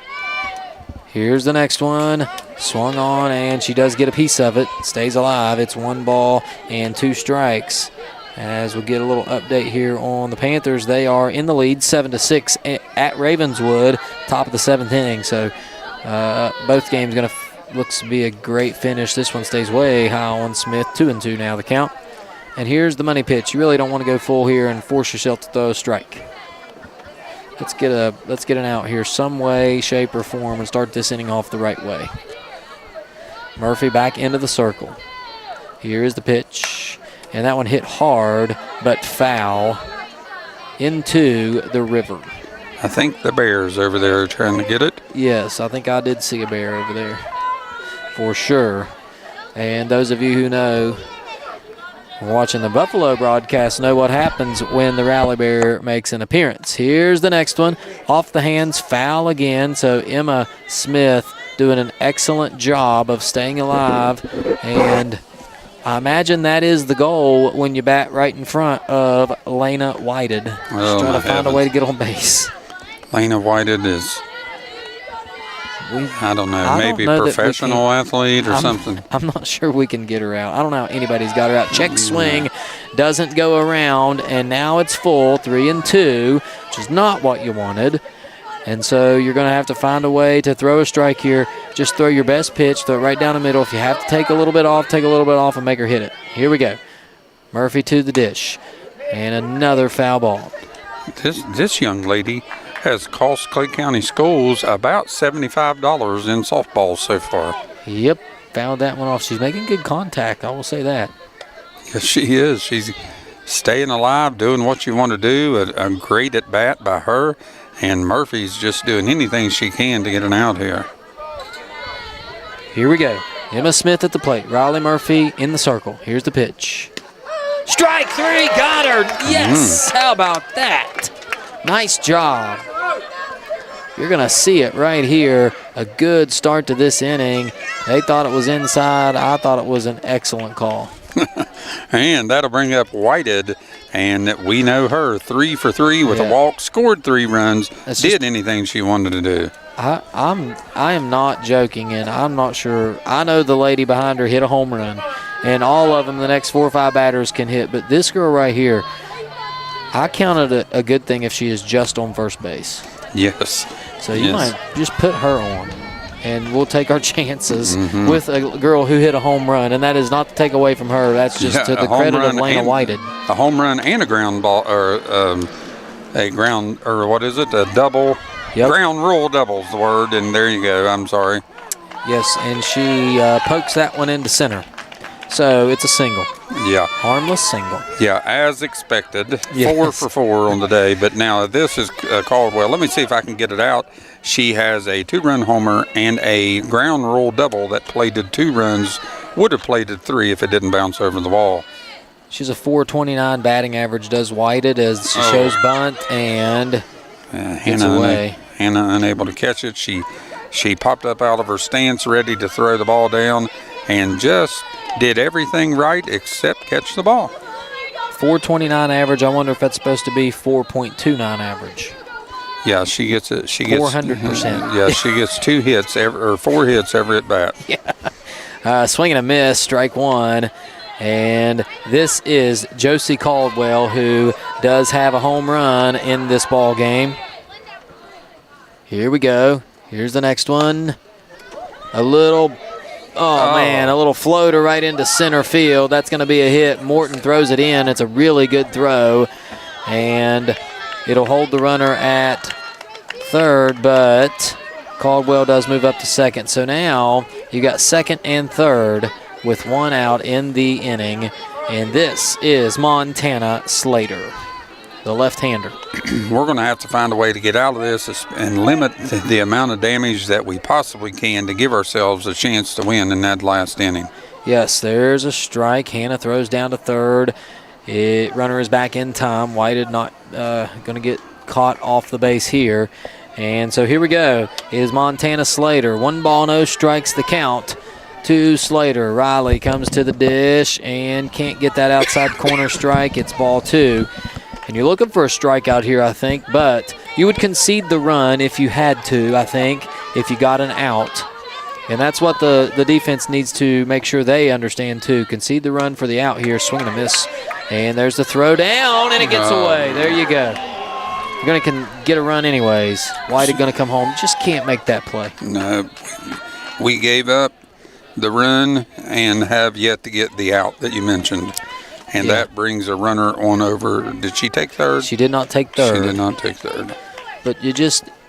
Here's the next one. Swung on, and she does get a piece of it. Stays alive. It's 1 ball and 2 strikes. As we get a little update here on the Panthers, they are in the lead 7-6 at Ravenswood, top of the 7th inning. So both games going to looks to be a great finish. This one stays way high on Smith. 2-2 now the count. And here's the money pitch. You really don't want to go full here and force yourself to throw a strike. Let's get an out here some way, shape, or form and start this inning off the right way. Murphy back into the circle. Here is the pitch. And that one hit hard but foul into the river. I think the Bears over there are trying to get it. Yes, I think I did see a bear over there for sure. And those of you who know, Watching the Buffalo broadcast know what happens when the Rally Bear makes an appearance. Here's the next one. Off the hands, foul again. So Emma Smith doing an excellent job of staying alive. And I imagine that is the goal when you bat right in front of Lena Whited. Just trying to find a way to get on base. Lena Whited is, I don't know, maybe professional athlete or something. I'm not sure we can get her out. I don't know how anybody's got her out. Check swing doesn't go around, and now it's full, 3-2, which is not what you wanted. And so you're going to have to find a way to throw a strike here. Just throw your best pitch, throw it right down the middle. If you have to take a little bit off, take a little bit off and make her hit it. Here we go. Murphy to the dish. And another foul ball. This young lady has cost Clay County Schools about $75 in softball so far. Yep, fouled that one off. She's making good contact, I will say that. Yes, she is. She's staying alive, doing what you want to do. A great at bat by her. And Murphy's just doing anything she can to get an out here. Here we go. Emma Smith at the plate. Riley Murphy in the circle. Here's the pitch. Strike 3, got her. Yes, how about that? Nice job. You're going to see it right here. A good start to this inning. They thought it was inside. I thought it was an excellent call. And that'll bring up Whited, and we know her 3 for 3 with a walk, scored 3 runs, did anything she wanted to do. I am not joking, and I'm not sure. I know the lady behind her hit a home run, and all of them, the next 4 or 5 batters can hit. But this girl right here, I counted a good thing if she is just on first base. Yes. So you might just put her on, and we'll take our chances with a girl who hit a home run. And that is not to take away from her. That's just to the credit of Lena Whited. A home run and a ground ball, or a ground, or what is it? A double. Yep. Ground rule double's the word, and there you go. I'm sorry. Yes, and she pokes that one into center. So it's a single. Yeah. Harmless single. Yeah, as expected. 4 for 4 on the day. But now this is Caldwell. Let me see if I can get it out. She has a 2-run homer and a ground rule double that plated 2 runs. Would have plated 3 if it didn't bounce over the wall. She's a .429 batting average, does Whited, as she shows bunt and gets away. Hannah unable to catch it. She popped up out of her stance ready to throw the ball down and just did everything right except catch the ball. 429 average. I wonder if that's supposed to be 4.29 average. Yeah, she gets it. She gets 400%. Yeah, she gets 2 hits or 4 hits every at bat. Yeah. Swing and a miss, strike 1. And this is Josie Caldwell, who does have a home run in this ball game. Here we go. Here's the next one. A little floater right into center field. That's going to be a hit. Morton throws it in. It's a really good throw. And it'll hold the runner at third, but Caldwell does move up to second. So now you got second and third with 1 out in the inning. And this is Montana Slater, the left-hander. We're going to have to find a way to get out of this and limit the amount of damage that we possibly can to give ourselves a chance to win in that last inning. Yes, there's a strike. Hannah throws down to third. Runner is back in time. Whited not going to get caught off the base here. And so here we go. It is Montana Slater. 1 ball, no strikes the count to Slater. Riley comes to the dish and can't get that outside corner strike. It's ball 2. And you're looking for a strikeout here, I think, but you would concede the run if you had to, I think, if you got an out. And that's what the defense needs to make sure they understand, too. Concede the run for the out here. Swing and a miss. And there's the throw down, and it gets away. There you go. You're going to get a run anyways. White going to come home. Just can't make that play. No. We gave up the run and have yet to get the out that you mentioned. And that brings a runner on over. Did she take third? She did not take third. She did not take third. But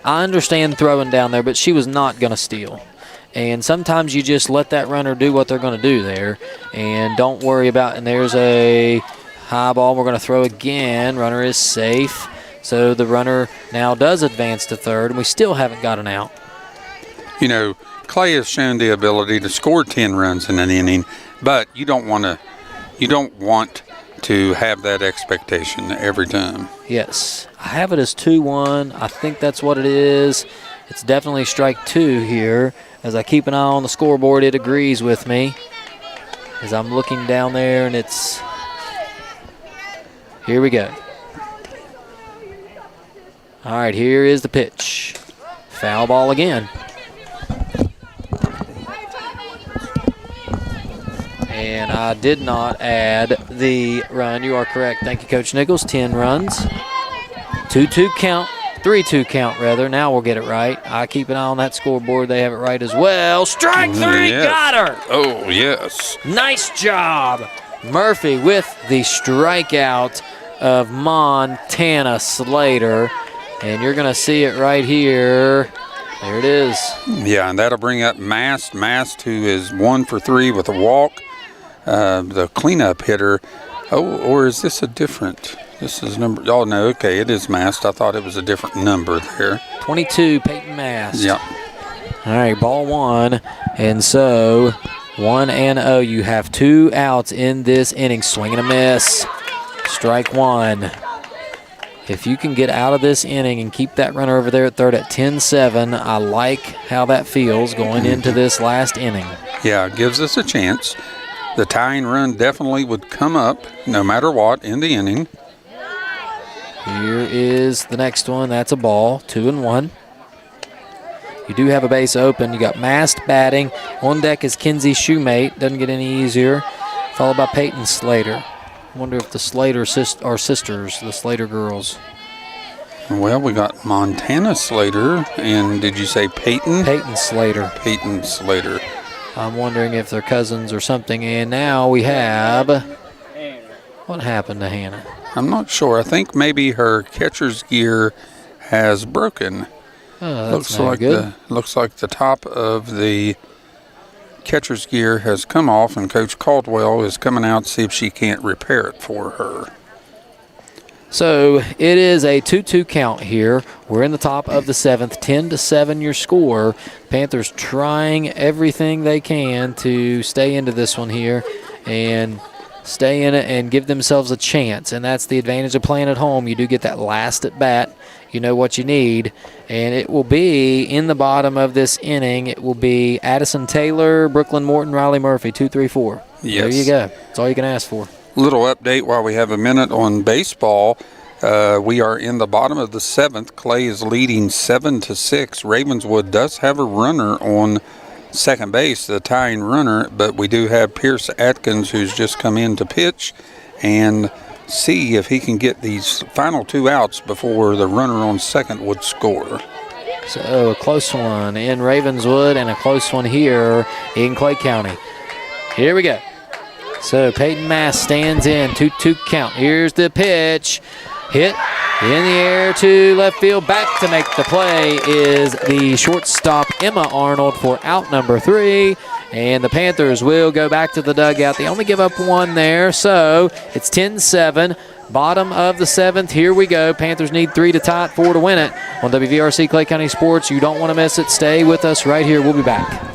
I understand throwing down there, but she was not going to steal. And sometimes you just let that runner do what they're going to do there and don't worry about, and there's a high ball we're going to throw again. Runner is safe. So the runner now does advance to third, and we still haven't got an out. You know, Clay has shown the ability to score 10 runs in an inning, but you don't want to you don't want to have that expectation every time. Yes, I have it as 2-1. I think that's what it is. It's definitely strike 2 here. As I keep an eye on the scoreboard, it agrees with me. As I'm looking down there, and it's... Here we go. All right, here is the pitch. Foul ball again. And I did not add the run. You are correct. Thank you, Coach Nichols. 10 runs. 2-2 count. 3-2 count, rather. Now we'll get it right. I keep an eye on that scoreboard. They have it right as well. Strike 3. Yes. Got her. Oh, yes. Nice job. Murphy with the strikeout of Montana Slater. And you're going to see it right here. There it is. Yeah, and that'll bring up Mast. Mast, who is 1 for 3 with a walk. The cleanup hitter. Oh, or is this a different? This is number. Oh, no, okay, it is Mast. I thought it was a different number there. 22, Peyton Mast. Yeah. All right, ball 1. And so 1-0. You have 2 outs in this inning. Swing and a miss. Strike 1. If you can get out of this inning and keep that runner over there at third at 10-7, I like how that feels going into this last inning. Yeah, it gives us a chance. The tying run definitely would come up no matter what in the inning. Here is the next one. That's a ball, 2-1. You do have a base open. You got Mast batting. On deck is Kinsey Shoemate. Doesn't get any easier. Followed by Peyton Slater. I wonder if the Slater are sisters, the Slater girls. Well, we got Montana Slater, and did you say Peyton? Peyton Slater. Peyton Slater. I'm wondering if they're cousins or something. And now we have... What happened to Hannah? I'm not sure. I think maybe her catcher's gear has broken. Oh, that's not good. Looks like the top of the catcher's gear has come off, and Coach Caldwell is coming out to see if she can't repair it for her. So it is a 2-2 count here. We're in the top of the 7th, 10-7 your score. Panthers trying everything they can to stay into this one here and stay in it and give themselves a chance. And that's the advantage of playing at home. You do get that last at bat. You know what you need. And it will be in the bottom of this inning. It will be Addison Taylor, Brooklyn Morton, Riley Murphy, 2, 3, 4. Yes. There you go. That's all you can ask for. Little update while we have a minute on baseball. We are in the bottom of the 7th. Clay is leading 7-6. Ravenswood does have a runner on second base, the tying runner, but we do have Pierce Atkins, who's just come in to pitch and see if he can get these final 2 outs before the runner on second would score. So a close one in Ravenswood and a close one here in Clay County. Here we go. So Peyton Mast stands in, 2-2 count. Here's the pitch. Hit in the air to left field. Back to make the play is the shortstop Emma Arnold for out number 3. And the Panthers will go back to the dugout. They only give up 1 there, so it's 10-7. Bottom of the 7th. Here we go. Panthers need 3 to tie it, 4 to win it. On WVRC Clay County Sports, you don't want to miss it. Stay with us right here. We'll be back.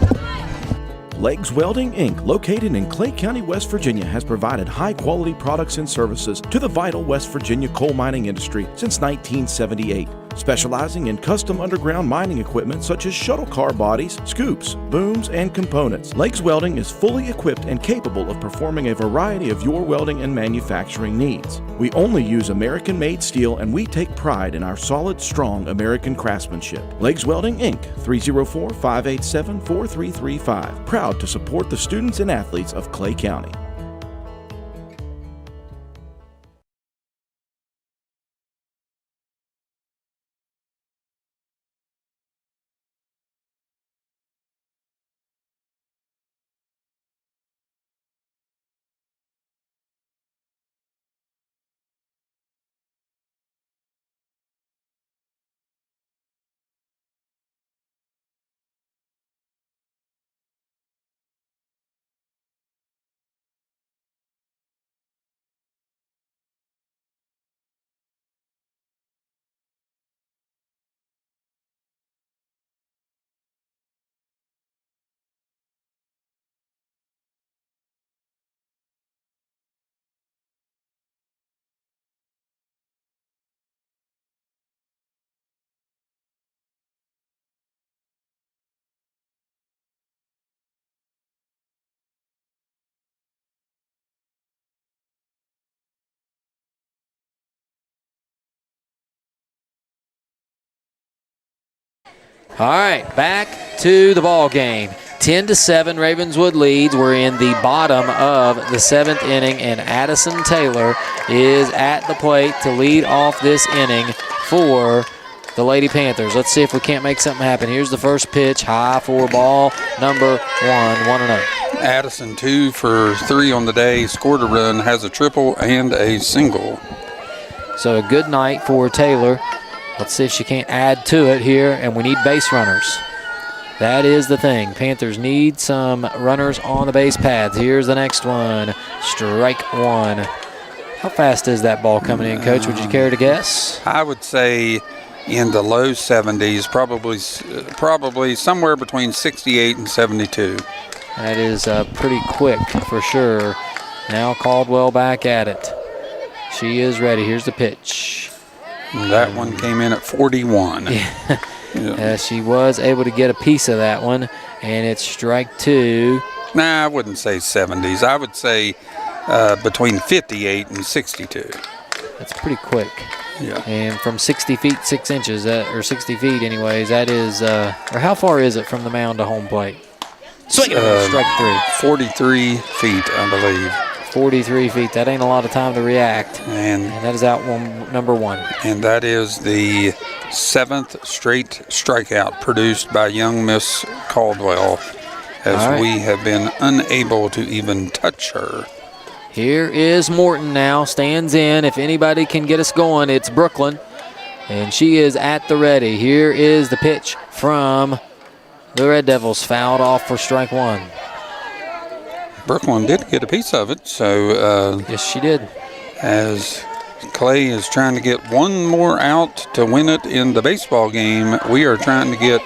Legs Welding, Inc., located in Clay County, West Virginia, has provided high-quality products and services to the vital West Virginia coal mining industry since 1978. Specializing in custom underground mining equipment such as shuttle car bodies, scoops, booms, and components, Legs Welding is fully equipped and capable of performing a variety of your welding and manufacturing needs. We only use American-made steel, and we take pride in our solid, strong American craftsmanship. Legs Welding, Inc., 304-587-4335. Proud to support the students and athletes of Clay County. All right, back to the ball game. 10-7, Ravenswood leads. We're in the bottom of the 7th inning, and Addison Taylor is at the plate to lead off this inning for the Lady Panthers. Let's see if we can't make something happen. Here's the first pitch, high for ball number 1-0. Addison 2 for 3 on the day, scored a run, has a triple and a single. So a good night for Taylor. Let's see if she can't add to it here, and we need base runners. That is the thing. Panthers need some runners on the base paths. Here's the next one. Strike one. How fast is that ball coming in, Coach? Would you care to guess? I would say in the low 70s, probably somewhere between 68 and 72. That is pretty quick for sure. Now Caldwell back at it. She is ready. Here's the pitch. That one came in at 41. Yeah. She was able to get a piece of that one, and it's strike two. Nah, I wouldn't say 70s. I would say between 58 and 62. That's pretty quick. Yeah. And from 60 feet, 6 inches, or 60 feet anyways, that is, or how far is it from the mound to home plate? Swing it, strike three. 43 feet, I believe. 43 feet. That ain't a lot of time to react. And that is out number one. And that is the 7th straight strikeout produced by young Miss Caldwell, as we have been unable to even touch her. Here is Morton now, stands in. If anybody can get us going, it's Brooklyn. And she is at the ready. Here is the pitch from the Red Devils, fouled off for strike one. Brooklyn did get a piece of it, so yes, she did. As Clay is trying to get one more out to win it in the baseball game, we are trying to get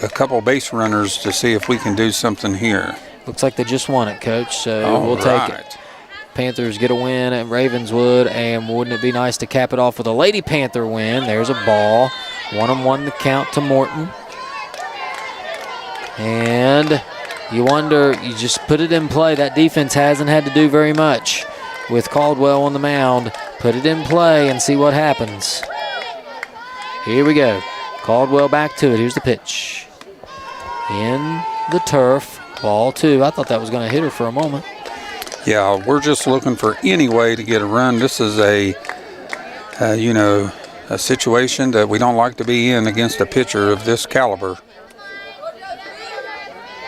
a couple base runners to see if we can do something here. Looks like they just won it, Coach, so we'll take it. Panthers get a win at Ravenswood, and wouldn't it be nice to cap it off with a Lady Panther win? There's a ball. 1-1 the count to Morton. And you wonder, you just put it in play. That defense hasn't had to do very much with Caldwell on the mound. Put it in play and see what happens. Here we go. Caldwell back to it. Here's the pitch. In the turf. Ball two. I thought that was going to hit her for a moment. Yeah, we're just looking for any way to get a run. This is a situation that we don't like to be in against a pitcher of this caliber.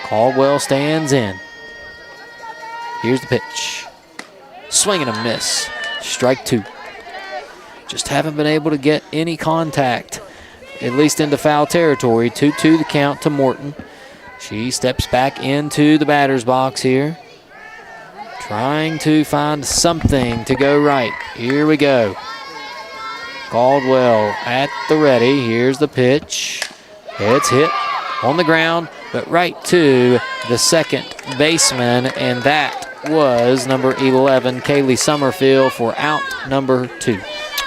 Caldwell stands in. Here's the pitch. Swing and a miss. Strike two. Just haven't been able to get any contact, at least into foul territory. 2-2 the count to Morton. She steps back into the batter's box here, trying to find something to go right. Here we go. Caldwell at the ready. Here's the pitch. It's hit on the ground, but right to the second baseman, and that was number 11, Kaylee Summerfield, for out number 2.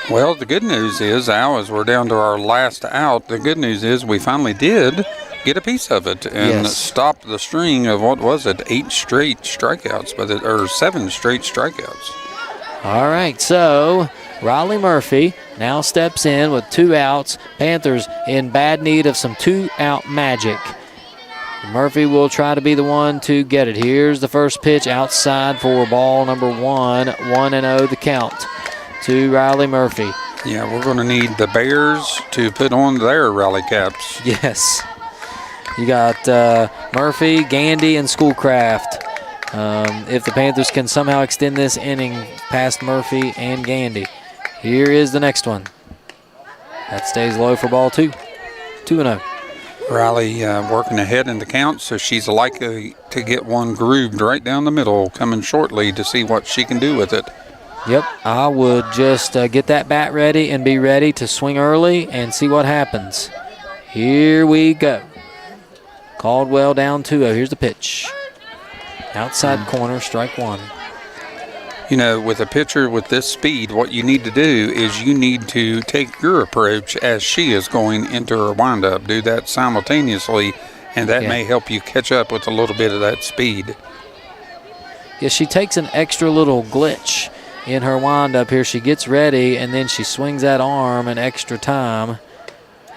Well, the good news is, Al, as we're down to our last out, the good news is we finally did get a piece of it and stop the string of, 8 straight strikeouts, or 7 straight strikeouts. All right, so Riley Murphy now steps in with 2 outs. Panthers in bad need of some 2-out magic. Murphy will try to be the one to get it. Here's the first pitch outside for ball number 1. 1-0 the count to Riley Murphy. Yeah, we're going to need the Bears to put on their rally caps. Yes. You got Murphy, Gandy, and Schoolcraft. If the Panthers can somehow extend this inning past Murphy and Gandy. Here is the next one. That stays low for ball 2. 2-0. Riley working ahead in the count, so she's likely to get one grooved right down the middle coming shortly to see what she can do with it. Yep, I would just get that bat ready and be ready to swing early and see what happens. Here we go. Caldwell down 2-0. Here's the pitch. Outside corner, strike 1. You know, with a pitcher with this speed, what you need to do is you need to take your approach as she is going into her windup. Do that simultaneously, and that may help you catch up with a little bit of that speed. Yeah, she takes an extra little glitch in her windup here. She gets ready, and then she swings that arm an extra time.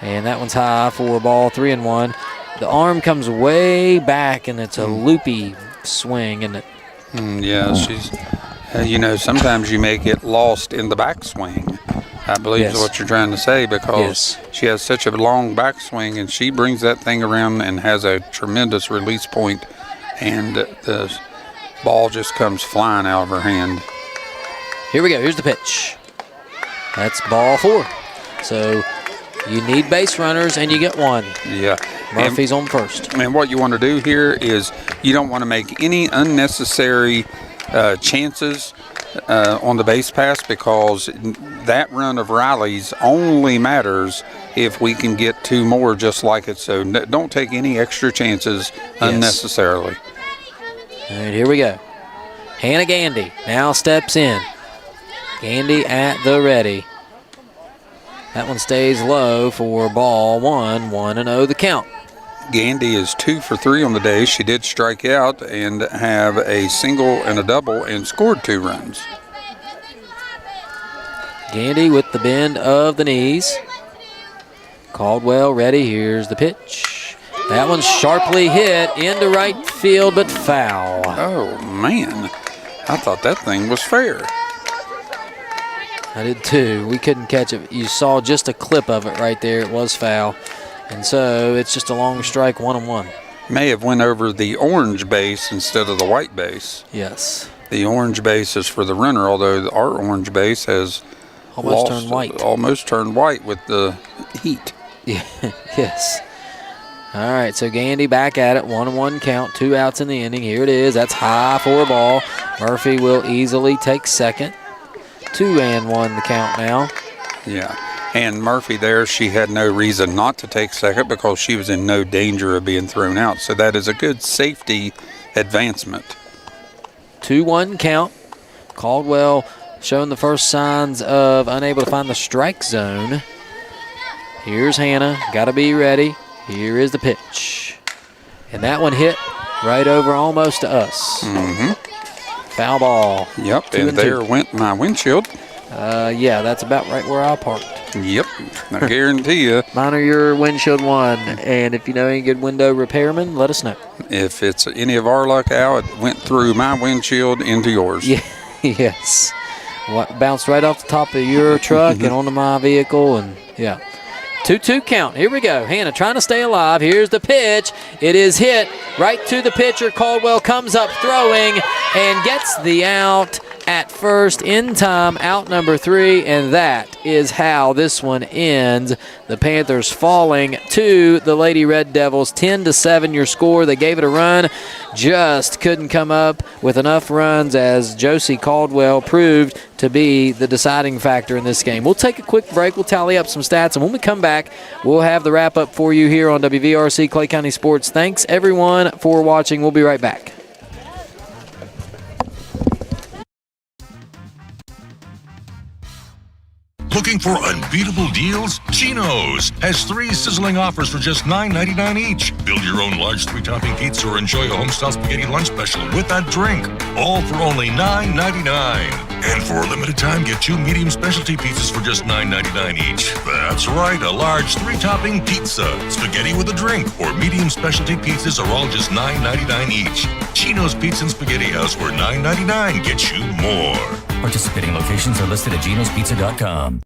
And that one's high for ball 3-1. The arm comes way back, and it's a loopy swing, isn't it? Yeah, she's, sometimes you may get lost in the backswing, I believe is what you're trying to say, because she has such a long backswing, and she brings that thing around and has a tremendous release point, and the ball just comes flying out of her hand. Here we go. Here's the pitch. That's ball 4. So you need base runners, and you get one. Yeah. Murphy's on first. And what you want to do here is you don't want to make any unnecessary chances on the base pass, because that run of Riley's only matters if we can get 2 more just like it. So don't take any extra chances unnecessarily. All right, here we go. Hannah Gandy now steps in. Gandy at the ready. That one stays low for ball 1, 1-0 the count. Gandy is 2 for 3 on the day. She did strike out and have a single and a double and scored 2 runs. Gandy with the bend of the knees. Caldwell ready. Here's the pitch. That one's sharply hit into right field, but foul. Oh, man. I thought that thing was fair. I did too. We couldn't catch it. You saw just a clip of it right there. It was foul. And so it's just a long strike, 1-1. May have went over the orange base instead of the white base. Yes. The orange base is for the runner, although our orange base has turned white. Almost turned white with the heat. Yeah. Yes. All right, so Gandy back at it, 1-1 count, 2 outs in the inning. Here it is. That's high for a ball. Murphy will easily take second. 2-1 the count now. Yeah. And Murphy there, she had no reason not to take second because she was in no danger of being thrown out. So that is a good safety advancement. 2-1 count. Caldwell showing the first signs of unable to find the strike zone. Here's Hannah. Got to be ready. Here is the pitch. And that one hit right over almost to us. Mm-hmm. Foul ball. Yep, and there went my windshield. Yeah, that's about right where I parked. Yep, I guarantee you. Mine are your windshield one, and if you know any good window repairmen, let us know. If it's any of our luck, Al, it went through my windshield into yours. Yeah, yes. Bounced right off the top of your truck and onto my vehicle, and yeah. 2-2 count. Here we go. Hannah trying to stay alive. Here's the pitch. It is hit right to the pitcher. Caldwell comes up throwing and gets the out at first in time, out number 3, and that is how this one ends. The Panthers falling to the Lady Red Devils, 10-7 your score. They gave it a run, just couldn't come up with enough runs, as Josie Caldwell proved to be the deciding factor in this game. We'll take a quick break. We'll tally up some stats, and when we come back, we'll have the wrap-up for you here on WVRC Clay County Sports. Thanks, everyone, for watching. We'll be right back. Looking for unbeatable deals? Chino's has 3 sizzling offers for just $9.99 each. Build your own large 3-topping pizza or enjoy a homestyle spaghetti lunch special with that drink. All for only $9.99. And for a limited time, get 2 medium specialty pizzas for just $9.99 each. That's right, a large 3-topping pizza, spaghetti with a drink, or medium specialty pizzas are all just $9.99 each. Chino's Pizza and Spaghetti House, where $9.99 gets you more. Participating locations are listed at genospizza.com.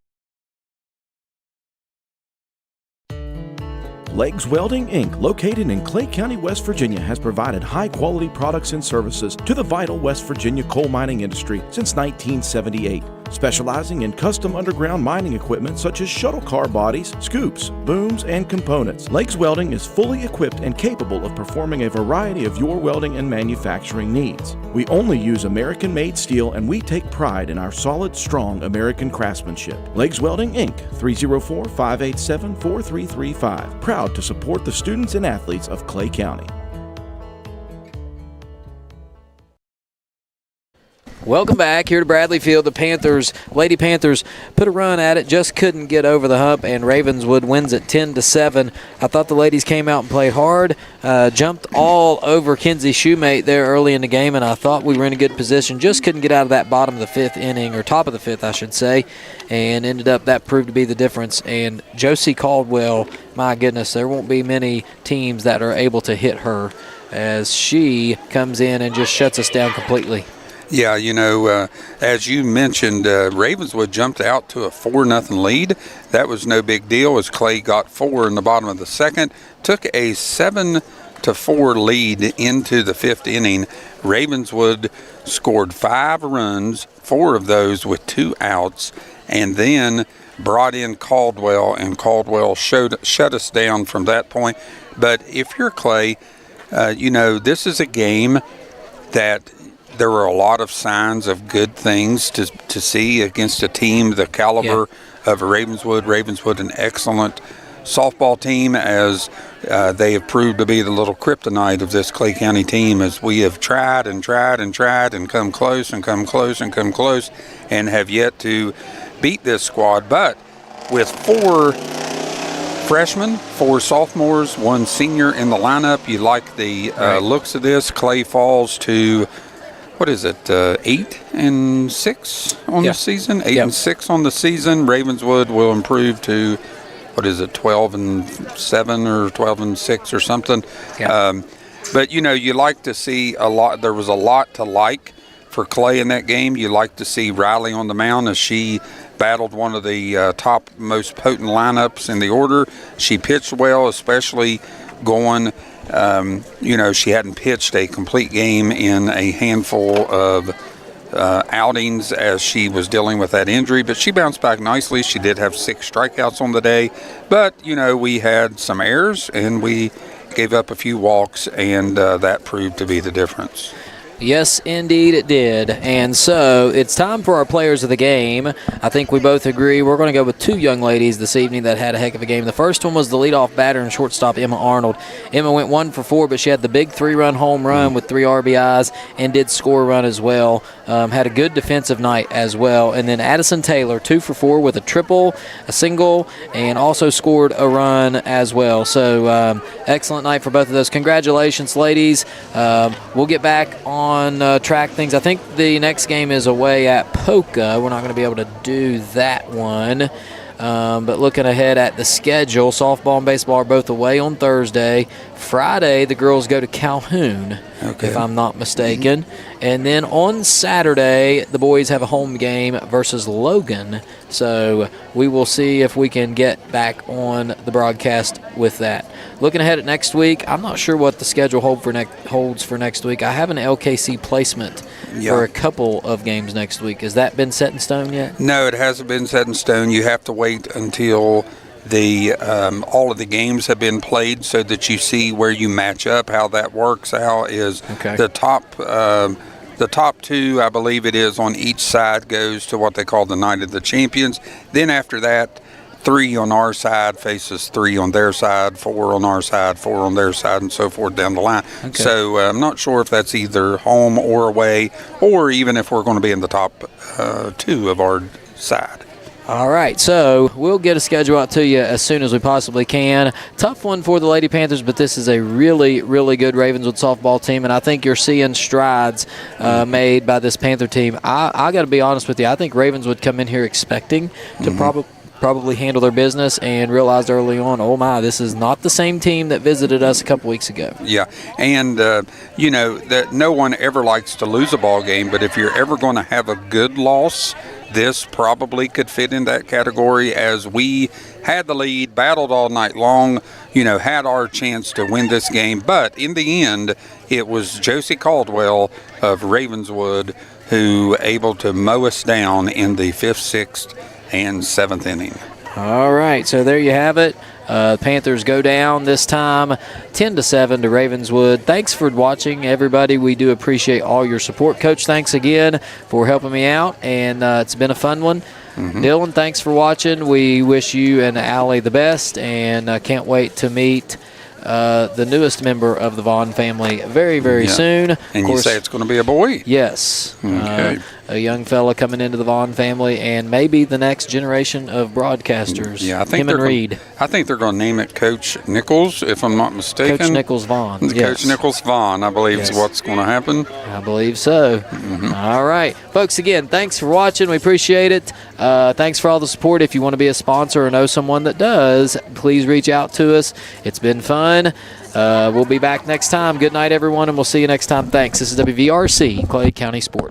Legs Welding, Inc., located in Clay County, West Virginia, has provided high-quality products and services to the vital West Virginia coal mining industry since 1978. Specializing in custom underground mining equipment such as shuttle car bodies, scoops, booms, and components, Legs Welding is fully equipped and capable of performing a variety of your welding and manufacturing needs. We only use American-made steel, and we take pride in our solid, strong American craftsmanship. Legs Welding, Inc., 304-587-4335. Proud to support the students and athletes of Clay County. Welcome back here to Bradley Field. The Lady Panthers, put a run at it, just couldn't get over the hump, and Ravenswood wins it 10-7. I thought the ladies came out and played hard, jumped all over Kinsey Shoemate there early in the game, and I thought we were in a good position. Just couldn't get out of that bottom of the fifth inning, or top of the fifth, I should say, and that proved to be the difference. And Josie Caldwell, my goodness, there won't be many teams that are able to hit her, as she comes in and just shuts us down completely. Yeah, as you mentioned, Ravenswood jumped out to a 4-0 lead. That was no big deal as Clay got 4 in the bottom of the second. Took a 7-4 lead into the fifth inning. Ravenswood scored 5 runs, 4 of those with 2 outs, and then brought in Caldwell, and Caldwell shut us down from that point. But if you're Clay, this is a game that there were a lot of signs of good things to see against a team the caliber of Ravenswood. Ravenswood, an excellent softball team, as they have proved to be the little kryptonite of this Clay County team, as we have tried and tried and tried and come close and come close and come close and have yet to beat this squad. But with 4 freshmen, 4 sophomores, 1 senior in the lineup, you like the looks of this. Clay falls to 8-6 on the season? 8-6 on the season. Ravenswood will improve to 12-7 or 12-6 or something. But you like to see a lot. There was a lot to like for Clay in that game. You like to see Riley on the mound as she battled one of the top most potent lineups in the order. She pitched well, especially going. She hadn't pitched a complete game in a handful of outings as she was dealing with that injury, but she bounced back nicely. She did have 6 strikeouts on the day, but we had some errors and we gave up a few walks, and that proved to be the difference. Yes, indeed it did. And so it's time for our players of the game. I think we both agree we're going to go with 2 young ladies this evening that had a heck of a game. The first one was the leadoff batter and shortstop, Emma Arnold. Emma went 1 for 4, but she had the big 3-run home run with 3 RBIs and did score a run as well. Had a good defensive night as well. And then Addison Taylor, 2 for 4 with a triple, a single, and also scored a run as well. So excellent night for both of those. Congratulations, ladies. We'll get back on track things. I think the next game is away at Polka. We're not going to be able to do that one. But looking ahead at the schedule, softball and baseball are both away on Thursday. Friday, the girls go to Calhoun, if I'm not mistaken. And then on Saturday, the boys have a home game versus Logan. So we will see if we can get back on the broadcast with that. Looking ahead at next week, I'm not sure what the schedule holds for next week. I have an LKC placement for a couple of games next week. Has that been set in stone yet? No, it hasn't been set in stone. You have to wait until the all of the games have been played so that you see where you match up. How that works out is the top 2, I believe it is, on each side goes to what they call the Night of the Champions. Then after that, 3 on our side faces 3 on their side, 4 on our side, 4 on their side, and so forth down the line. So I'm not sure if that's either home or away, or even if we're going to be in the top 2 of our side. All right, so we'll get a schedule out to you as soon as we possibly can. Tough one for the Lady Panthers, but this is a really, really good Ravenswood softball team, and I think you're seeing strides made by this Panther team. I got to be honest with you. I think Ravenswood come in here expecting to probably handle their business and realized early on, oh my, this is not the same team that visited us a couple weeks ago. Yeah, and that no one ever likes to lose a ball game, but if you're ever going to have a good loss, this probably could fit in that category, as we had the lead, battled all night long, had our chance to win this game. But in the end, it was Josie Caldwell of Ravenswood who able to mow us down in the 5th, 6th, and 7th inning. All right, so there you have it. Panthers go down this time 10-7 to Ravenswood. Thanks for watching, everybody. We do appreciate all your support. Coach, thanks again for helping me out, and it's been a fun one. Dylan, thanks for watching. We wish you and Allie the best, and can't wait to meet the newest member of the Vaughn family very, very soon. And you say it's going to be a boy? Yes. Okay. A young fella coming into the Vaughn family, and maybe the next generation of broadcasters. Yeah, I think him and Reed. I think they're going to name it Coach Nichols, if I'm not mistaken. Coach Nichols Vaughn. Coach Yes. Nichols Vaughn, I believe, is what's going to happen. I believe so. All right. Folks, again, thanks for watching. We appreciate it. Thanks for all the support. If you want to be a sponsor or know someone that does, please reach out to us. It's been fun. We'll be back next time. Good night, everyone, and we'll see you next time. Thanks. This is WVRC, Clay County Sports.